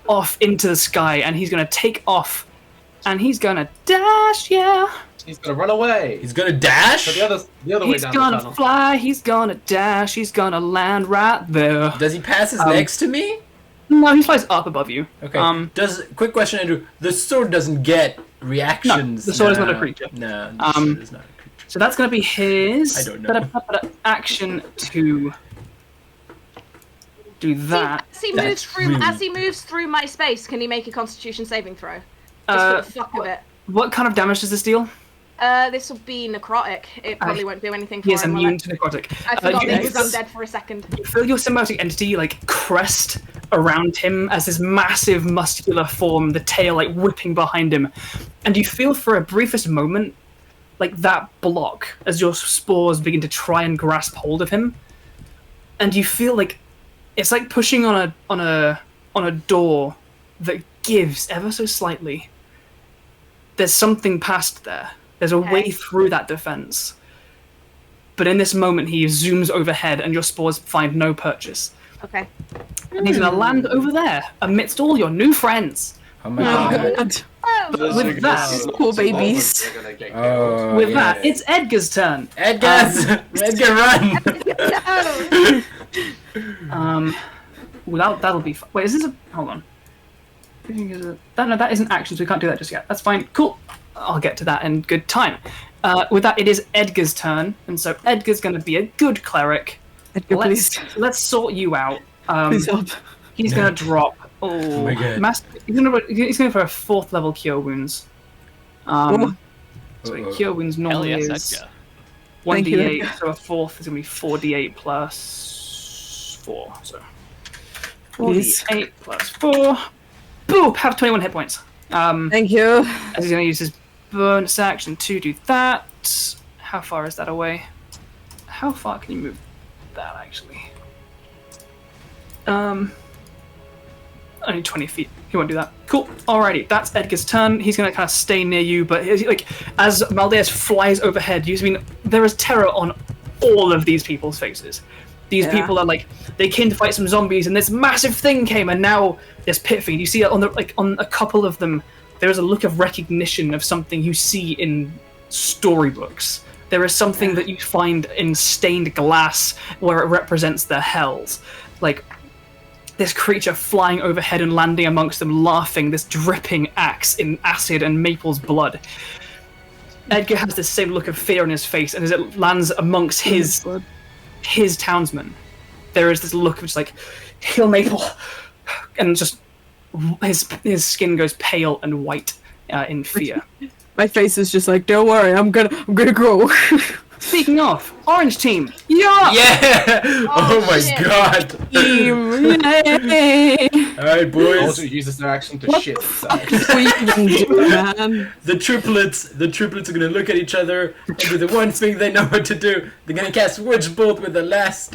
off into the sky, and he's gonna take off, and he's gonna dash, yeah. He's gonna run away. He's gonna dash? So the other way He's down the gonna tunnel. fly, he's gonna dash, he's gonna land right there. Does he pass his next to me? No, he flies up above you. Okay. Quick question, Andrew. The sword doesn't get reactions. No, the sword is not a creature. No, the sword is not a creature. So that's gonna be his I don't know. action to do that. As he moves That's through, really- as he moves through my space, can he make a Constitution saving throw? Just Uh, for the fuck of it. What kind of damage does this deal? This will be necrotic. It probably won't do anything for He is him. will immune it? to necrotic. I forgot you- that he was undead for a second. You feel your symbiotic entity like crest around him as this massive muscular form, the tail like whipping behind him, and you feel for a briefest moment like that block as your spores begin to try and grasp hold of him, and you feel like it's like pushing on a door that gives ever so slightly. There's something past there. There's a way through that defense. But in this moment, he zooms overhead, and your spores find no purchase. Okay. And he's going to land over there, amidst all your new friends. Oh my Oh god. god. Oh, With that, Poor babies. They're gonna get Oh, with yeah. that, it's Edgar's turn. Edgar, Edgar, run! no! Without that'll be. Wait, is this a? Hold on. No, that isn't action, so we can't do that just yet. That's fine. Cool. I'll get to that in good time. With that, it is Edgar's turn, and so Edgar's going to be a good cleric. Edgar, please. Let's sort you out. Please help. He's going to drop. Oh, my God. He's going for a 4th level cure wounds. So Uh-oh. cure wounds Hell normally yes, is Edgar. Thank you, 1d8, Edgar. so a 4th is going to be 4d8 plus 4. So Please. 4d8 plus 4. boop, have 21 hit points. Thank you. As he's going to use his bonus action to do that. How far is that away? How far can you move that, actually? Only 20 feet. He won't do that. Cool. Alrighty, that's Edgar's turn. He's going to kind of stay near you, but like as Maldeus flies overhead, there is terror on all of these people's faces. These people are like, they came to fight some zombies, and this massive thing came, and now there's pit fiend. You see on a couple of them, there is a look of recognition of something you see in storybooks. There is something that you find in stained glass where it represents their hells. Like, this creature flying overhead and landing amongst them, laughing, this dripping axe in acid and Maple's blood. Edgar has this same look of fear on his face, and as it lands amongst his townsmen, there is this look of just like, heal Maple, and just his skin goes pale and white in fear. My face is just like, don't worry, I'm gonna grow. Speaking of, orange team. Yeah! Oh my shit. god! Yay! Alright, boys. Also uses their action to shit themselves. What we even do, man? The triplets are gonna look at each other and do the one thing they know what to do. They're gonna cast Witch Bolt with the last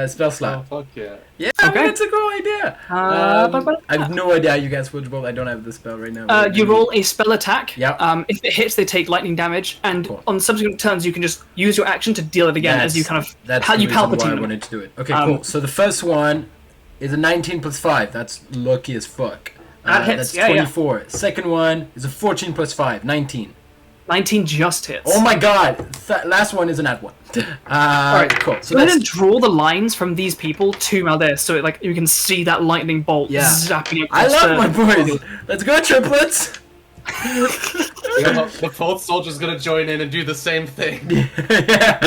spell slot. Oh, fuck yeah. Yeah, Okay. that's a cool idea. I have no idea how you guys Witch Bolt. I don't have the spell right now. You roll a spell attack. Yeah. If it hits, they take lightning damage, and Cool. on subsequent turns, you can just use your action to deal it again as you kind of that's you the reason why palpatine I them. wanted to do it. Okay, cool. So the first one is a 19 plus 5. That's lucky as fuck. That hits, That's yeah, yeah. 24. Second one is a 14 plus 5, 19. 19 just hits. Oh my god! Last one is an at one. Alright, cool. So So then that's draw the lines from these people to Maldeus, so it, like you can see that lightning bolt Yeah. zapping I across love my boys. Let's go, triplets. The fourth soldier's gonna join in and do the same thing. Yeah,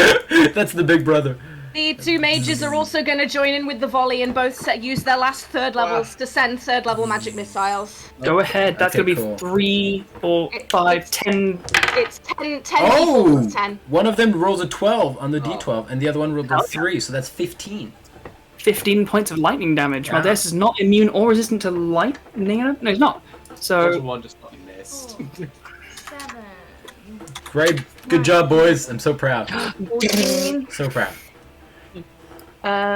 that's the big brother. The two mages are also going to join in with the volley and both use their last third levels to send third level magic missiles. Go ahead. That's Okay, gonna be cool. 3, 4, 5, 10. It's 10 Oh! d4 plus 10. One of them rolls a 12 on the Oh. d12, and the other one rolled a 3, so that's 15. 15 points of lightning damage. Yeah. Maldeus is not immune or resistant to lightning. No, he's not. Soldier So one just got missed. 7, Great, good job, boys. I'm so proud. 14, So proud.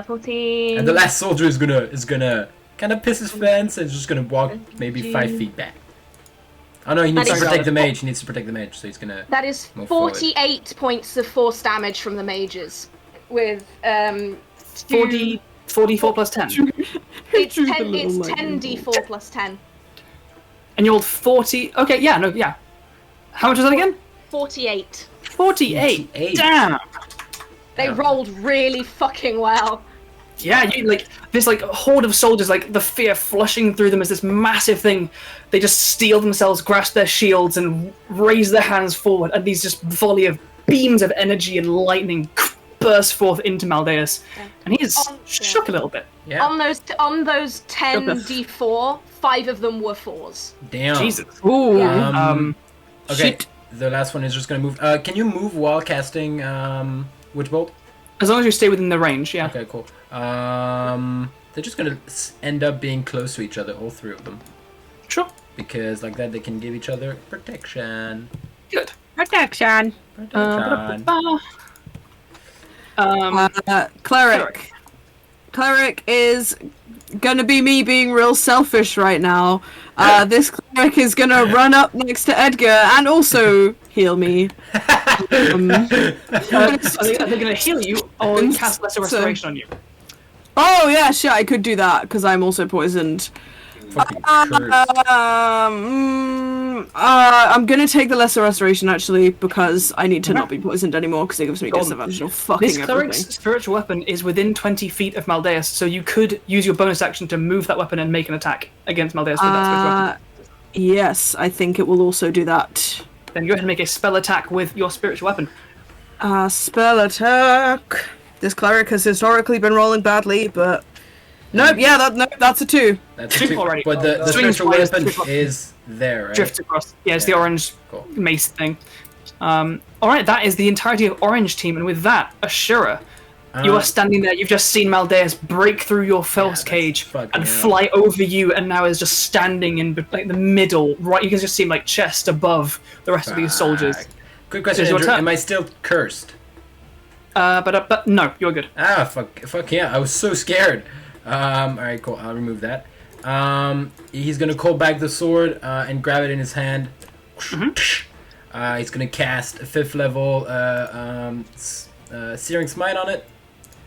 14. And the last soldier is gonna kind of piss his fence and is just gonna walk maybe 5 feet back. Oh no, he needs That to is- protect the mage. He needs to protect the mage, so he's gonna. That is Move forward. 48 points of force damage from the mages. With 44 plus 10. It's Through the 10. little It's lightning 10d4 plus 10. And you rolled 40. Okay, yeah, no, yeah. How much was that again? 48. 48. 48. Damn. They rolled really fucking well. Yeah, you like this like horde of soldiers, like the fear flushing through them as this massive thing. They just steel themselves, grasp their shields, and raise their hands forward, and these just volley of beams of energy and lightning burst forth into Maldeus, and he is shook a little bit. Yeah. On those 10 d4, 5 of them were 4s. Damn. Jesus. Ooh. Yeah. Okay. Shit. The last one is just gonna move. Can you move while casting Witch Bolt? As long as you stay within the range, yeah. Okay, cool. They're just gonna end up being close to each other, all 3 of them, Sure. because like that they can give each other protection. Good. Protection. Protection. Cleric. Cleric is gonna be me being real selfish right now. This cleric is gonna run up next to Edgar and also heal me. Are they going to heal you or cast lesser restoration on you? Oh yeah, shit, I could do that because I'm also poisoned. Fucking cursed. I'm gonna take the lesser restoration actually because I need to not be poisoned anymore because it gives me disadvantage on fucking This cleric's everything. spiritual weapon is within 20 feet of Maldeus, so you could use your bonus action to move that weapon and make an attack against Maldeus with that spiritual weapon. Yes, I think it will also do that. Then go ahead and make a spell attack with your spiritual weapon. Spell attack. This cleric has historically been rolling badly, but nope. Yeah, that's a 2. That's Two 2. already. But the Swings spiritual twice, weapon triple- is there, right? Drifts across. Yeah, it's the Yeah. orange Cool. mace thing. Alright, that is the entirety of Orange Team, and with that, Ashura, You are standing there. You've just seen Maldeus break through your false cage fucking and hell. fly over you, and now is just standing in like the middle. Right, you can just see him like chest above the rest of these soldiers. Quick question, It's your Andrew. turn. Am I still cursed? But no, you're good. Ah, fuck yeah! I was so scared. All right, cool. I'll remove that. He's gonna call back the sword and grab it in his hand. He's gonna cast a 5th level Searing Smite on it.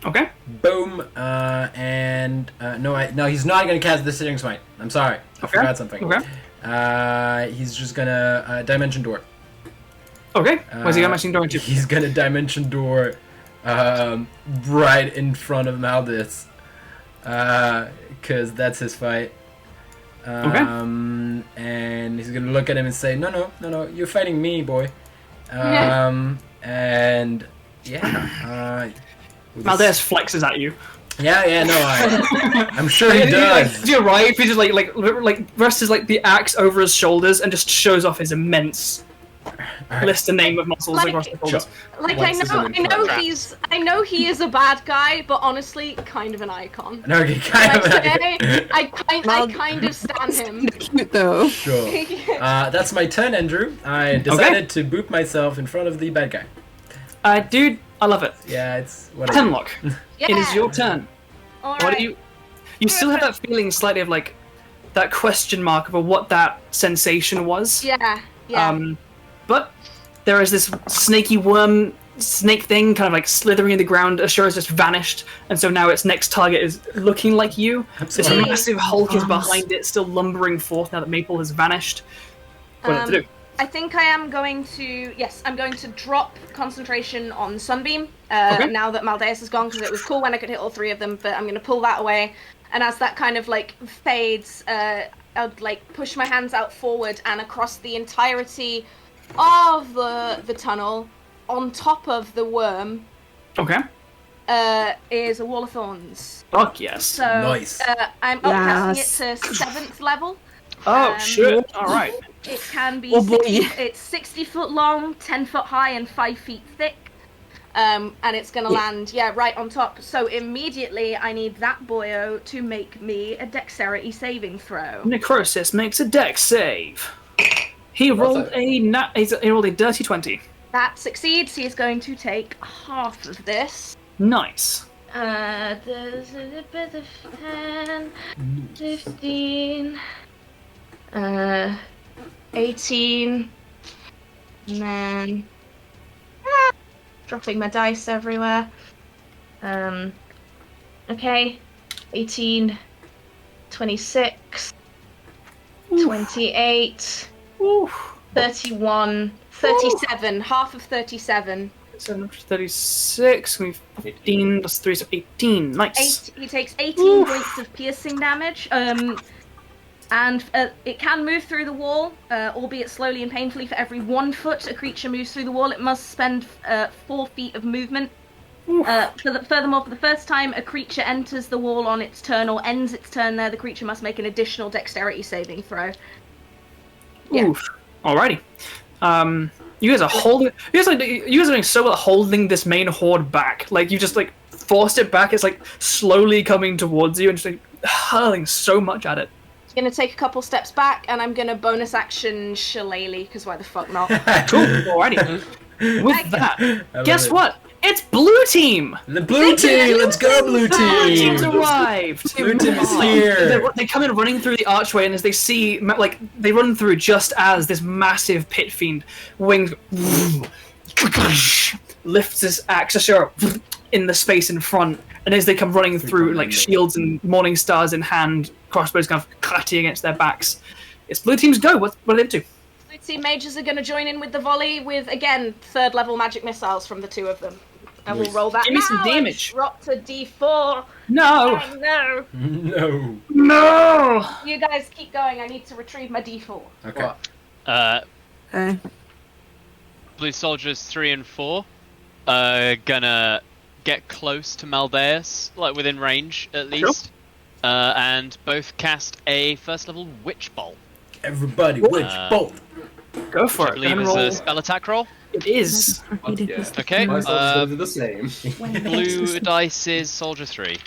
Okay. Boom. No, he's not gonna cast the Searing Smite. I'm sorry, I forgot something. Okay. He's just gonna Dimension Door. Okay. Where's he dimension door into? He's gonna Dimension Door right in front of Maldis. Because that's his fight. And he's gonna look at him and say, no, you're fighting me, boy. And yeah. Maldeus flexes at you. Yeah, no, I'm sure he does. You arrive, he just like rests like the axe over his shoulders and just shows off his immense list and name of muscles Like- across the shoulders. Like Once is an I know he is a bad guy, but honestly, kind of an icon. No, okay, kind of. I kind of stand him. Cute though. Sure. That's my turn, Andrew. I decided to boop myself in front of the bad guy. Dude, I love it. Yeah, it's whatever. Hemlock, it is your turn. All What right. do you still have that feeling slightly of like that question mark over what that sensation was. Yeah. But there is this snaky worm snake thing kind of like slithering in the ground. Ashura's just vanished, and so now its next target is looking like you. This sorry. massive hulk is behind it, still lumbering forth now that Maple has vanished. What do you have to do? I think I am going to. Yes, I'm going to drop concentration on Sunbeam Okay. now that Maldeus is gone, because it was cool when I could hit all 3 of them. But I'm going to pull that away, and as that kind of like fades, I'll like push my hands out forward and across the entirety of the tunnel, on top of the worm, Okay. is a wall of thorns. Fuck yes. So Nice. I'm upcasting Yes. it to 7th level. Oh shit! All right. It can be. Oh, boy. It's 60 foot long, 10 foot high, and 5 feet thick. And it's gonna land, right on top. So immediately, I need that boyo to make me a dexterity saving throw. Necrosis makes a dex save. He rolled he rolled a dirty 20. That succeeds. He is going to take half of this. Nice. There's a bit of 10, 15, 18, and then dropping my dice everywhere. Okay, 18, 26, 28, Ooh. 31, 37, half of 37. 36, 15 plus 3 is 18. Nice. He takes 18 points of piercing damage. And it can move through the wall, albeit slowly and painfully. For every 1 foot a creature moves through the wall, it must spend 4 feet of movement. Furthermore, for the first time a creature enters the wall on its turn or ends its turn there, the creature must make an additional dexterity saving throw. Yeah. Oof. Alrighty. You guys are holding. You guys are doing so well at holding this main horde back. Like you just like forced it back. It's like slowly coming towards you and just like hurling so much at it. I'm gonna take a couple steps back, and I'm gonna bonus action Shillelagh, because why the fuck not? Cool. Alrighty. With that, love guess it. what? It's blue team. The blue team! Let's go, blue Blue team's team! arrived. Blue team is here! They come in running through the archway, and as they see, like, they run through just as this massive pit fiend wings lifts his axe Ashura in the space in front, and as they come running through, like shields and morning stars in hand, crossbows kind of clatting against their backs. It's blue team's go. What are they up to? Blue team mages are gonna join in with the volley with, again, 3rd level magic missiles from the 2 of them. And we'll roll that Give me some now. damage. Drop to D4. No. Oh, no. No. No. You guys keep going. I need to retrieve my D4. Okay. Okay. Blue soldiers 3 and 4 are gonna get close to Maldeus, like within range at least, and both cast a 1st level witch bolt. Everybody, witch bolt. Go for I it. believe Go is and a roll. spell attack roll. It is. Yeah. Okay. My soldiers are the same. Blue dice is soldier 3.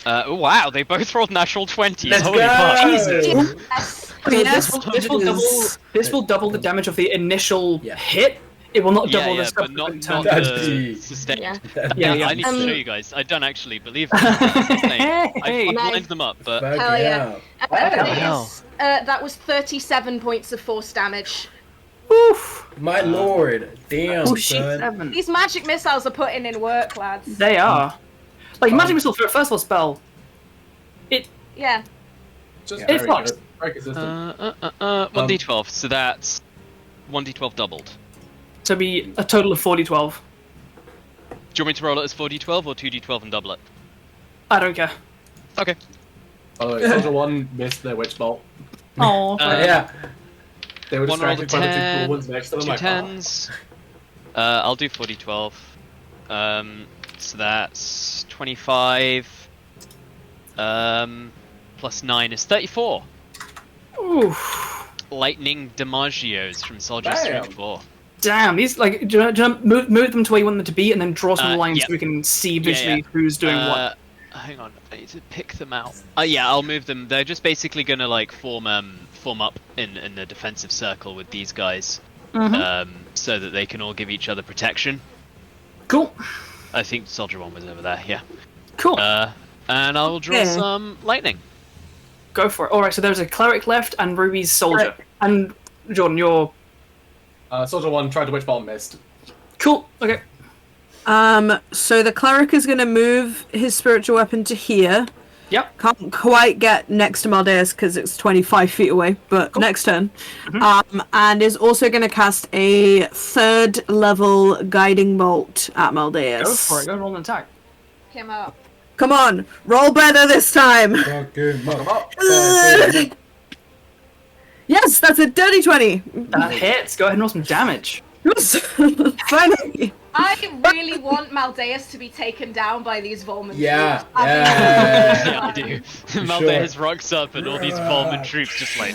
Oh, wow, they both rolled natural 20s. Let's Holy go! fuck. Jesus. Yes. So Yes, this will double the damage of the initial Yeah. hit. It will not Yeah, double yeah, the but not subsequent turn. That'd the be- sustain. Yeah. Yeah. I need to show you guys. I don't actually believe that. That's insane. Hey. I lined them up, but Fuck Hell yeah. yeah. That was 37 points of force damage. Oof. My lord. Damn, Oh, shit. son. 7. These magic missiles are putting in work, lads. They are. Like, magic missile for a first level spell. Yeah. Just It very fucks. good. Very consistent. 1d12, so that's 1d12 doubled. So it'd be a total of 40-12. Do you want me to roll it as 4d12 or 2d12 and double it? I don't care. Okay. By the way, Soldier 1 missed their Witch Bolt. Oh. Yeah. They were One rolled a distracted by the two 10, cool ones next to them. two Like, 10s. I'll do 4d12. So that's 25. Plus 9 is 34. Oof. Lightning Damagios from Soldier Damn. 4. Damn, these, like, do you want to move them to where you want them to be and then draw some lines yeah. so we can see visually yeah. who's doing what? Hang on, I need to pick them out. Yeah, I'll move them. They're just basically gonna like form up in a defensive circle with these guys, so that they can all give each other protection. Cool. I think Soldier 1 was over there. Yeah. Cool. And I'll draw Yeah. some lightning. Go for it. Alright, so there's a cleric left and Ruby's soldier. And Jordan, you're... Soldier 1 tried to Witch Bolt and missed. Cool. Okay. So the cleric is going to move his spiritual weapon to here. Yep. Can't quite get next to Maldeus because it's 25 feet away, but next turn. And is also going to cast a 3rd level guiding bolt at Maldeus. Go for it. Go roll an attack. Came out. Come on, roll better this time. Fucking motherfucker. Yes, that's a dirty 20. That hits. Go ahead and roll some damage. Yes, finally. I really want Maldeus to be taken down by these Volman Yeah, troops. I yeah. Yeah, I do. sure. Maldeus rocks up and all these Volman troops just like.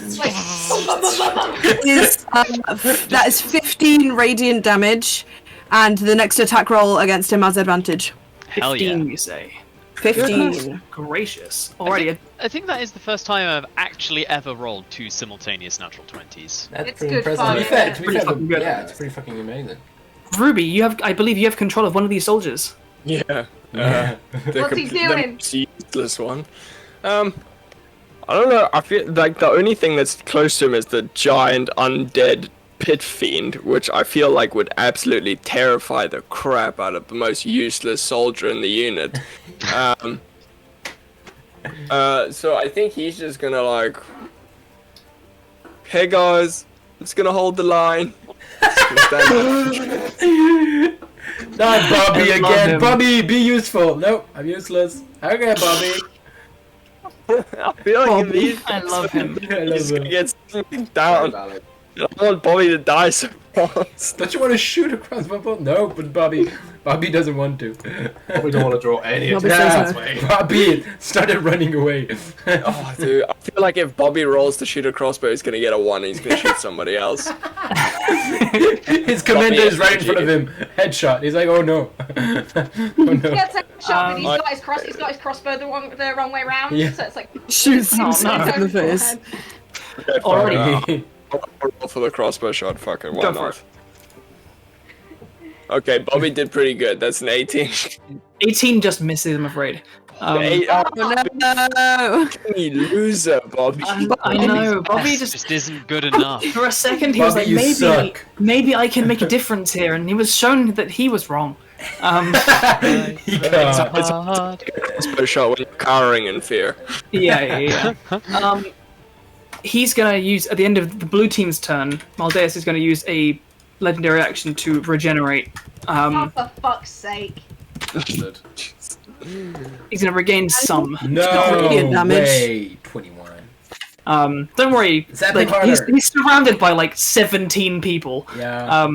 That is 15 radiant damage, and the next attack roll against him has advantage. Hell 15, yeah. you say. 15. Gracious. I Alrighty. think, I think that is the first time I've actually ever rolled 2 simultaneous natural 20s. That's It's pretty good impressive. fun, To be fair, yeah. to be Pretty fair, fucking good. yeah, it's pretty fucking amazing. Ruby, you have. I believe you have control of one of these soldiers. Yeah. Yeah. What's he doing? The useless one. I don't know. I feel like the only thing that's close to him is the giant undead pit fiend, which I feel like would absolutely terrify the crap out of the most useless soldier in the unit. So I think he's just gonna like, hey guys, I'm just gonna hold the line. Just gonna stand up. Not Bobby I love again. him. Bobby, be useful. Nope, I'm useless. Okay, Bobby. I feel like if he's, I love him. I love he's gonna him. get smacked Very down. valid. I want Bobby to die so fast. Don't you want to shoot across my ball? No, but Bobby doesn't want to. Probably don't want to draw any Bobby attacks says this way. Bobby started running away. Oh, dude, I feel like if Bobby rolls to shoot a crossbow, he's gonna get a 1 and he's gonna shoot somebody else. His commander is right in front of him. Headshot. He's like, oh no. Oh no. Yeah, take a shot, but I- he's got his crossbow the wrong way round. Yeah. So it's like Shoots Oh, himself no. in the face. Okay, Alrighty. I'll roll for the crossbow shot. Fuck it, why Go for not? Okay, Bobby did pretty good. That's an 18. 18 just misses, I'm afraid. Eight, Oh no! you loser, Bobby. I know. Bobby Just isn't good enough. For a second, he was Bobby, like, you suck. maybe I can make a difference here, and he was shown that he was wrong. He can't. Crossbow shot when you're cowering in fear. Yeah. He's gonna use, at the end of the blue team's turn, Maldeus is gonna use a legendary action to regenerate. oh, for fuck's sake. Good. He's gonna regain some. No radiant damage. way. 21. Don't worry. Is that Like, harder? he's surrounded by like 17 people. Yeah.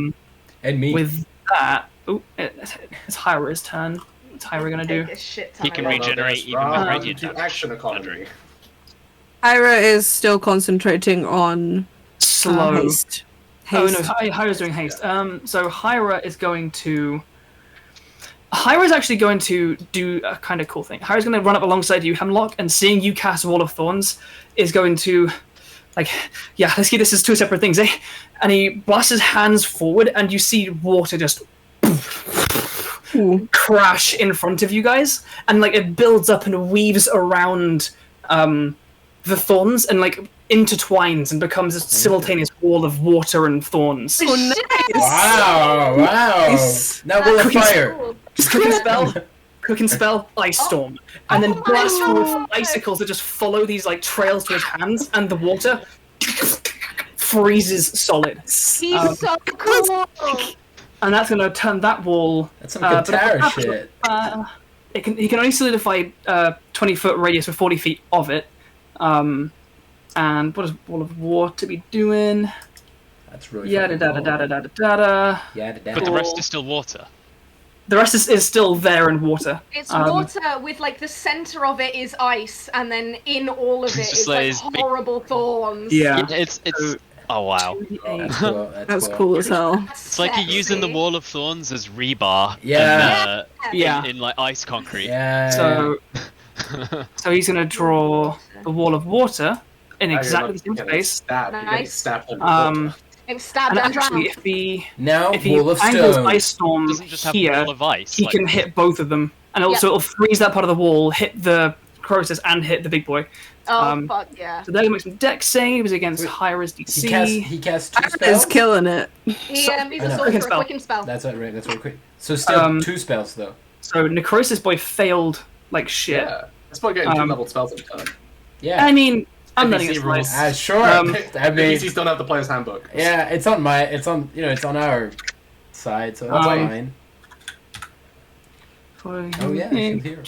And me. With that, it's Hyra's turn. What's Hyra gonna do? Take a shit ton He can of regenerate damage. even with radiant to damage. action economy. Ira is still concentrating on Slow. haste. Haste. Oh no, Hyra's doing haste. So Hyra is going to. Hyra's actually going to do a kind of cool thing. Hyra's going to run up alongside you, Hemlock, and seeing you cast Wall of Thorns is going to, like, yeah, let's keep this as two separate things, eh? And he blasts his hands forward, and you see water just crash in front of you guys, and like it builds up and weaves around the thorns and like intertwines and becomes a simultaneous wall of water and thorns. Oh, nice. Wow! Nice. Now we'll fire. Just cooking spell, ice storm, and then blast forth icicles that just follow these like trails to his hands, and the water freezes solid. He's so cool. And that's going to turn that wall. That's some Katara shit. He can only solidify 20-foot radius with 40 feet of it. And what does Wall of Water be doing? That's really Yada da da da da da da. But the rest is still water. The rest is still there in water. It's water with like the center of it is ice, and then in all of it Just is like like horrible thorns. Yeah. It's oh wow. That's cool. That's cool as hell. It's like you're using the Wall of Thorns as rebar. Yeah. Yeah. In like ice concrete. Yeah. So he's going to draw the Wall of Water in exactly the same space. Nice. And stabbed And and actually, drowned. if he Wall of angles Stone. Ice Storm Doesn't just have here, a wall of ice. he like, can hit both of them, and also it'll freeze that part of the wall, hit the Croesus, and hit the big boy. Oh fuck yeah. So they're gonna make some dex saves against Hyra's DC. He cast 2 Is spells. killing it. He's a I know. sorcerer, quicken spell. That's right. That's very quick. So still 2 spells though. So Necrosis boy failed like shit. Yeah. It's about getting 2-level spells at a time. Yeah. I mean, I'm NPC letting it rules. slide. Sure. Um, I The mean, PCs don't have the player's handbook. yeah, it's on our side, so that's fine. Oh yeah, she's here.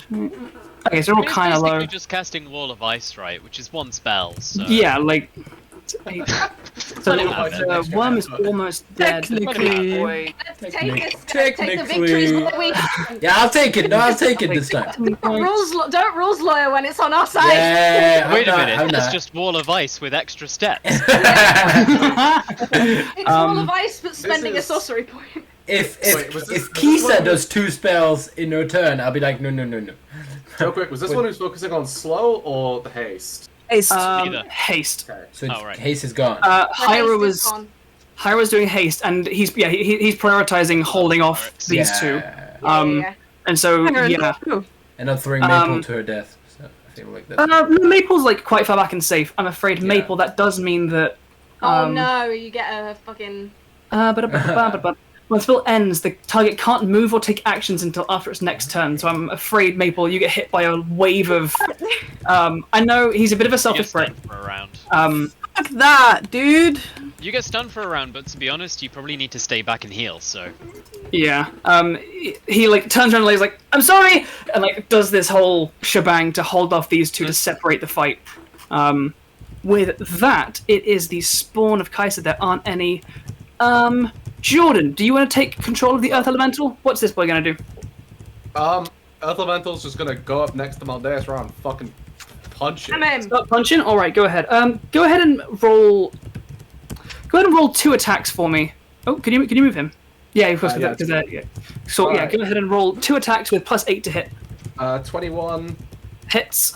Okay, so they're all it's kind of low. basically just casting Wall of Ice, right? Which is 1 spell. So. Yeah, like. So Funny the habit. worm is almost dead. Technically. Boy. Take the victories that we Yeah, I'll take it. No, I'll take it this time. don't rules lawyer when it's on our side. Yeah. Wait a I'm minute, it's not. just Wall of Ice with extra steps. It's all of ice but spending a is- sorcery point. If Wait, was this Kisa one does 2 spells in her turn, I'll be like, no. Real quick, was this one who's focusing on slow or the haste? Haste. Neither. Haste. Okay. So Oh, right. haste is gone. Hyra was doing haste, and he's prioritizing holding off these two. And so And I'm throwing Maple to her death. So I feel like that's Maple's like quite far back and safe. I'm afraid Maple. That does mean that. Oh no, you get a fucking. When the spell ends, the target can't move or take actions until after its next turn. So I'm afraid, Maple, you get hit by a wave of. I know he's a bit of a You get selfish prick. stunned for a round. Fuck that, dude. You get stunned for a round, but to be honest, you probably need to stay back and heal. So Yeah. He like turns around and he's like, "I'm sorry," and like does this whole shebang to hold off these two to separate the fight. With that, it is the spawn of Kaiser. There aren't any. Jordan, do you want to take control of the Earth Elemental? What's this boy gonna do? Earth Elemental's just gonna go up next to Maldeus and fucking punch it. Come in. Start punching. All right, go ahead. Go ahead and roll. Go ahead and roll 2 attacks for me. Oh, can you move him? Yeah, of course. Yeah. Yeah. So yeah, Alright. go ahead and roll 2 attacks with +8 to hit. 21 Hits.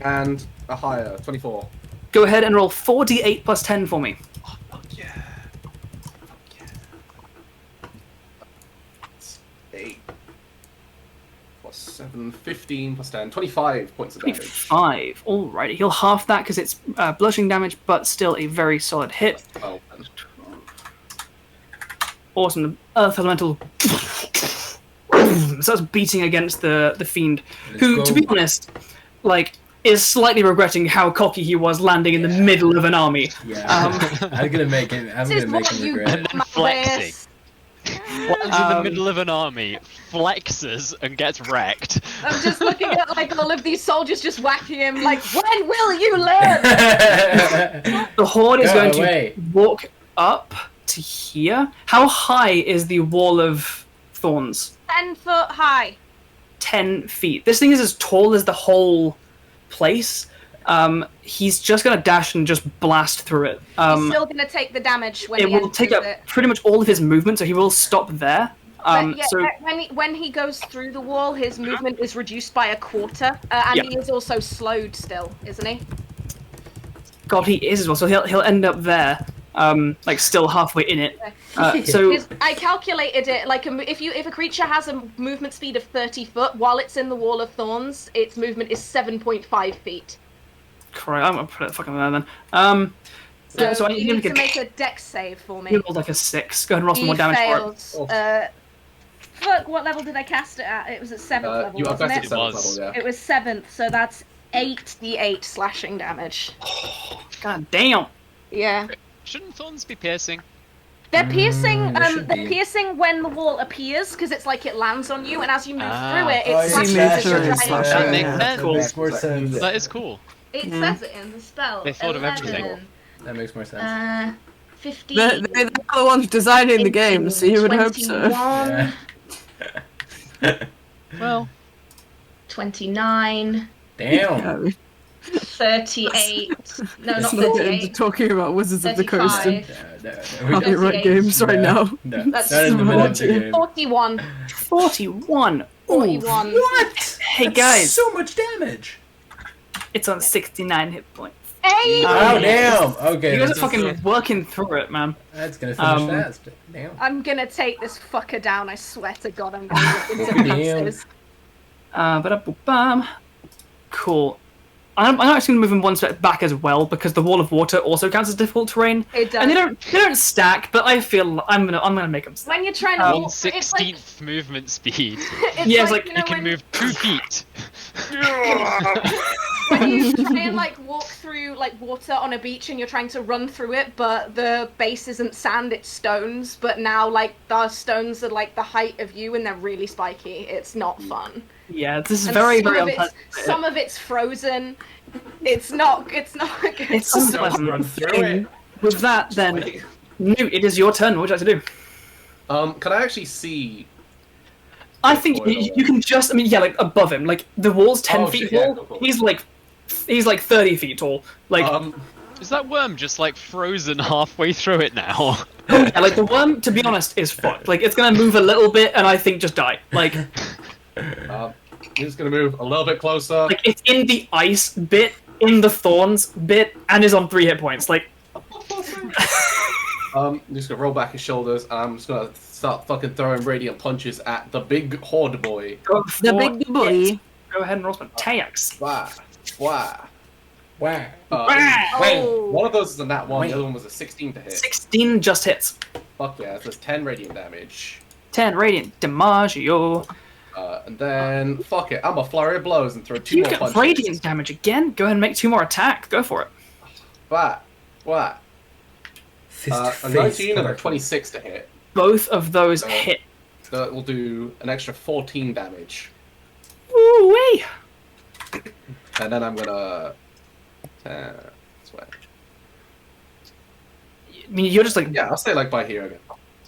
and a higher, 24. Go ahead and roll 4d8 +10 for me. Fuck yeah. 8 plus 7, 15 plus 10, 25 points of damage. 5. Alrighty, he'll half that because it's bludgeoning damage, but still a very solid hit. Oh, then. Awesome. The Earth Elemental starts beating against the fiend, who, Let's to go. be honest, like is slightly regretting how cocky he was landing in the middle of an army. Yeah. I'm gonna make it. I'm This is gonna make what him you regret And it. then flexing. Lands in the middle of an army, flexes, and gets wrecked. I'm just looking at like all of these soldiers just whacking him. Like, when will you learn? The horde is Go going away. to walk up to here. How high is the wall of thorns? 10 foot high. 10 feet. This thing is as tall as the whole place. He's just going to dash and just blast through it. He's still going to take the damage when It he will take enters up it. pretty much all of his movement, so he will stop there. But yeah, So when he goes through the wall, his movement is reduced by a quarter, and Yeah. he is also slowed still, isn't he? God, he is as well. So he'll end up there, like still halfway in it. So I calculated it like if a creature has a movement speed of 30 foot while it's in the wall of thorns, its movement is 7.5 feet. correct. I'm gonna put it fucking there then. So I you need to to make a dex save for me. You rolled like a 6. Go ahead and roll some more damage fails. for it. Fuck, what level did I cast it at? It was at 7th level, You are wasn't best at it? 7th was. level, yeah. It was 7th, so that's 8d8 slashing damage. God damn. Yeah. Shouldn't thorns be piercing? They're piercing. they should They're be. piercing when the wall appears because it's like it lands on you, and as you move Ah. through it, Oh, it you slashes move at through your it, giant slash. That Yeah, makes yeah, sense. That makes more sense. That is cool. It Yeah. says it in the spell. They thought of everything. 11, That makes more sense. 15. They're the ones designing the game, so you would hope so. 21, Well, 29, Damn. 38. No, not Let's not get into 38. talking about Wizards of the Coast and 35. We copyright 38. games right now. No, That's not in the middle of the game. 41. 41. Ooh. 41. What? Hey That's guys, so much damage. it's on 69 hit points. Hey! Oh damn. Okay. You guys are that's- fucking working through it, man. That's gonna finish Um, fast. Damn. I'm gonna take this fucker down, I swear to God, I'm gonna look into Damn. pieces. Ba-da-boop-bam. Cool. I'm actually going to move him one step back as well because the wall of water also counts as difficult terrain. It does. And they don't stack, but I feel I'm gonna make them stack. When you're trying to Um, walk, it's like, 1/16th movement speed. it's Yeah, it's like, like you You know, can when, move 2 feet. when you try and like walk through like water on a beach and you're trying to run through it, but the base isn't sand, it's stones. But now like the stones are like the height of you and they're really spiky. It's not fun. Yeah, this is And very some very of it's, unpleasant. some of it's frozen. It's not good. It's unpleasant. Run through it. With that, then, Nute, it is your turn. What would you like to do? Can I actually see? I think you can just, I mean, yeah, like above him, like the wall's 10 Oh, feet shit, yeah, tall. cool. He's like 30 feet tall. Like, Is that worm just like frozen halfway through it now? yeah, like the worm, to be honest, is fucked. Like it's gonna move a little bit, and I think just die. Like, He's just gonna move a little bit closer. like it's in the ice bit, in the thorns bit, and is on 3 hit points. Like, I'm just gonna roll back his shoulders. And I'm just gonna start fucking throwing radiant punches at the big horde boy. go The for big it. boy. Go ahead and roll some attacks. Wah, wah. Wow. Oh. One of those is a nat 1, the other one was a 16 to hit. 16 just hits. Fuck yeah, so that's 10 radiant damage. 10 radiant DiMaggio. And then, fuck it, I'm a flurry of blows and throw 2 You more get punches. radiant damage again. Go ahead and make 2 more attacks. Go for it. Wah, wah. Fist A face 19 and a powerful. 26 to hit. Both of those hit. So that will do an extra 14 damage. Ooh-wee. And then I'm gonna... this way. I mean, you're just like, Yeah, I'll stay like by here again.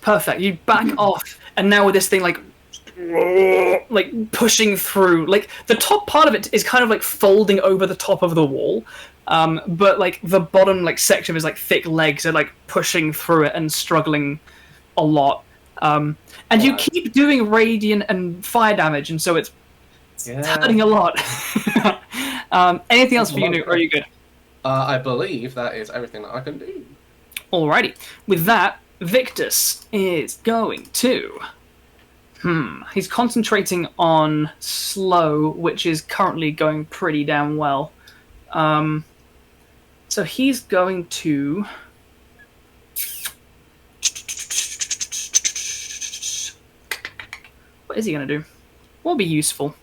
perfect. You back off, and now with this thing like pushing through, like the top part of it is kind of like folding over the top of the wall, but like the bottom like section of his like thick legs are like pushing through it and struggling a lot. And you Right. keep doing radiant and fire damage, and so it's Yeah. hurting a lot. Anything else for you, Nute? Or are you good? I believe that is everything that I can do. Alrighty. With that, Victus is going to... He's concentrating on slow, which is currently going pretty damn well. So he's going to... What is he going to do? What would be useful?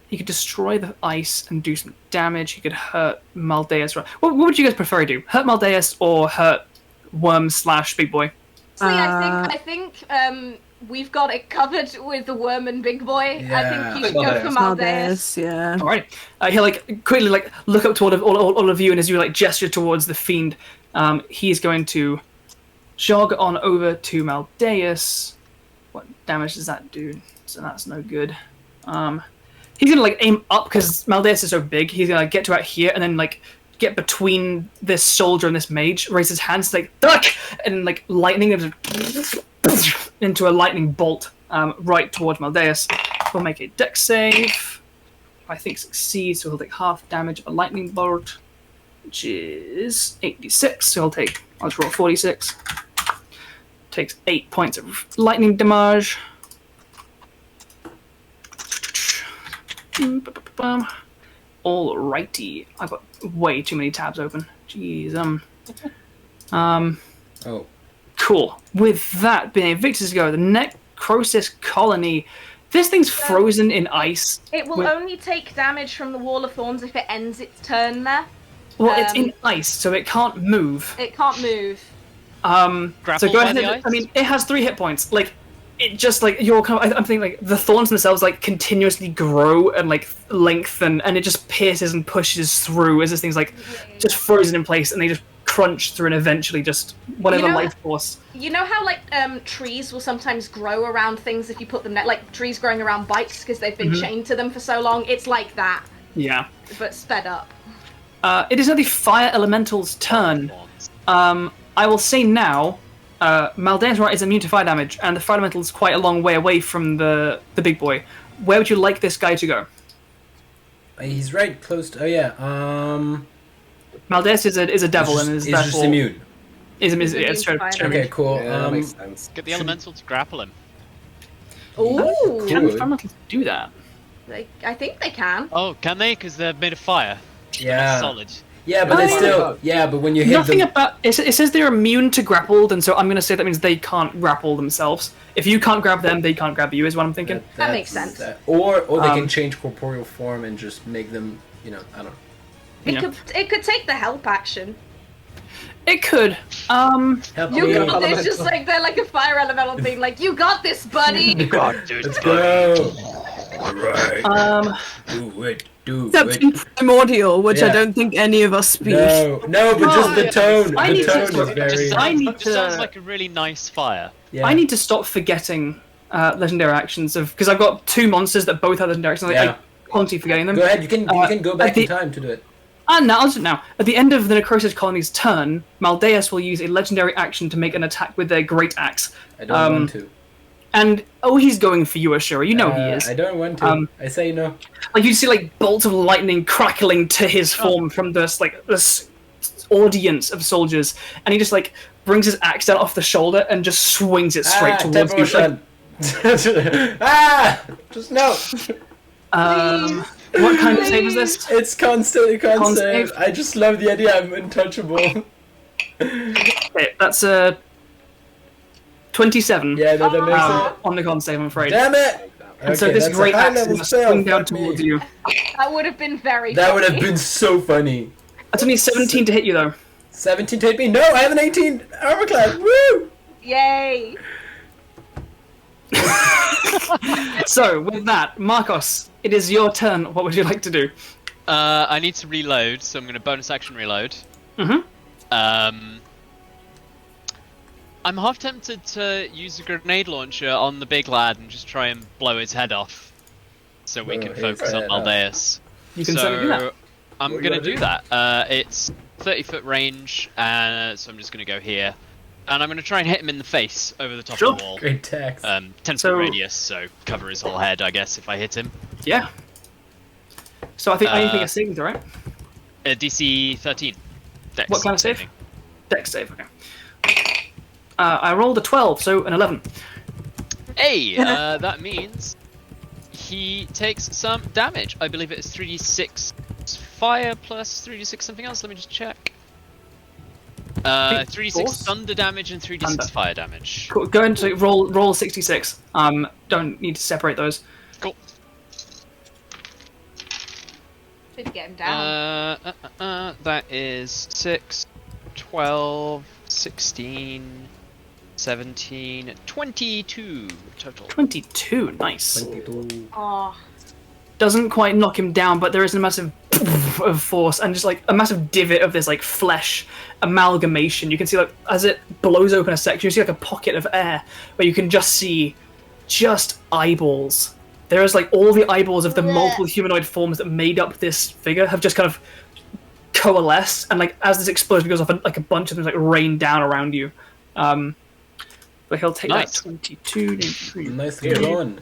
He could destroy the ice and do some damage. He could hurt Maldeus. What would you guys prefer to do? Hurt Maldeus or hurt Worm / Big Boy? See, I think we've got it covered with the worm and big boy. Yeah. I think you should go for Maldeus. Maldeus, yeah. Alright. He'll like quickly like look up to all of you, and as you like gesture towards the fiend, he's going to jog on over to Maldeus. What damage does that do? So that's no good. he's gonna like aim up because Maldeus is so big. He's gonna get to out here and then like get between this soldier and this mage, raise his hands like duck, and like lightning into a lightning bolt right towards Maldeus. He'll make a dex save. I think succeeds, so he'll take half damage of a lightning bolt, which is 8d6. So I'll just roll 46. Takes 8 points of lightning damage. Alrighty, I've got way too many tabs open. Jeez, Oh. Cool. With that being a victor's go, the Necrosis colony. This thing's frozen in ice. It will only take damage from the Wall of Thorns if it ends its turn there. Well, it's in ice, so it can't move. It can't move. So Grappled go by ahead. the ice? I mean, it has 3 hit points. Like, it just like you're kind of. I'm thinking like the thorns themselves like continuously grow and like lengthen, and it just pierces and pushes through as this thing's like just frozen in place, and they just crunch through and eventually just whatever You know- life force. You know how like trees will sometimes grow around things if you put them like trees growing around bikes because they've been chained to them for so long? It's like that, Yeah. but sped up. It is now the fire elemental's turn. I will say now, Maldeus is immune to fire damage, and the fire elemental is quite a long way away from the big boy. Where would you like this guy to go? He's right close to. Oh yeah. Maldeus is a devil He's and is just, he's just therefore immune. is He's yeah, immune it's to true. fire True. Okay, cool. Yeah, that makes sense. Get the elemental to grapple him. Ooh, Can Cool. fire elementals do that? I think they can. Oh, can they? Because they're made of fire. Yeah. Solid. Yeah, but Oh, it's yeah. still. Yeah, but when you hit Nothing them. about it says they're immune to grappled, and so I'm going to say that means they can't grapple themselves. If you can't grab them, they can't grab you. Is what I'm thinking. That makes sense. Or they Um, can change corporeal form and just make them. I don't know. Yeah. It could take the help action. It could. Help You me. got this, just like they're like a fire elemental thing. Like you got this, buddy. Let's go. Alright. Do it. Do Except it. in primordial, which I Yeah. don't think any of us speak. No, but just the tone. I The need to- tone is very. I need Just sounds to. like a really nice fire. Yeah. I need to stop forgetting legendary actions of because I've got 2 monsters that both have legendary actions. Yeah. I constantly forgetting them. Go ahead. You can go back at the- in time to do it. And now, I'll do it now. At the end of the Necrosis colony's turn, Maldeus will use a legendary action to make an attack with their great axe. I don't want to. And he's going for you, Ashura. You know he is. I don't want to. I say no. Like you see, like bolts of lightning crackling to his form from this audience of soldiers, and he just like brings his axe down off the shoulder and just swings it straight towards you. Like, Just no. what kind of save is this? It's constant. Con Save. save. I just love the idea. I'm untouchable. Okay, that's 27 Yeah, that makes it. on the con save, I'm afraid. Damn it! And so Okay, this that's a great axe high-level is going to spell, swing down fuck me. towards you. That would have been very. That would have funny. been so funny. That's only 17 to hit you, though. 17 to hit me. No, I have an 18 armor class. Woo! Yay! So, with that, Markos, it is your turn. What would you like to do? I need to reload, so I'm going to bonus action reload. Mhm. I'm half tempted to use a grenade launcher on the big lad and just try and blow his head off, so we Blow can his focus on head off. Maldeus. You can certainly do that. I'm What going to you do gonna that. It's 30-foot range, so I'm just going to go here. And I'm going to try and hit him in the face over the top Sure. of the wall. Great tax. 10-foot So- radius, so cover his whole head, I guess, if I hit him. Yeah. So I think anything Uh, is saving, right? DC 13. Dex What kind of save? saving. Dex save, okay. I rolled a 12, so an 11. Hey, that means he takes some damage. I believe it is 3d6 fire plus 3d6 something else. Let me just check. 3d6 Force? thunder damage and 3d6 Thunder. fire damage. Cool. Go into roll 66. Don't need to separate those. Cool. Should get him down. That is 6, 12, 16, 17, 22 total. 22, nice. 22. Oh, Doesn't quite knock him down, but there is a massive of force and just like a massive divot of this like flesh amalgamation. You can see like as it blows open a section, you see like a pocket of air where you can just see just eyeballs there is like all the eyeballs of the multiple humanoid forms that made up this figure have just kind of coalesced, and like as this explosion goes off, like a bunch of them like rain down around you. But he'll take Nice. that 22. Nicely done.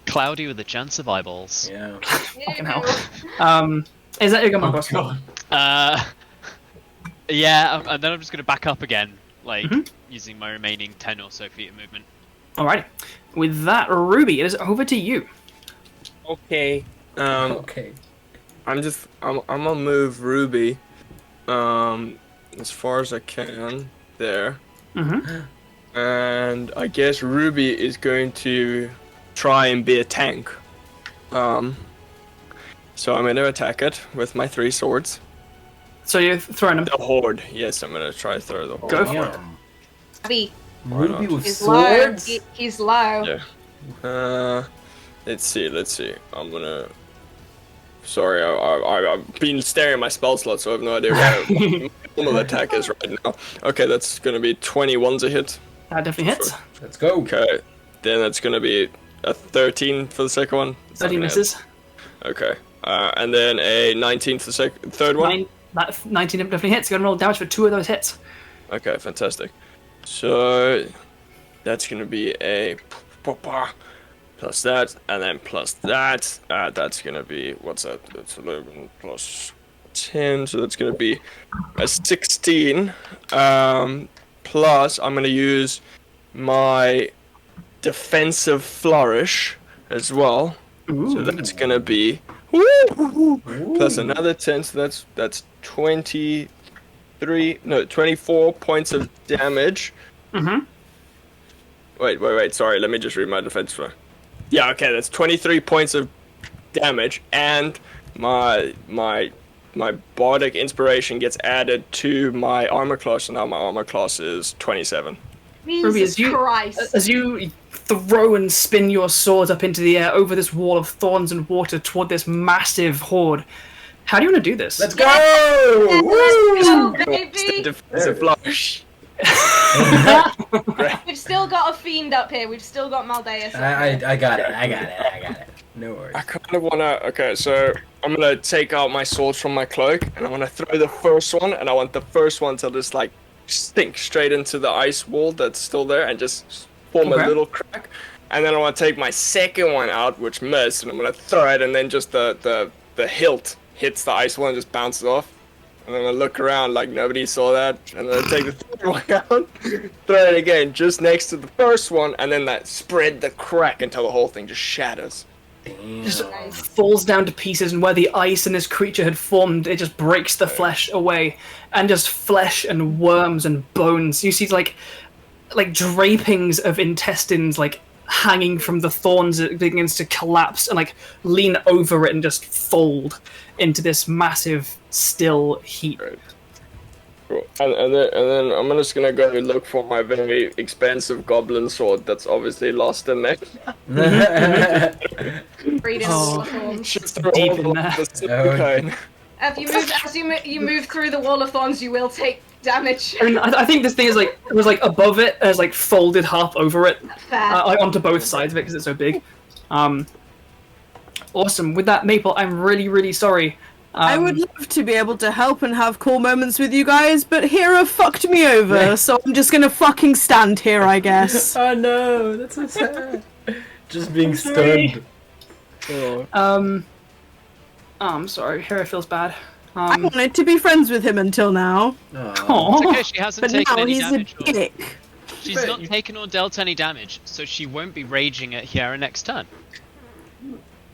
Cloudy with a chance of eyeballs. Yeah. Fucking hell. Is that your gun, Markos? Yeah, and then I'm just gonna back up again, like using my remaining 10 or so feet of movement. Alrighty. With that, Ruby, it is over to you. Okay. Okay. I'm gonna move Ruby, as far as I can there. And I guess Ruby is going to try and be a tank. So I'm gonna attack it with my 3 swords. So you're throwing him. The horde. Yes, I'm gonna try to throw the horde. Go for it. Abby, Ruby with he's swords? low. He's low. Yeah. Let's see. I'm gonna. Sorry, I've been staring at my spell slot, so I have no idea where my normal attack is right now. Okay, that's gonna be 21's a hit. That definitely hits. Let's go. Okay, then that's gonna be a 13 for the second one. 30 misses. Okay, and then a 19 for the third one. That 19 definitely hits. You're gonna roll damage for 2 of those hits. Okay, fantastic. So that's gonna be a plus that, and then plus that. That's gonna be, what's that? That's 11 plus 10, so that's gonna be a 16. Plus, I'm gonna use my defensive flourish as well. Ooh. So that's gonna be plus another 10, so that's 24 points of damage. Wait, sorry, let me just read my defense flourish. Yeah, okay, that's 23 points of damage, and my bardic inspiration gets added to my armor class, so now my armor class is 27. Ruby, Jesus Christ. as you throw and spin your swords up into the air over this wall of thorns and water toward this massive horde, how do you want to do this? Let's go! Let's go, baby. Defensive flourish. We've still got a fiend up here. We've still got Maldeus. I got it. No worries. I kind of wanna. Okay, so I'm gonna take out my swords from my cloak, and I'm gonna throw the first one, and I want the first one to just like sink straight into the ice wall that's still there, and just form a little crack. And then I want to take my second one out, which missed, and I'm gonna throw it, and then just the hilt hits the ice wall and just bounces off. And then I look around like nobody saw that, and then I take the third one out, throw it again just next to the first one, and then that spread the crack until the whole thing just shatters. Just falls down to pieces, and where the ice and this creature had formed, it just breaks the flesh away, and just flesh and worms and bones. You see like drapings of intestines like hanging from the thorns. It begins to collapse and like lean over it and just fold into this massive still heap. Right. Cool. And then I'm just gonna go look for my very expensive goblin sword that's obviously lost in there. Reading all the thorns. Just Deep in there. Okay. As you move through the wall of thorns, you will take damage. I mean, I think this thing is like it was like above it, and it's like folded half over it, Fair. like onto both sides of it because it's so big. Awesome. With that, Maple, I'm really, really sorry. I would love to be able to help and have cool moments with you guys, but Hera fucked me over, so I'm just gonna fucking stand here, I guess. Oh no, that's so sad. Just being stunned. Oh, I'm sorry. Hera feels bad. I wanted to be friends with him until now, Aw. It's okay, she hasn't but taken now any he's a damage. Or... dick. She's not taken or dealt any damage, so she won't be raging at Hiera next turn.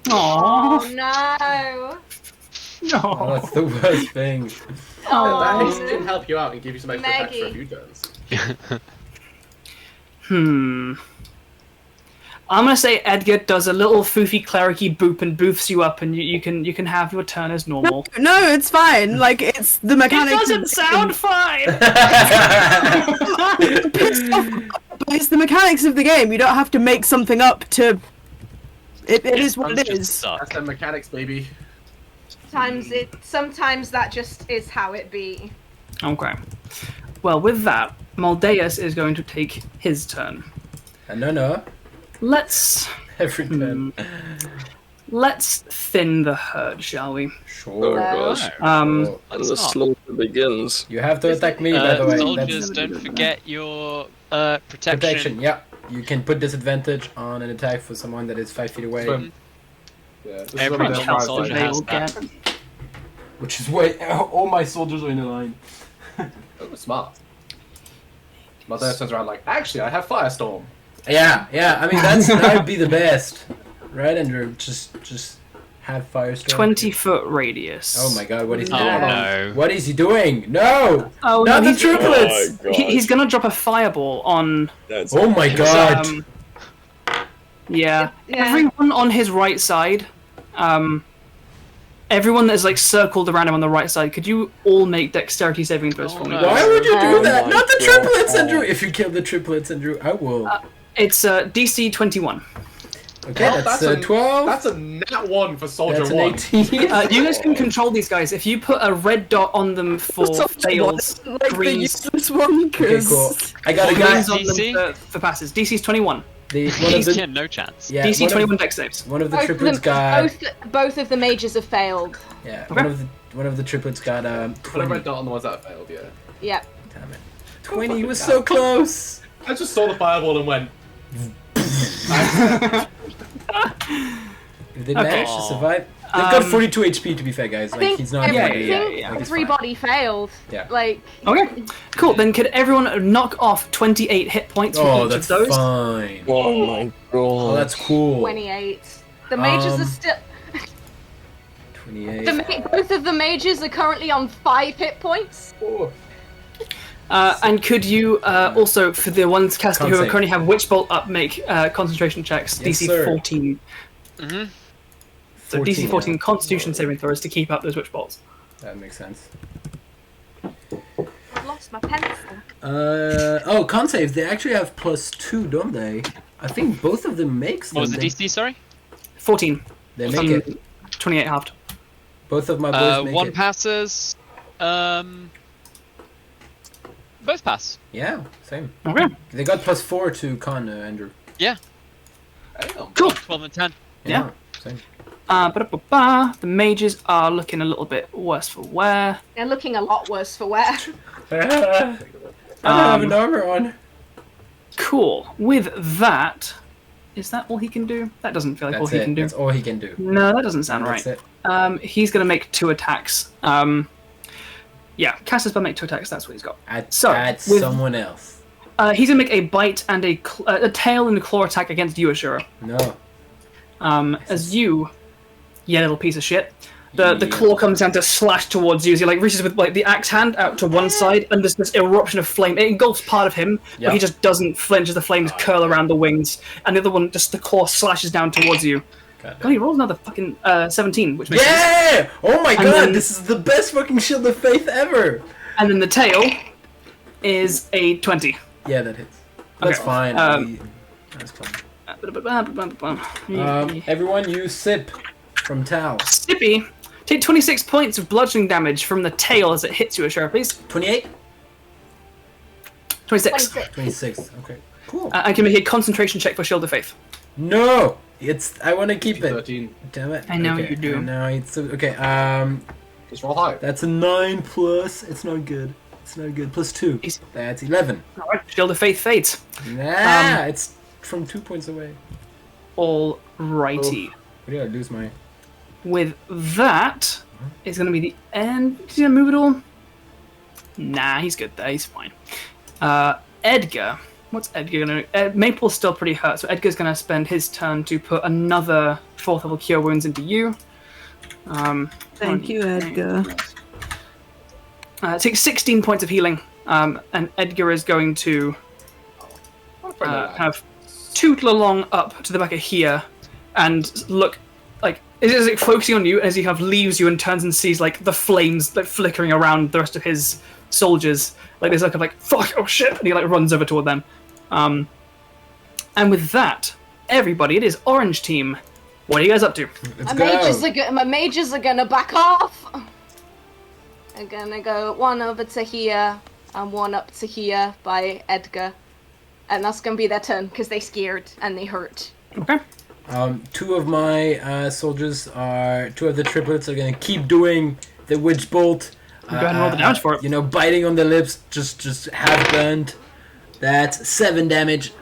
Aw. Oh no. Oh, No. that's the worst thing. That Oh. didn't help you out and give you some extra attacks for a Maggie. few turns. I'm gonna say Edgar does a little foofy clericy boop and boofs you up, and you can have your turn as normal. No, it's fine. Like, it's the It mechanics. doesn't sound fine. Pissed off, but it's the mechanics of the game. You don't have to make something up to. It is what it is. That's the mechanics, baby. Sometimes that just is how it be. Okay. Well, with that, Maldeus is going to take his turn. No. Let's Every turn. Let's thin the herd, shall we? Oh Sure. gosh. Um, And the slaughter begins. You have to attack me, by the way. Soldiers, That's don't forget your protection. protection. Yeah. You can put disadvantage on an attack for someone that is 5 feet away. Swim. Yeah, this is Every what we do. Child soldier they has will that. get. Which is why all my soldiers are in a line. Oh, smart. Mother turns around like, actually, I have Firestorm. Yeah. I mean, that would be the best, right, Andrew? Just have firestorm. 20-foot radius. Oh my God! What is he Oh doing? no. What is he doing? No! Oh, Not no, the triplets! Oh, he's gonna drop a fireball on. That's Oh my God! Yeah. Yeah. Everyone on his right side, everyone that's like circled around him on the right side, could you all make dexterity saving throws Oh, for me? no. Why would you do Oh that? my Not the God. triplets, Andrew! If you kill the triplets, Andrew, I will. It's DC 21. Okay, Oh, that's a 12. That's a nat 1 for Soldier That's an 1. 18. You guys can control these guys. If you put a red dot on them for fails, Like the greens, useless one, Okay, because cool. I got a Okay. guy. greens on DC? them for passes. DC's 21. One of He's the yeah, no chance. yeah, DC one 21 of, dex saves. one of the Both of, triplets them, got both of the mages have failed. yeah. Okay. One of the triplets got Put a 20. red dot on the ones that failed, yeah. Yep. Damn it. 20 was so close. I just saw the fireball and went, If they Okay. manage to survive, they've got 42 HP to be fair, guys. I Like think, he's not. yeah, every- yeah, I think yeah. Like, it's everybody failed. Yeah. Like, Okay, cool. Then could everyone knock off 28 hit points from Oh, each that's of those? fine. Oh my Oh, god. that's cool. 28. The mages Um, are still. 28. Both of the mages are currently on 5 hit points. Oh. And could you also, for the ones caster who Con-save. currently have Witch Bolt up, make concentration checks, Yes, DC sir. 14. Mm-hmm. So DC 14 yeah. Constitution saving throws to keep up those Witch Bolts. That makes sense. I've lost my pencil. Oh, con saves. They actually have +2, don't they? I think both of them makes them. What was the They- DC? Sorry. 14. They make From it. 28 halved. Both of my boys make One it. passes. Both pass. Yeah, same. Okay. They got +4 to con, Andrew. Yeah. damn. Cool. 12 and 10. Yeah. Same. The mages are looking a little bit worse for wear. They're looking a lot worse for wear. I don't have an armor on. Cool. With that, is that all he can do? That doesn't feel like all That's he it. can do. That's all he can do. No, that doesn't sound right. That's it. He's going to make 2 attacks. Yeah, cast a spell, make 2 attacks. That's what he's got. Add with- someone else. He's going to make a bite and a tail and a claw attack against you, Ashura. No. As you little piece of shit. The Yeah. claw comes down to slash towards you as he like reaches with like the axe hand out to one side, and there's this eruption of flame. It engulfs part of him, Yeah. but he just doesn't flinch as the flames curl around the wings, and the other one just the claw slashes down towards you. God. God, he rolls another fucking 17, which makes sense. Yeah! Oh my And god, then- this is the best fucking shield of faith ever! And then the tail is a 20. Yeah, that hits. That's Okay. fine. That's fine. Everyone use sip from Tal. Sippy, take 26 points of bludgeoning damage from the tail as it hits you, Ashura, please. 28? 26. 26. Okay. Cool. And can make a concentration check for Shield of Faith. No! I want to keep it. 13. Damn it. I know Okay, you do. No, it's okay. Just roll high. That's a 9 plus. It's not good. It's not good. +2. Easy. That's 11. Alright, Shield of Faith fades. Nah, it's from 2 points away. Alrighty. What did I lose my? With that, it's going to be the end. Is he going to move it all? Nah, he's good there. He's fine. Edgar. What's Edgar going to do? Maple's still pretty hurt, so Edgar's going to spend his turn to put another 4th level Cure Wounds into you. Thank you, Edgar. Take 16 points of healing, and Edgar is going to kind of tootle along up to the back of here and look like is it focusing on you as he kind of leaves you and turns and sees like the flames like flickering around the rest of his soldiers. Like there's like a fuck, oh shit, and he like runs over toward them. And with that, everybody, it is Orange Team. What are you guys up to? Let's My mages are gonna back off. I'm gonna go one over to here and one up to here by Edgar. And that's gonna be their turn because they scared and they hurt. Okay. Two of my soldiers two of the triplets are gonna keep doing the witch bolt. Go ahead and roll the damage for it. You know, biting on the lips, just half burned. That's 7 damage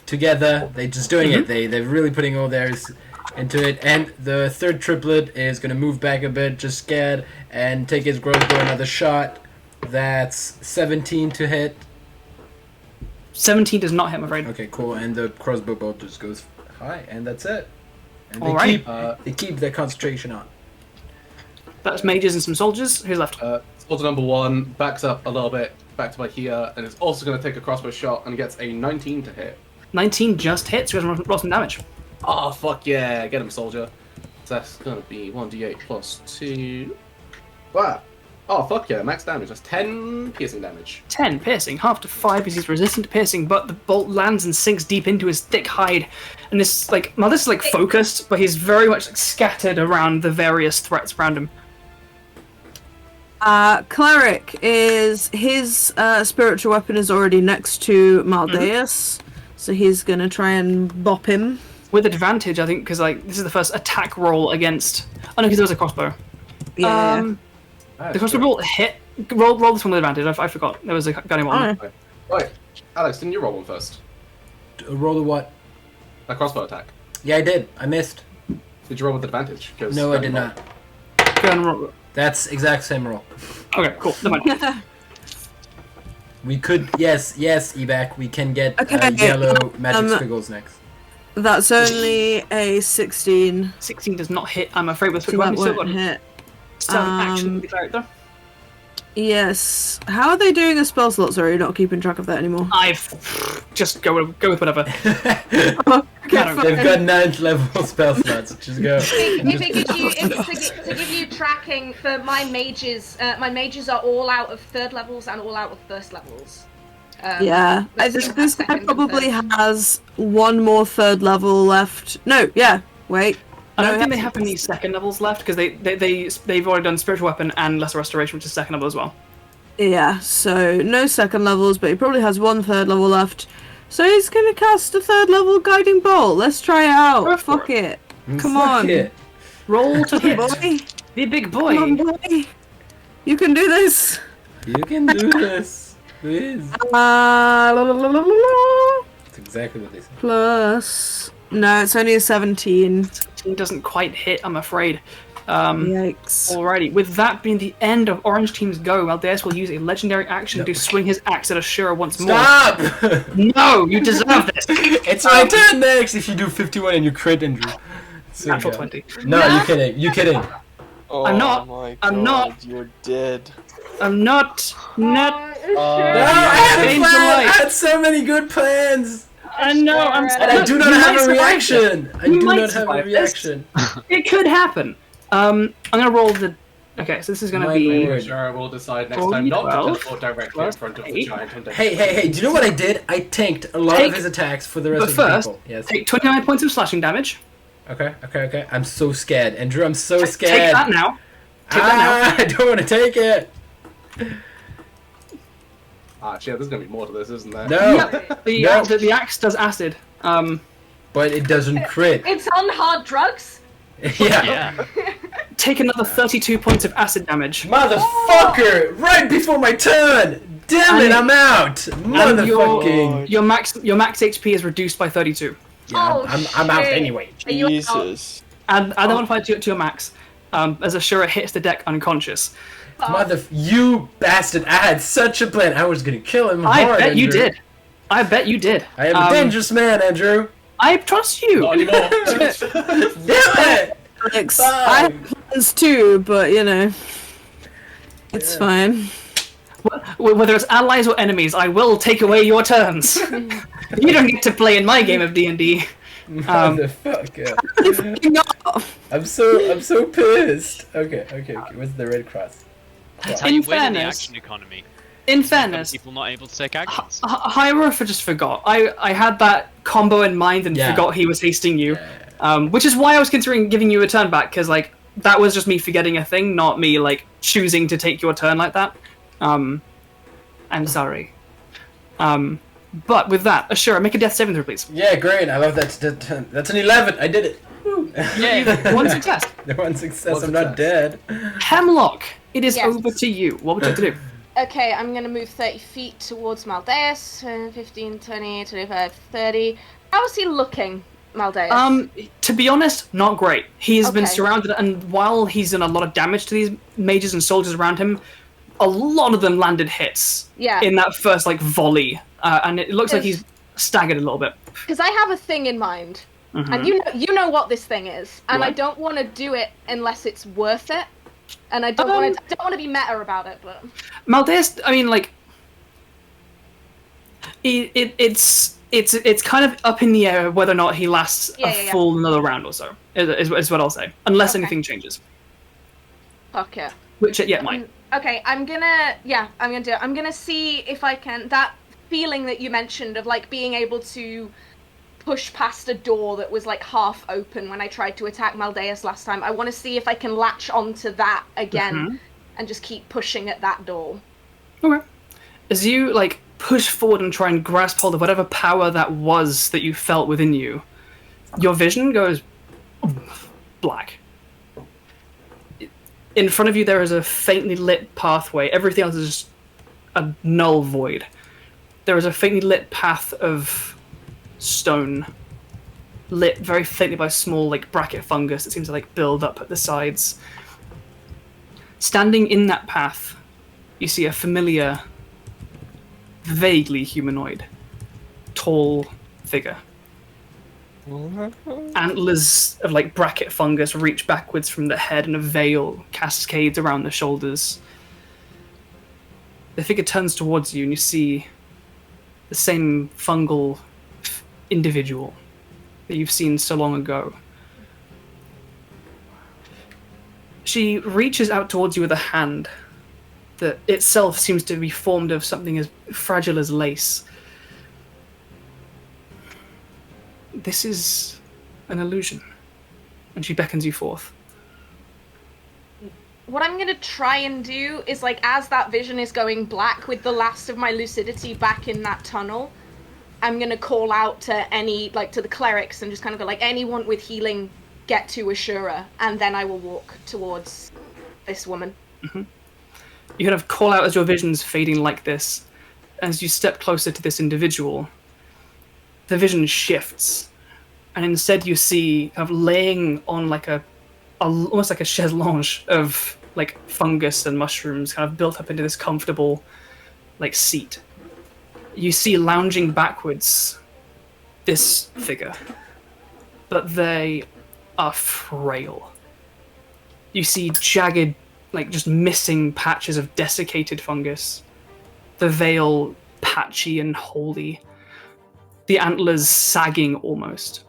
together. They're just doing it. They're really putting all theirs into it. And the third triplet is gonna move back a bit, just scared, and take his crossbow another shot. That's 17 to hit. 17 does not hit, I'm afraid. Okay, cool. And the crossbow bolt just goes high, and that's it. And they Alright. keep their concentration on. That's mages and some soldiers. Who's left? Soldier number 1 backs up a little bit, back to by here, and is also going to take a crossbow shot and gets a 19 to hit. 19 just hits. Who has roll some damage? Oh, fuck yeah. Get him, soldier. So that's going to be 1d8 plus 2. Wow. Oh, fuck yeah. Max damage. That's 10 piercing damage. 10 piercing, half to 5 because he's resistant to piercing, but the bolt lands and sinks deep into his thick hide. And this, this is focused, but he's very much scattered around the various threats around him. Cleric is his spiritual weapon is already next to Maldeus, so he's gonna try and bop him With advantage, I think, because this is the first attack roll against. Oh no, because there was a crossbow. Yeah. The crossbow roll hit. Roll this one with advantage. I forgot. There was a guiding one. Oh. Right. Alex, didn't you roll one first? Roll the what? A crossbow attack. Yeah, I did. I missed. Did you roll with advantage? 'Cause No, I did guiding not. bolt- Go ahead and roll. That's exact same roll. Okay, cool. Never mind. We could, yes, Evac, we can get Okay, yellow magic squiggles next. That's only a 16. 16 does not hit. I'm afraid with So quick that weapon still won't got hit. action with the character. Yes. How are they doing a spell slot? Sorry, you're not keeping track of that anymore. I've just go with whatever. Okay, They've They've fine. got 9th level spell slots. Just go. If it gives you, to give you tracking for my mages are all out of 3rd levels and all out of 1st levels. Yeah, I think this guy probably has one more 3rd level left. No, yeah, wait. I don't No, think they it have has- any 2nd levels left because they've already done spiritual weapon and lesser restoration, which is 2nd level as well. Yeah, so no 2nd levels, but he probably has one 3rd level left. So he's gonna cast a 3rd level guiding bolt. Let's try it out. Go for Fuck it. Come Fuck on. it. Roll to hit. Boy. The big Come on, boy. boy. You can do this. You can do this. Please. That's exactly what they said. Plus. No, it's only a 17. It doesn't quite hit, I'm afraid. Yikes. Alrighty, with that being the end of Orange Team's go, Maldeus will use a legendary action to swing his axe at Ashura once more. Stop! No, you deserve this. It's my turn next if you do 51 and you crit injury. So Natural good. 20. No, you're kidding. You're kidding. Oh I'm not. My I'm God, not. You're dead. I'm not. No, I had a Change the plan! I light. had so many good plans! I know, I'm And I do not have a reaction! I You do might not have a survive this. reaction. It could happen. I'm gonna roll the. Okay, so this is gonna My be. lord. Sure, we'll decide next Roll time not to 12 teleport directly in plus front of the 8. giant undead. Hey, do you know what I did? I tanked a lot Take- of his attacks for the rest But of the first, people. Yes. take 29 points of slashing damage. Okay. I'm so scared. Andrew, I'm so Take scared. that now. Take that now. I don't want to take it. Ah, shit, there's gonna be more to this, isn't there? No. Yep. No. The axe does acid. But it doesn't crit. It's on hard drugs. Yeah. Take another 32 points of acid damage. Motherfucker! Right before my turn! Damn it, And- I'm out! Motherfucking. Your max HP is reduced by 32. Yeah, Oh, I'm out shit. anyway. Are you out? Jesus. Add that modifier to your max. As Ashura hits the deck unconscious. You bastard! I had such a plan. I was gonna kill him I hard, bet you Andrew. did. I bet you did. I am a dangerous man, Andrew. I trust you. Not anymore. Damn it! Alex, Fine. I have plans too, but you know. It's fine. Whether it's allies or enemies, I will take away your turns. You don't get to play in my game of D&D. Motherfucker. Fucking off. I'm so pissed. Okay. What's the red cross? That's how In you win in the fairness- action economy. In Some fairness, people not able to take actions. Hyrule just forgot. I had that combo in mind and Yeah. forgot he was hasting you. Which is why I was considering giving you a turn back, because that was just me forgetting a thing, not me choosing to take your turn like that. I'm sorry. But with that, Ashura, make a death saving throw, please. Yeah, great. I love that. That's an 11. I did it. Yeah, one success. One success. One I'm not success. dead. Hemlock, it is Yes. over to you. What would you like to do? Okay, I'm gonna move 30 feet towards Maldeus. 15, 20, 25, 30. How is he looking, Maldeus? To be honest, not great. He's been Okay. surrounded, and while he's done a lot of damage to these mages and soldiers around him, a lot of them landed hits Yeah. in that first volley, and it looks like he's staggered a little bit. Because I have a thing in mind, and you know what this thing is, and Right. I don't want to do it unless it's worth it, and I don't want to be meta about it. But Maldeus, I mean, it's kind of up in the air whether or not he lasts a full another round or so. Is what I'll say, unless anything changes. fuck it. Which it might. Okay, I'm gonna do it. I'm gonna see if I can. That feeling that you mentioned of being able to push past a door that was half open when I tried to attack Maldeus last time. I want to see if I can latch onto that again and just keep pushing at that door. Okay. As you push forward and try and grasp hold of whatever power that was that you felt within you, your vision goes black. In front of you there is a faintly lit pathway. Everything else is just a null void. There is a faintly lit path of stone, lit very faintly by small bracket fungus that seems to build up at the sides. Standing in that path, you see a familiar, vaguely humanoid, tall figure. Antlers of bracket fungus reach backwards from the head, and a veil cascades around the shoulders. The figure turns towards you, and you see the same fungal individual that you've seen so long ago. She reaches out towards you with a hand that itself seems to be formed of something as fragile as lace. This is an illusion. And she beckons you forth. What I'm gonna try and do is as that vision is going black with the last of my lucidity back in that tunnel, I'm gonna call out to any to the clerics and just kind of go anyone with healing, get to Ashura, and then I will walk towards this woman. You kind of call out as your vision's fading like this. As you step closer to this individual, the vision shifts, and instead you see kind of laying on almost like a chaise lounge of fungus and mushrooms kind of built up into this comfortable seat. You see lounging backwards this figure, but they are frail. You see jagged, just missing patches of desiccated fungus, the veil patchy and holey, the antlers sagging almost.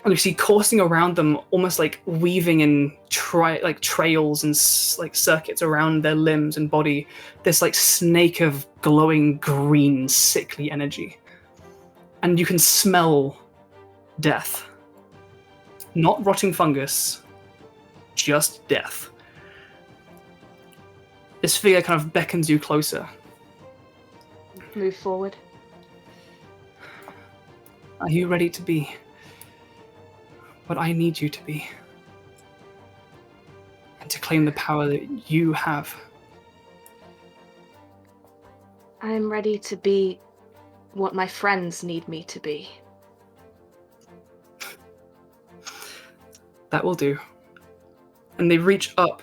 And you see coursing around them, almost weaving in trails and circuits around their limbs and body, this snake of glowing green, sickly energy. And you can smell death. Not rotting fungus, just death. This figure kind of beckons you closer. Move forward. Are you ready to be what I need you to be? And to claim the power that you have? I'm ready to be what my friends need me to be. That will do. And they reach up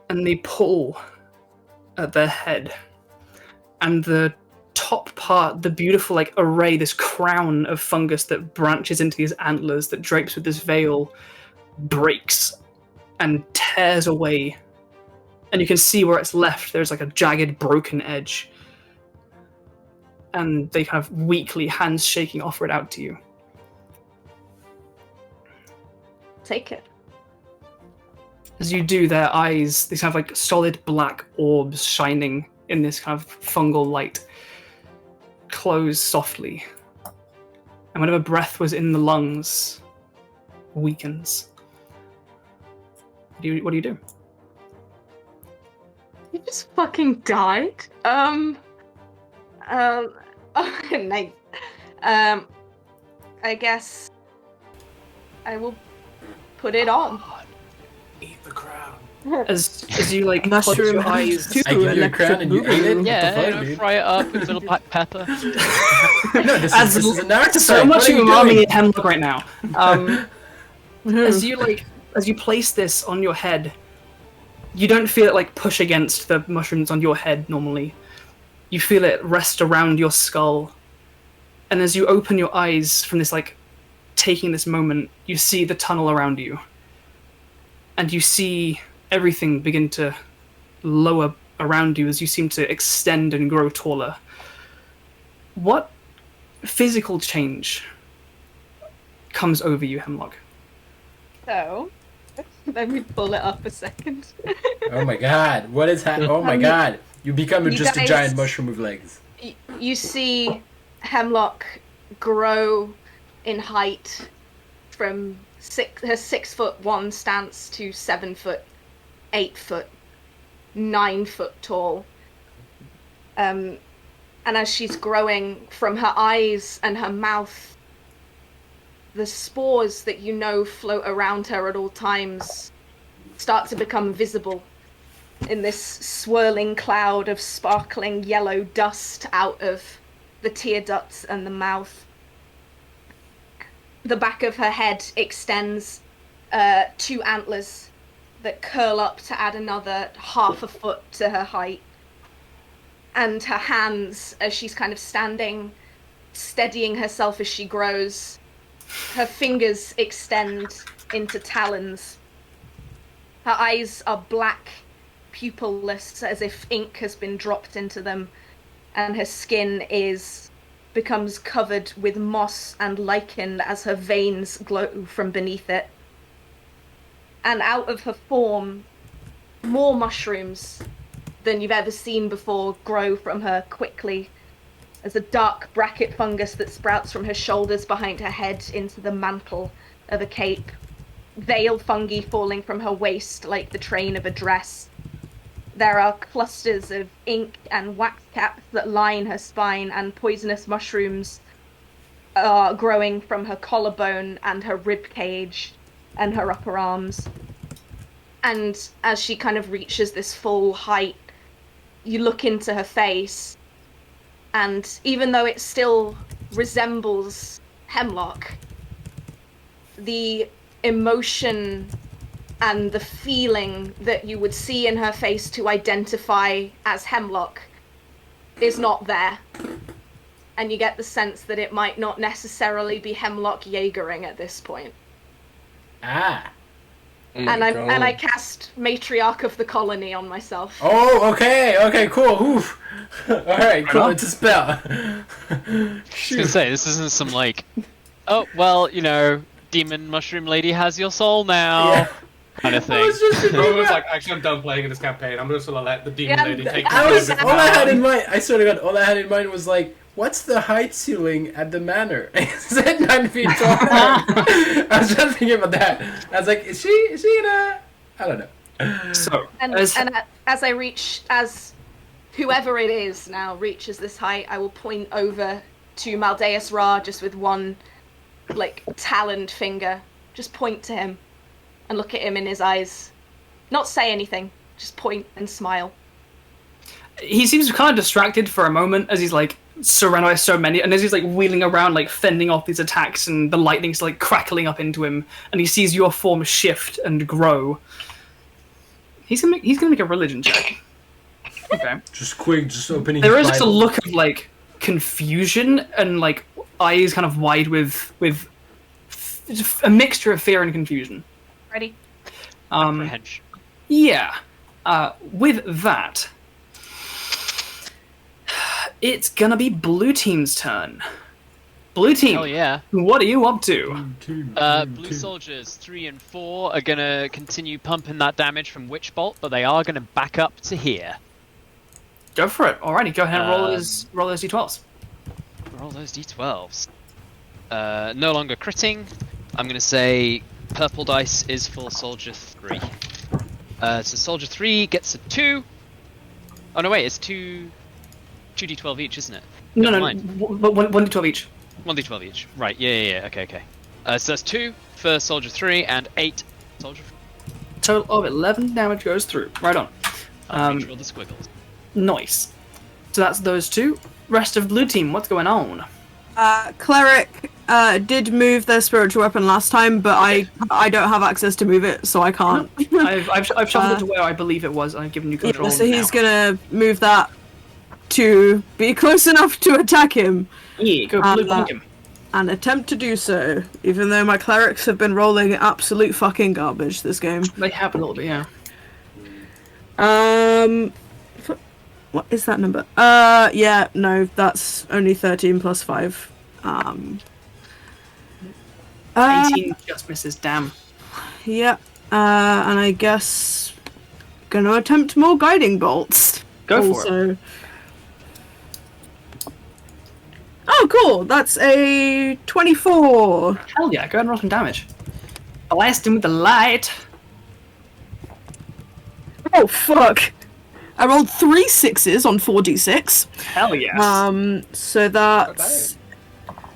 and they pull at their head. And the top part, the beautiful array, this crown of fungus that branches into these antlers that drapes with this veil, breaks and tears away. And you can see where it's left, there's a jagged, broken edge. And they kind of weakly, hands shaking, offer it out to you. Take it. As you do, their eyes, these kind of solid black orbs shining in this kind of fungal light, close softly. And whatever breath was in the lungs weakens. What do you do? You just fucking died. Oh, nice. I guess I will put it on. Eat the crown. As you like close Mushroom your eyes. too. I give you a Electric crown and you ate it? What the Yeah, fuck, you know, dude? fry it up with a little black pepper. No, this As is an artifact. so much What are you umami doing? in Hemlock right now. As you place this on your head, you don't feel it like push against the mushrooms on your head normally. You feel it rest around your skull. And as you open your eyes from this like taking this moment, you see the tunnel around you. And you see everything begin to lower around you as you seem to extend and grow taller. What physical change comes over you, Hemlock? So, let me pull it up a second. Oh my god, what is happening? Oh my god, you become you just a guys- giant mushroom with legs. You see Hemlock grow in height from her 6'1" stance to 7 foot, 8 foot, 9 foot tall. And as she's growing from her eyes and her mouth, the spores that you know float around her at all times start to become visible in this swirling cloud of sparkling yellow dust out of the tear ducts and the mouth. The back of her head extends 2 antlers that curl up to add another half a foot to her height. And her hands, as she's kind of standing, steadying herself as she grows, her fingers extend into talons. Her eyes are black, pupilless, as if ink has been dropped into them, and her skin becomes covered with moss and lichen as her veins glow from beneath it. And out of her form, more mushrooms than you've ever seen before grow from her quickly, as a dark bracket fungus that sprouts from her shoulders behind her head into the mantle of a cape, veil fungi falling from her waist like the train of a dress. There are clusters of ink and wax caps that line her spine, and poisonous mushrooms are growing from her collarbone and her rib cage and her upper arms. And as she kind of reaches this full height, you look into her face, and even though it still resembles Hemlock, the emotion and the feeling that you would see in her face to identify as Hemlock is not there. And you get the sense that it might not necessarily be Hemlock Jaegering at this point. Ah. Oh my God. And I cast Matriarch of the Colony on myself. Oh, okay, cool. Oof. Alright, cool, it's a spell. I was gonna say, this isn't some like, oh, well, you know, demon mushroom lady has your soul now. Yeah. Kind of I thing. was just thinking Rowan's about- like, actually, I'm done playing in this campaign. I'm just gonna let the demon Yeah, lady take I was, control all of I it had now. in mind, I swear to God, all I had in mind was like, what's the height ceiling at the manor? Is it 9 feet tall? I was just thinking about that. I was like, is she in a... I don't know. So, And as I reach, as whoever it is now reaches this height, I will point over to Maldeus Ra just with one, like, taloned finger. Just point to him and look at him in his eyes. Not say anything, just point and smile. he seems kind of distracted for a moment as he's like surrounded by so many, and as he's like wheeling around, like fending off these attacks, and the lightning's like crackling up into him, and he sees your form shift and grow. He's gonna make a religion check. Okay. Just quick, just opening There his is just a Bible. look of like confusion and like eyes kind of wide with just a mixture of fear and confusion. Ready? Apprehension. Yeah. With that, it's gonna be blue team's turn. Blue team, Oh yeah. what are you up to? Blue soldiers 3 and 4 are gonna continue pumping that damage from Witch Bolt, but they are gonna back up to here. Go for it. Alrighty, go ahead and roll Um, those d12s. Roll those d12s. No longer critting. I'm gonna say purple dice is for soldier 3. So soldier 3 gets a 2. Oh no, wait, it's 2 2d12 each, isn't it? No, Never no, mind. 1d12 each. 1d12 each. Right, yeah. Okay. So that's 2 for Soldier 3 and 8 Soldier 4. Total of 11 damage goes through. Right on. Draw the squiggles. Nice. So that's those two. Rest of blue team, what's going on? Cleric did move their spiritual weapon last time, but I don't have access to move it, so I can't. I've shuffled it to where I believe it was, and I've given you control. Yeah, so now. he's gonna move that to be close enough to attack him. Yeah, go blue bonk him. And attempt to do so, even though my clerics have been rolling absolute fucking garbage this game. They have a little bit, yeah. What is that number? Yeah, no, that's only 13 plus 5. 18 just misses, damn. Yeah, and I guess gonna attempt more guiding bolts. Go for it. Oh, cool! That's a 24. Hell yeah, go ahead and roll some damage. Blast him with the light. Oh fuck! I rolled 3 6s on 4d6. Hell yes. So that's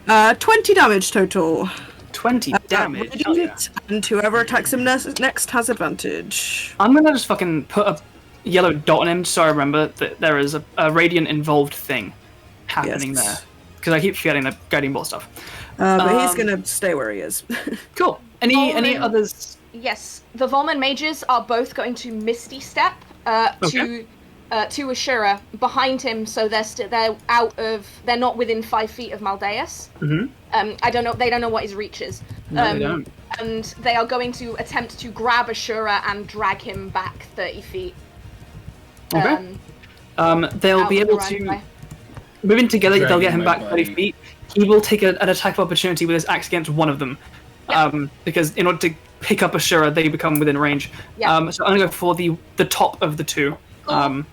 20 damage total. 20 damage. Hell yeah. And whoever attacks him next has advantage. I'm gonna just fucking put a yellow dot on him so I remember that there is a radiant involved thing happening there. Because I keep forgetting the guiding bolt stuff. But he's gonna stay where he is. Cool. Any others? Yes, the Volman mages are both going to Misty Step to Ashura behind him, so they're not within 5 feet of Maldeus. Mm-hmm. They don't know what his reach is. No, they don't. And they are going to attempt to grab Ashura and drag him back 30 feet. Okay. They'll be able to. Moving together, they'll get him back 30 feet. He will take an attack of opportunity with his axe against one of them. Because in order to pick up Ashura, they become within range. Yeah. So I'm going to go for the top of the two. Cool.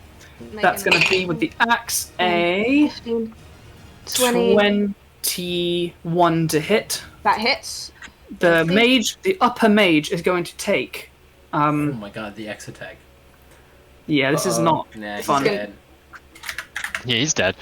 That's going to be with the axe a 15, 20. 21 to hit. That hits. The mage, the upper mage, is going to take. Oh my god, the X attack. Yeah, this is not Nah, fun. he's dead. Yeah, he's dead.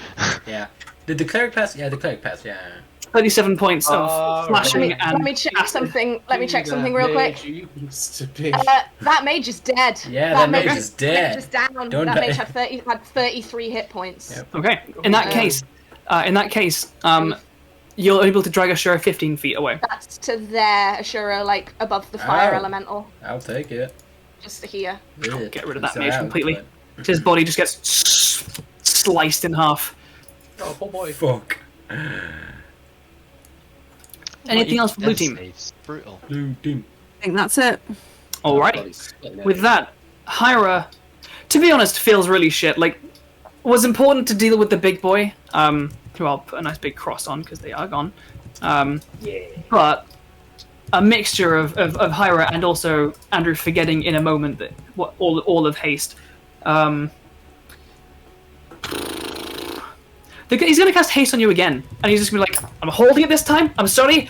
Yeah. Did the cleric pass? Yeah, the cleric passed, yeah. 37 points of flashing and Let me check something. Let me check something real quick. Used to be. That mage is dead. Yeah, that mage is That dead. mage is down. Don't that die. mage had 33 hit points. Yep. Okay. In that case, you're able to drag Ashura 15 feet away. That's to there, Ashura, like above the fire elemental. I'll take it. Just here. Get rid of that It's mage out, completely. but- His body just gets sliced in half. Oh, poor boy. Fuck. Anything else for blue Death team? saves. Brutal. Blue team. I think that's it. Alrighty. With that, Hyra, to be honest, feels really shit. Like, was important to deal with the big boy, who I'll put a nice big cross on because they are gone. But a mixture of Hyra and also Andrew forgetting in a moment that all of haste. He's going to cast haste on you again, and he's just going to be like, I'm holding it this time, I'm sorry,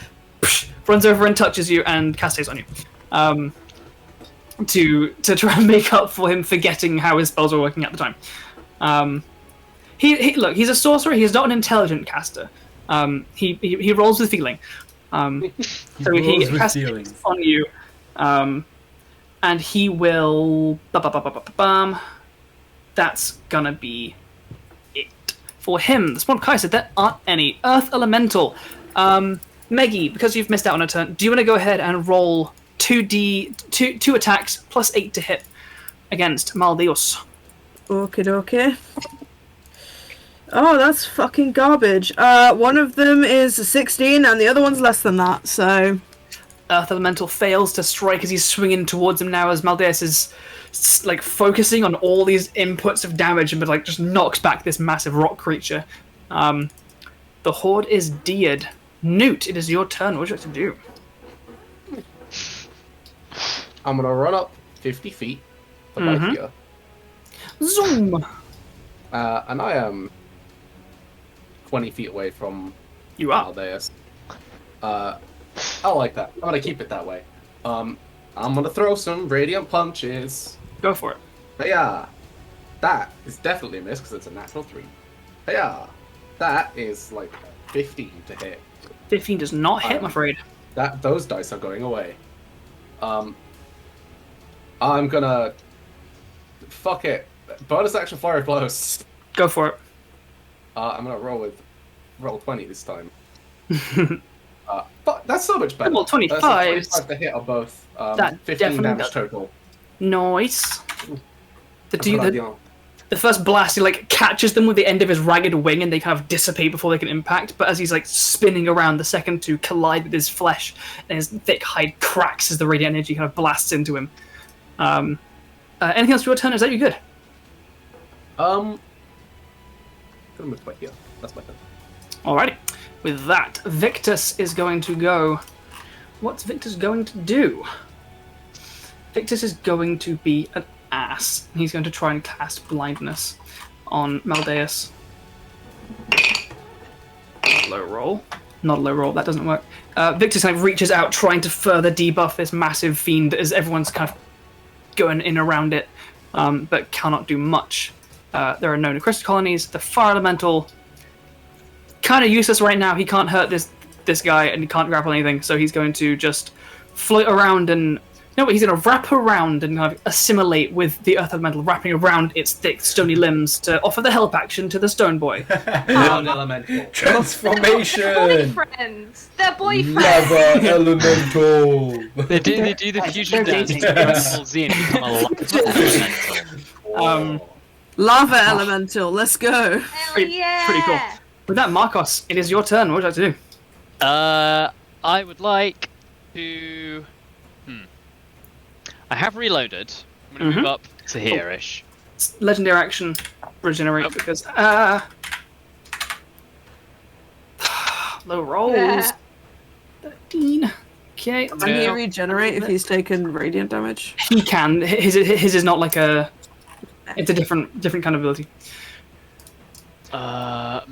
runs over and touches you and casts haste on you. To try and make up for him forgetting how his spells were working at the time. Look, he's a sorcerer, he's not an intelligent caster. He rolls with feeling. So he casts haste on you, and he will... That's gonna be it. For him, the Spawn Kaiser, there aren't any. Earth Elemental. Meggie, because you've missed out on a turn, do you want to go ahead and roll 2 attacks plus 8 to hit against Maldeus? Okay. Oh, that's fucking garbage. One of them is 16 and the other one's less than that, so... Earth Elemental fails to strike as he's swinging towards him now as Maldeus is like focusing on all these inputs of damage and like just knocks back this massive rock creature. The horde is deared. Nute, it is your turn. What would you like to do? I'm gonna run up 50 feet above here. Zoom! And I am 20 feet away from You are. Maldeus. I like that. I'm gonna keep it that way. I'm gonna throw some radiant punches. Go for it. But yeah, that is definitely a miss because it's a natural 3. Yeah, that is like 15 to hit. 15 does not hit, I'm afraid. Those dice are going away. I'm gonna fuck it. Bonus action fire close. Go for it. I'm gonna roll 20 this time. But that's so much better. Well, 25. 25 to hit on both. That 15 definitely damage does. total. Nice. The Good. first blast, he like catches them with the end of his ragged wing, and they kind of dissipate before they can impact. But as he's like spinning around, the second two collide with his flesh, and his thick hide cracks as the radiant energy kind of blasts into him. Anything else for your turn? Is that you good? Gonna move right here. That's my turn. Alrighty. With that, Victus is going to go. What's Victus going to do? Victus is going to be an ass. He's going to try and cast blindness on Maldeus. Low roll. Not a low roll, that doesn't work. Victus kind of reaches out, trying to further debuff this massive fiend as everyone's kind of going in around it, but cannot do much. There are no necrosis colonies. The fire elemental, kind of useless right now. He can't hurt this guy, and he can't grapple anything, so he's going to just float around and... No, but he's going to wrap around and kind of assimilate with the earth elemental, wrapping around its thick, stony limbs to offer the help action to the stone boy. Elemental. Transformation! Boyfriends! They're boyfriends! Lava elemental! They do the fusion dance to Level Z and become a elemental. Lava elemental, let's go. Hell Pretty cool. With that, Markos, it is your turn. What would you like to do? I would like to... I have reloaded. I'm going to move up to here-ish. Legendary action, regenerate, because... low rolls. Yeah. 13. Okay. Can he regenerate if he's taken radiant damage? He can. His is not like a... It's a different kind of ability. I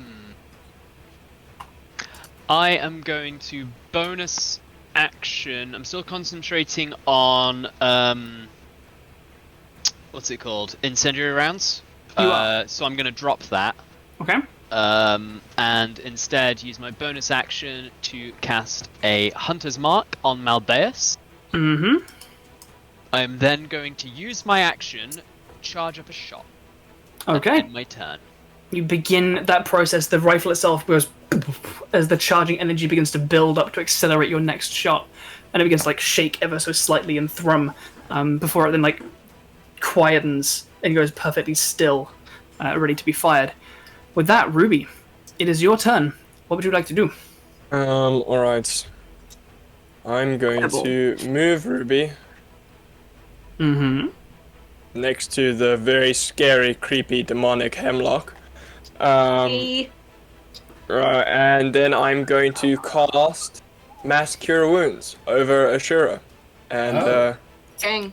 am going to bonus action. I'm still concentrating on what's it called? Incendiary rounds. So I'm going to drop that. Okay. And instead use my bonus action to cast a Hunter's Mark on Maldeus. Mm-hmm. I am then going to use my action to charge up a shot. Okay. In my turn. You begin that process. The rifle itself goes as the charging energy begins to build up to accelerate your next shot, and it begins to like shake ever so slightly and thrum before it then like quietens and goes perfectly still, ready to be fired. With that, Ruby, it is your turn. What would you like to do? Alright. I'm going to move Ruby next to the very scary, creepy, demonic Hemlock. Right, and then I'm going to cast Mass Cure Wounds over Ashura. And, Dang.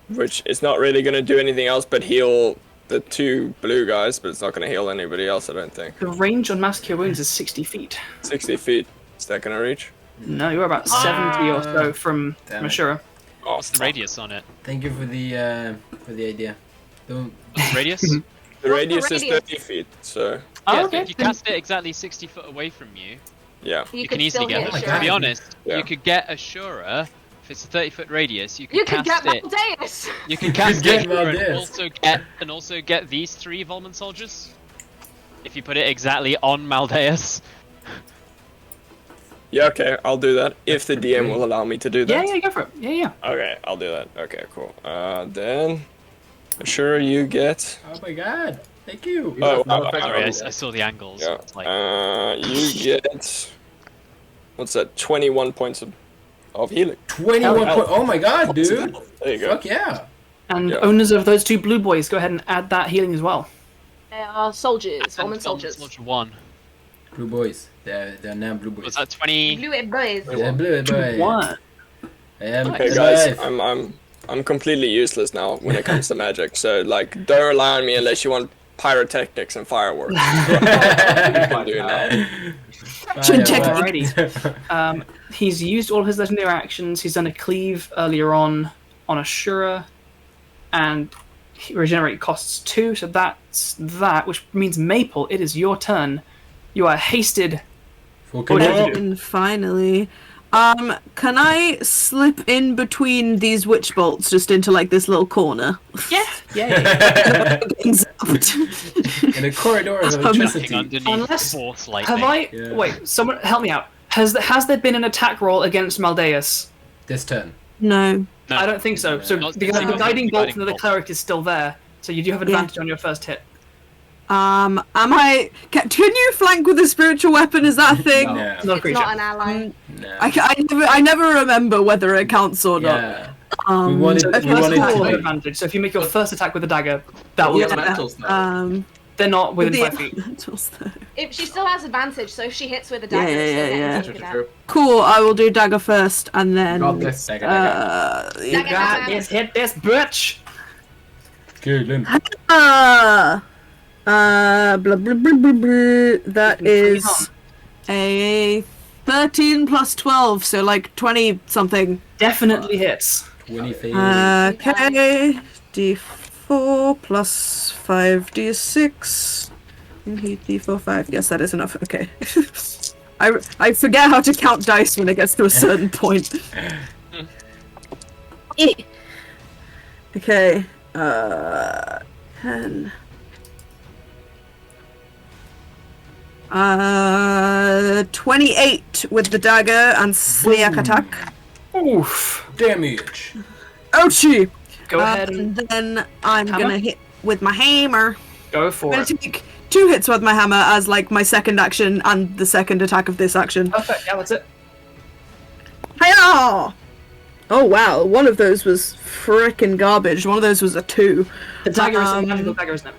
which is not really going to do anything else but heal the two blue guys, but it's not going to heal anybody else, I don't think. The range on Mass Cure Wounds is 60 feet. 60 feet. Is that going to reach? No, you're about 70 or so from Ashura. Oh, What's the radius on it? Thank you for the idea. Don't... What's the radius? The radius is 30 feet, so... Yeah, okay. if you cast it exactly 60 foot away from you, Yeah. you could can easily still get hit it. Ashura. To be honest, Yeah. you could get Ashura, if it's a 30-foot radius, you You could could cast get it. Maldeus! You can cast get it Maldeus. and also get these 3 Volman soldiers. If you put it exactly on Maldeus. Yeah, okay, I'll do that. If the DM will allow me to do that. Yeah, go for it. Yeah. Okay, I'll do that. Okay, cool. Then... Sure, you get... Oh my god! Thank you! Oh, Sorry, I saw the angles. Yeah. It's like, You get... What's that? 21 points of healing. 21 points! Oh my god, dude! There you go. Fuck yeah! And Yeah. owners of those 2 blue boys, go ahead and add that healing as well. They are soldiers, and Volman soldiers. Soldier 1. Blue boys. They're now blue boys. Was that 20? Blue boys. They're blue boys. 1. Okay, guys, I'm completely useless now when it comes to magic. So, like, don't rely on me unless you want pyrotechnics and fireworks. I'm doing that. Alrighty. He's used all his legendary actions. He's done a cleave earlier on Ashura, and regenerate costs 2, so that's that, which means Maple, it is your turn. You are hasted. Fuck What it did you up. do? And finally, can I slip in between these witch bolts just into like this little corner? Yeah. Getting zapped. In a corridor of Nothing electricity. underneath Unless- force lightning. Have I? Yeah. Wait, someone help me out. Has there been an attack roll against Maldeus? This turn. No. No. I don't think so. So Not the specifically guiding bolt guiding from the bolt. cleric is still there, so you do have advantage on your first hit. Can you flank with a spiritual weapon? Is that a thing? No. No. It's not a It's creature. not an ally. No. I never remember whether it counts or not. Yeah. Um, We wanted- So okay, the first wanted attack to will have be- advantage. So if you make your first attack with a dagger, that will Yeah. get Elementals now. They're not within the 5 feet. elementals, though. If she still has advantage, so if she hits with a Yeah, dagger, yeah, it's still yeah, getting yeah. taken True, out. true. Cool, I will do dagger first, and then Got this. Dagger. You Dagger, got dagger. this, hit this bitch! Kill him. blah blah blah blah blah. That Put it is a 13 plus 12, so like 20 something. Definitely hits. 20 fails. Okay, d4 plus 5d6. D4, 5. Yes, that is enough. Okay. I forget how to count dice when it gets to a certain point. Okay. 10. 28 with the dagger and Sliak attack. Oof. Damage. Ouchie! Go ahead And and then I'm Hammer? gonna hit with my hammer. go I'm for gonna it. take 2 hits with my hammer as like my second action and the second attack of this action. Perfect, yeah, that's it. Hiya! Oh wow, one of those was frickin' garbage. One of those was a 2. The dagger is a Um, magical dagger, isn't it?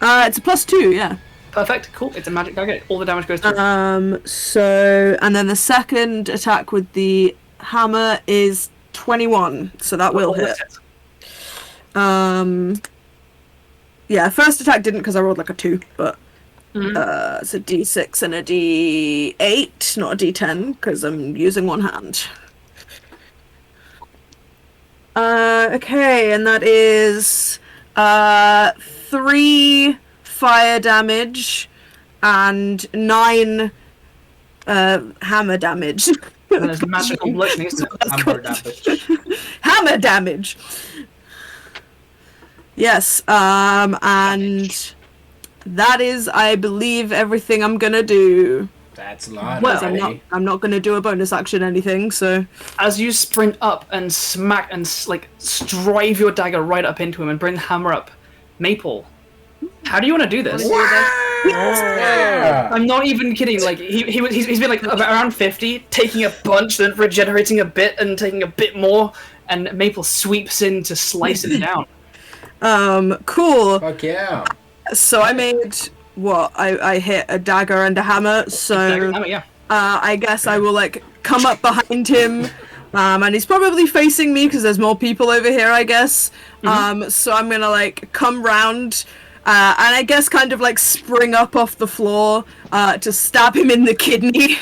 It's a +2, yeah. Perfect, cool. It's a magic dagger. All the damage goes through. So, and then the second attack with the hammer is 21, so that will hit. Yeah, first attack didn't because I rolled like a 2, but it's a d6 and a d8, not a d10, because I'm using one hand. Okay, and that is 3 fire damage and 9 hammer damage. And there's magical bludgeoning, isn't it? Hammer damage. Hammer damage. Yes, and that is, I believe, everything I'm gonna do. That's a lot. Well, I'm not gonna do a bonus action anything. So As you sprint up and smack and like drive your dagger right up into him and bring the hammer up, Maple, how do you want to do this? Yeah. I'm not even kidding. Like he's been like around 50, taking a bunch, then regenerating a bit, and taking a bit more, and Maple sweeps in to slice it down. cool. Fuck yeah. So I made what? I hit a dagger and a hammer. So Dagger, hammer, yeah. I guess I will like come up behind him, and he's probably facing me because there's more people over here, I guess. So I'm gonna like come round, and I guess kind of like spring up off the floor to stab him in the kidney,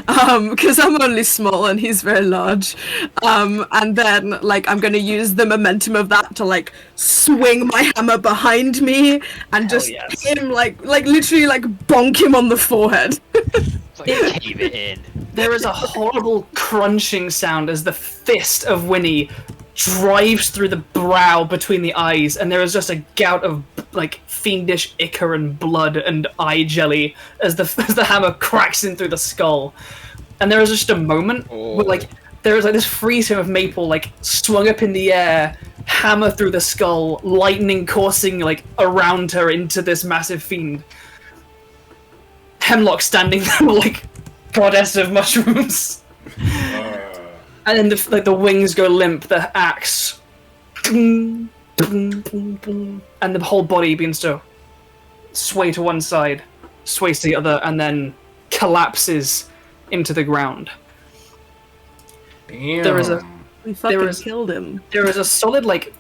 because I'm only small and he's very large. And then like I'm gonna use the momentum of that to like swing my hammer behind me and just yes. hit him like literally like bonk him on the forehead. It's like cave it in. There is a horrible crunching sound as the fist of Winnie drives through the brow between the eyes, and there is just a gout of like fiendish ichor and blood and eye jelly as the hammer cracks in through the skull. And there is just a moment where like there is like this freeze frame of Maple like swung up in the air, hammer through the skull, lightning coursing like around her into this massive fiend. Hemlock standing there like goddess of mushrooms. And then the wings go limp, the axe, and the whole body begins to sway to one side, sways to the other, and then collapses into the ground. Damn. There is a We fucking There is- killed him. there is a solid like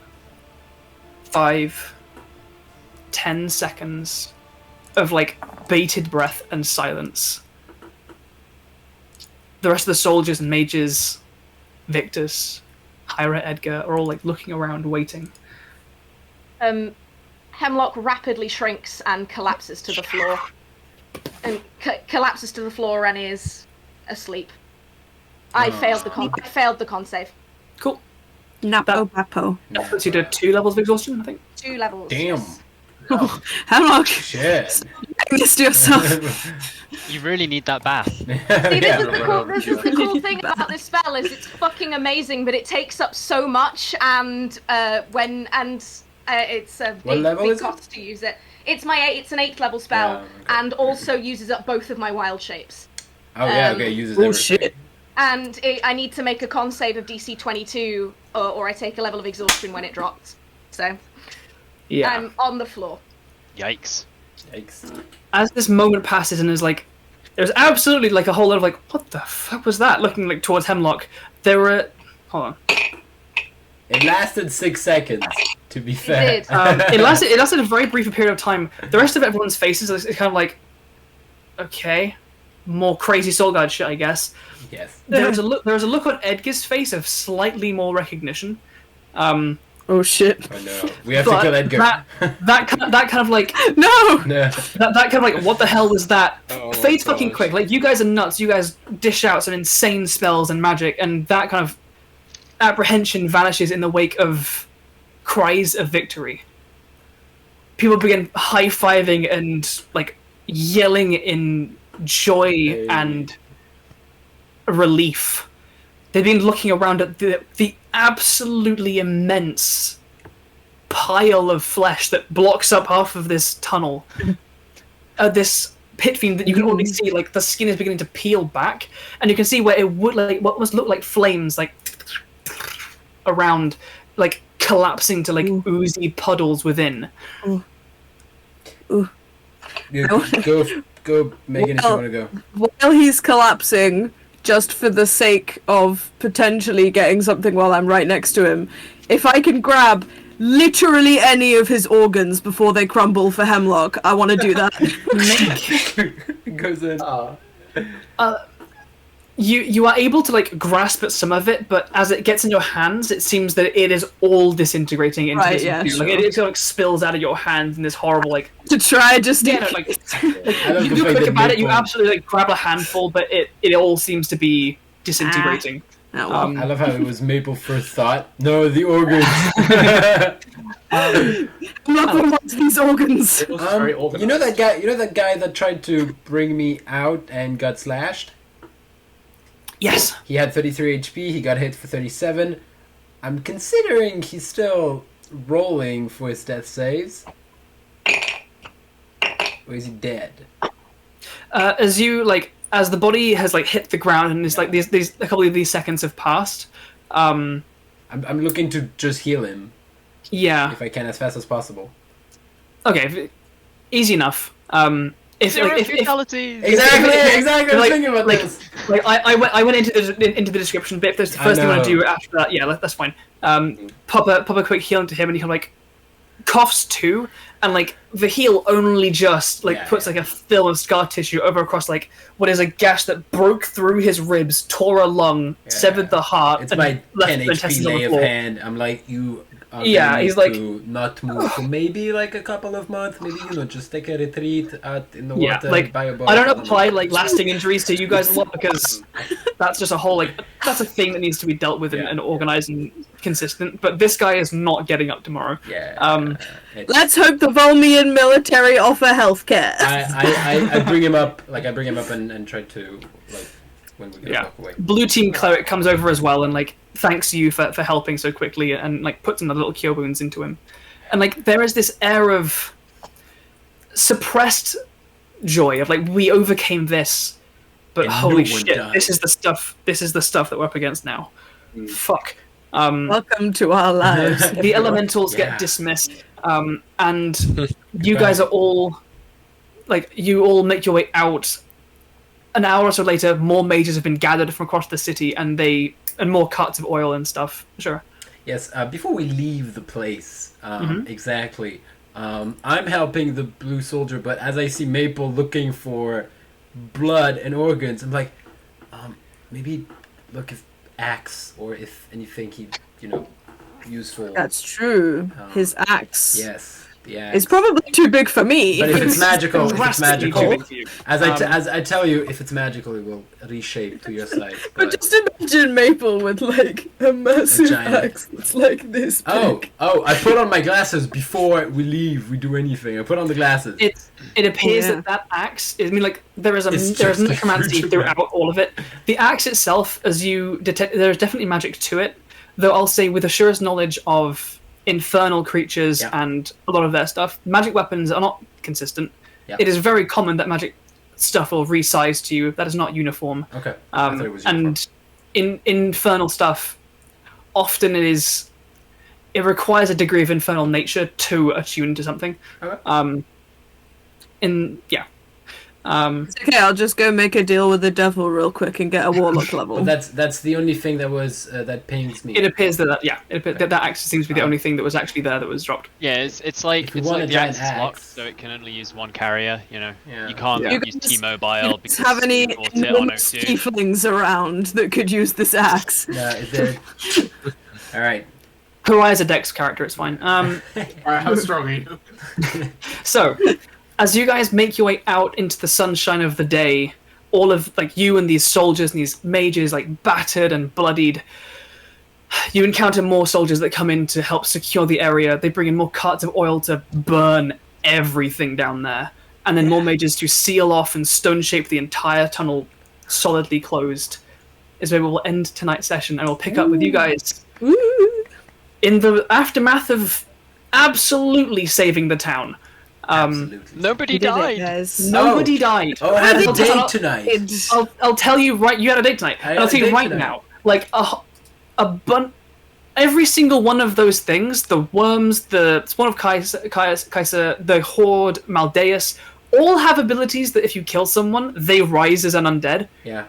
5-10 seconds of like bated breath and silence. The rest of the soldiers and mages, Victus, Hyra, Edgar are all like looking around, waiting. Hemlock rapidly shrinks and collapses to the floor. And collapses to the floor and is asleep. I failed the con save. Cool. Napo Bapo. That puts you to 2 levels of exhaustion, I think. 2 levels. Damn. Yes. Hemlock, Shit. this to yourself. You really need that bath. See, this is the cool thing about this spell is it's fucking amazing, but it takes up so much, and it's a What level big is it? cost to use it. It's an 8th level spell, Yeah, okay. and also uses up both of my wild shapes. Oh yeah, okay, uses Oh everything. shit. And I need to make a con save of DC 22, or I take a level of exhaustion when it drops. So Yeah. I'm on the floor. Yikes. Yikes. As this moment passes and there's absolutely like a whole lot of like, what the fuck was that? Looking like towards Hemlock. There were, hold on. It lasted 6 seconds, to be fair. did. It lasted a very brief period of time. The rest of everyone's faces is kind of like, okay, more crazy Soulguard shit, I guess. Yes. There was a look on Edgar's face of slightly more recognition. Oh shit. Oh no. We have to But kill Edgar. that kind of like No! No. that kind of like, what the hell was that? Oh, Fades fucking gosh. quick. Like, you guys are nuts. You guys dish out some insane spells and magic, and that kind of apprehension vanishes in the wake of cries of victory. People begin high-fiving and like yelling in joy Hey. and relief. They've been looking around at the absolutely immense pile of flesh that blocks up half of this tunnel. This pit fiend that you can already see, like, the skin is beginning to peel back, and you can see where it would, like, what must look like flames, like, around, like, collapsing to, like, oozy puddles within. Go, Megan, if you want to go. While he's collapsing, just for the sake of potentially getting something while I'm right next to him, if I can grab literally any of his organs before they crumble for Hemlock, I want to do that. Goes in. You are able to, like, grasp at some of it, but as it gets in your hands, it seems that it is all disintegrating into Right, this. yeah, Like, sure. it like spills out of your hands in this horrible, like, To try just yeah, no, like, I love you the do fact quick that about it, you Maple- absolutely, like, grab a handful, but it all seems to be disintegrating. Oh, well. I love how it was Maple first thought. No, the organs. Hemlock wants these organs. It was very organized. You know that guy that tried to bring me out and got slashed? Yes. He had 33 HP, he got hit for 37. I'm considering he's still rolling for his death saves. Or is he dead? As the body has, like, hit the ground and it's like these a couple of these seconds have passed. I'm looking to just heal him, Yeah. if I can, as fast as possible. Okay. Easy enough. If fatalities! Exactly! I was like- thinking about like- this. like I went into the description, but if there's the I first thing I want to know. do after that, yeah, that's fine. Pop a quick heal into him, and he kind of, like, coughs too, and, like, the heal only just, like, Yeah, puts, yeah. like, a film of scar tissue over across, like, what is a gash that broke through his ribs, tore a lung, Yeah. severed the heart, It's and my left 10 the HP intestines on lay the of floor. hand. I'm like, you are Yeah, gonna he's need like- to not move for maybe like a couple of months. Maybe, just take a retreat out in the Yeah, water. like, by a boat. I don't apply, like, lasting injuries to you guys a lot, because that's just a whole, like, that's a thing that needs to be dealt with Yeah. and organized and consistent, but this guy is not getting up tomorrow. Yeah. It's- Let's hope the Volmian military offer healthcare. I bring him up, and try to, like, when we're gonna Yeah. walk away. Blue team cleric comes over as well and, like, thanks you for helping so quickly and, like, puts some little cure wounds into him. And, like, there is this air of suppressed joy of, like, we overcame this, but And holy no one shit, died. this is the stuff that we're up against now. Fuck. Welcome to our lives. The elementals Yeah. get dismissed, and you guys are all, like, you all make your way out. An hour or so later, more mages have been gathered from across the city, and more carts of oil and stuff. Sure. Yes, before we leave the place, Mm-hmm. exactly, I'm helping the blue soldier, but as I see Maple looking for blood and organs, I'm like, maybe look if Axe, or if anything he, useful. That's true. His axe. Yes. Yeah. It's probably too big for me. But if it's magical, Drastically too big for you. as I tell you, if it's magical, it will reshape to your size. But just imagine Maple with like a massive giant- axe that's like this big. I put on my glasses before we leave. We do anything. I put on the glasses. It appears Yeah. that axe. I mean, like there is It's there is just a necromancy huge throughout all of it. The axe itself, as you detect, there's definitely magic to it. Though I'll say, with Ashura's knowledge of infernal creatures Yeah. and a lot of their stuff, magic weapons are not consistent. Yeah. It is very common that magic stuff will resize to you. That is not uniform. Okay. I thought it was And in infernal stuff, often it requires a degree of infernal nature to attune to something. Okay. It's okay, I'll just go make a deal with the devil real quick and get a warlock level. But that's the only thing that was that pains me. It appears that that axe seems to be the only thing that was actually there that was dropped. Yeah, it's like If you want a the giant axe is locked, axe- so it can only use one carrier. You know, Yeah. you can't Yeah. use You T-Mobile because have any you bought it on enormous O2. tieflings around that could use this axe? Is there... All right. Kawai's a Dex character, it's fine. Alright, how strong are you? So, as you guys make your way out into the sunshine of the day, all of like you and these soldiers and these mages like battered and bloodied, you encounter more soldiers that come in to help secure the area. They bring in more carts of oil to burn everything down there, and then more mages to seal off and stone shape the entire tunnel solidly closed. Is where we will end tonight's session, and we'll pick up with you guys Woo! in the aftermath of absolutely saving the town. Absolutely. Nobody We did it, died. guys. Nobody died. Oh, I had a I'll- date I'll- tonight. I'll tell you right. You had a date tonight. I And had I'll a tell you date right tonight. now. Like every single one of those things, the worms, the Spawn of Kaiser, the Horde, Maldeus, all have abilities that if you kill someone, they rise as an undead. Yeah.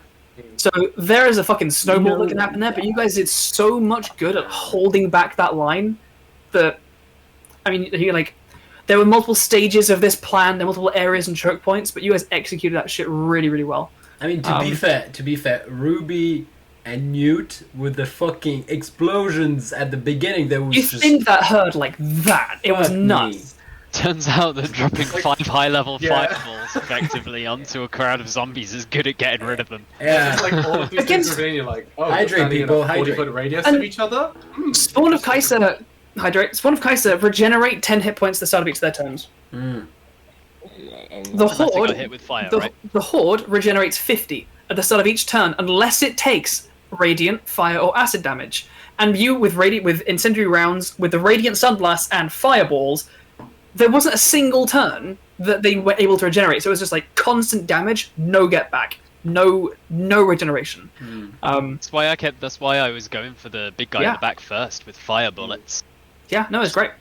So there is a fucking snowball that can happen there. But you guys did so much good at holding back that line that, I mean, you're like. There were multiple stages of this plan, there were multiple areas and choke points, but you guys executed that shit really, really well. I mean, to be fair, Ruby and Nute with the fucking explosions at the beginning, there was You just think that hurt like that? It was fuck me. nuts. Turns out that dropping 5 high-level Yeah. fireballs effectively onto a crowd of zombies is good at getting rid of them. Yeah. It's like all of these things are being, you're like, oh, we're Hydrate, standing people, in a 40-foot hydrate. radius And- of each other? Spawn of Kaiser, regenerate 10 hit points at the start of each of their turns. Mm. The Automatic Horde, got hit with fire, right? the Horde regenerates 50 at the start of each turn, unless it takes radiant, fire, or acid damage. And you, with incendiary rounds, with the radiant sunblast and fireballs, there wasn't a single turn that they were able to regenerate. So it was just like constant damage, no get back, no regeneration. That's why I was going for the big guy in Yeah. the back first with fire bullets. Yeah, no, it's great.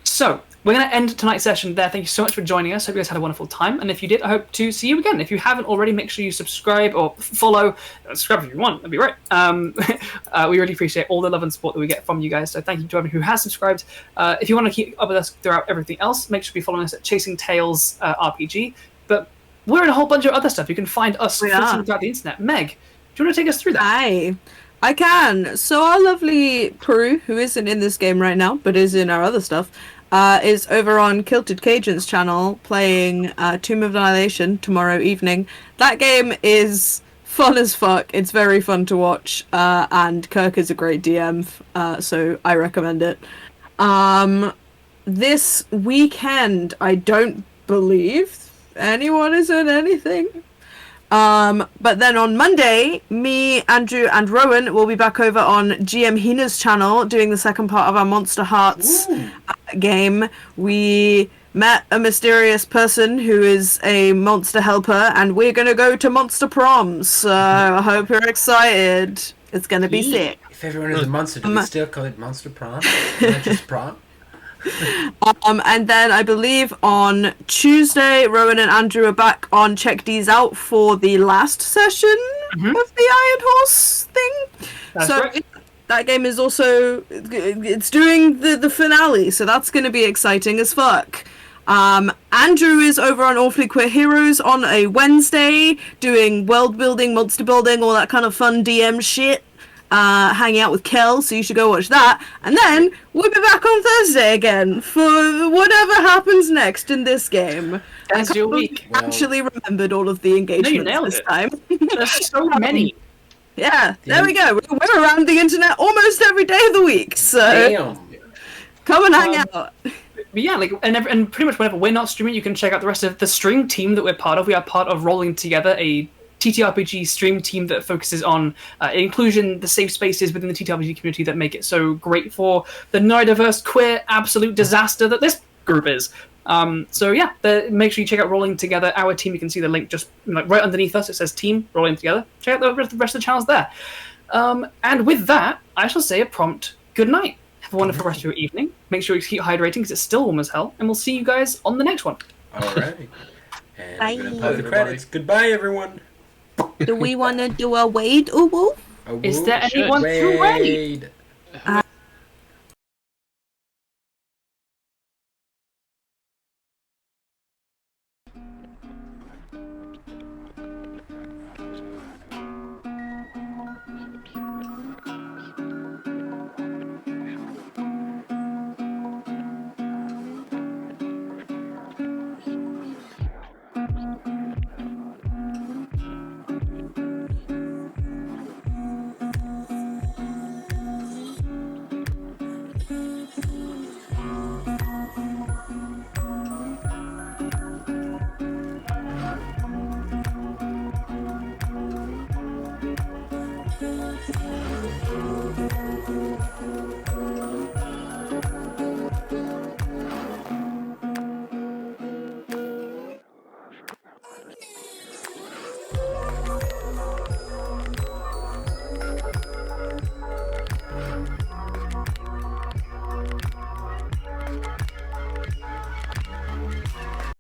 So we're going to end tonight's session there. Thank you so much for joining us. Hope you guys had a wonderful time. And if you did, I hope to see you again. If you haven't already, make sure you subscribe or follow. Subscribe if you want. That'd be great. We really appreciate all the love and support that we get from you guys. So thank you to everyone who has subscribed. If you want to keep up with us throughout everything else, make sure you follow us at Chasing Tales RPG. But we're in a whole bunch of other stuff. You can find us We are. flitting throughout the internet. Meg, do you want to take us through that? Hi. I can. So our lovely Prue, who isn't in this game right now, but is in our other stuff, is over on Kilted Cajun's channel playing Tomb of Annihilation tomorrow evening. That game is fun as fuck. It's very fun to watch, and Kirk is a great DM, so I recommend it. This weekend, I don't believe anyone is in anything. But then on Monday, me, Andrew, and Rowan will be back over on GM Hina's channel doing the second part of our Monster Hearts game. We met a mysterious person who is a monster helper, and we're gonna go to Monster Proms. So I hope you're excited. It's gonna be sick. If everyone is a monster, do we still call it Monster Prom? Not just prom? And then I believe on Tuesday, Rowan and Andrew are back on Check These Out for the last session of the Iron Horse thing. That's so right. that game is also it's doing the finale, so that's going to be exciting as fuck. Andrew is over on Awfully Queer Heroes on a Wednesday doing world building, monster building, all that kind of fun DM shit. hanging out with Kel, so you should go watch that. And then we'll be back on Thursday again for whatever happens next in this game. That's your week. I actually remembered all of the engagements nailed this it. time. There's so many. Yeah, there we go. We're around the internet almost every day of the week, so Damn. come and hang out. But yeah, like, and pretty much whenever we're not streaming, you can check out the rest of the stream team that we're part of. We are part of Rolling Together, a TTRPG stream team that focuses on inclusion, the safe spaces within the TTRPG community that make it so great for the neurodiverse, queer, absolute disaster that this group is. So yeah, make sure you check out Rolling Together, our team. You can see the link just right underneath us. It says Team Rolling Together. Check out the rest of the channels there. And with that, I shall say a prompt good night. Have a wonderful rest of your evening. Make sure you keep hydrating because it's still warm as hell. And we'll see you guys on the next one. All right. And Bye. we're gonna play the credits. Goodbye, everyone. Do we want to do a wade, Ubu? Is there should. anyone to raid?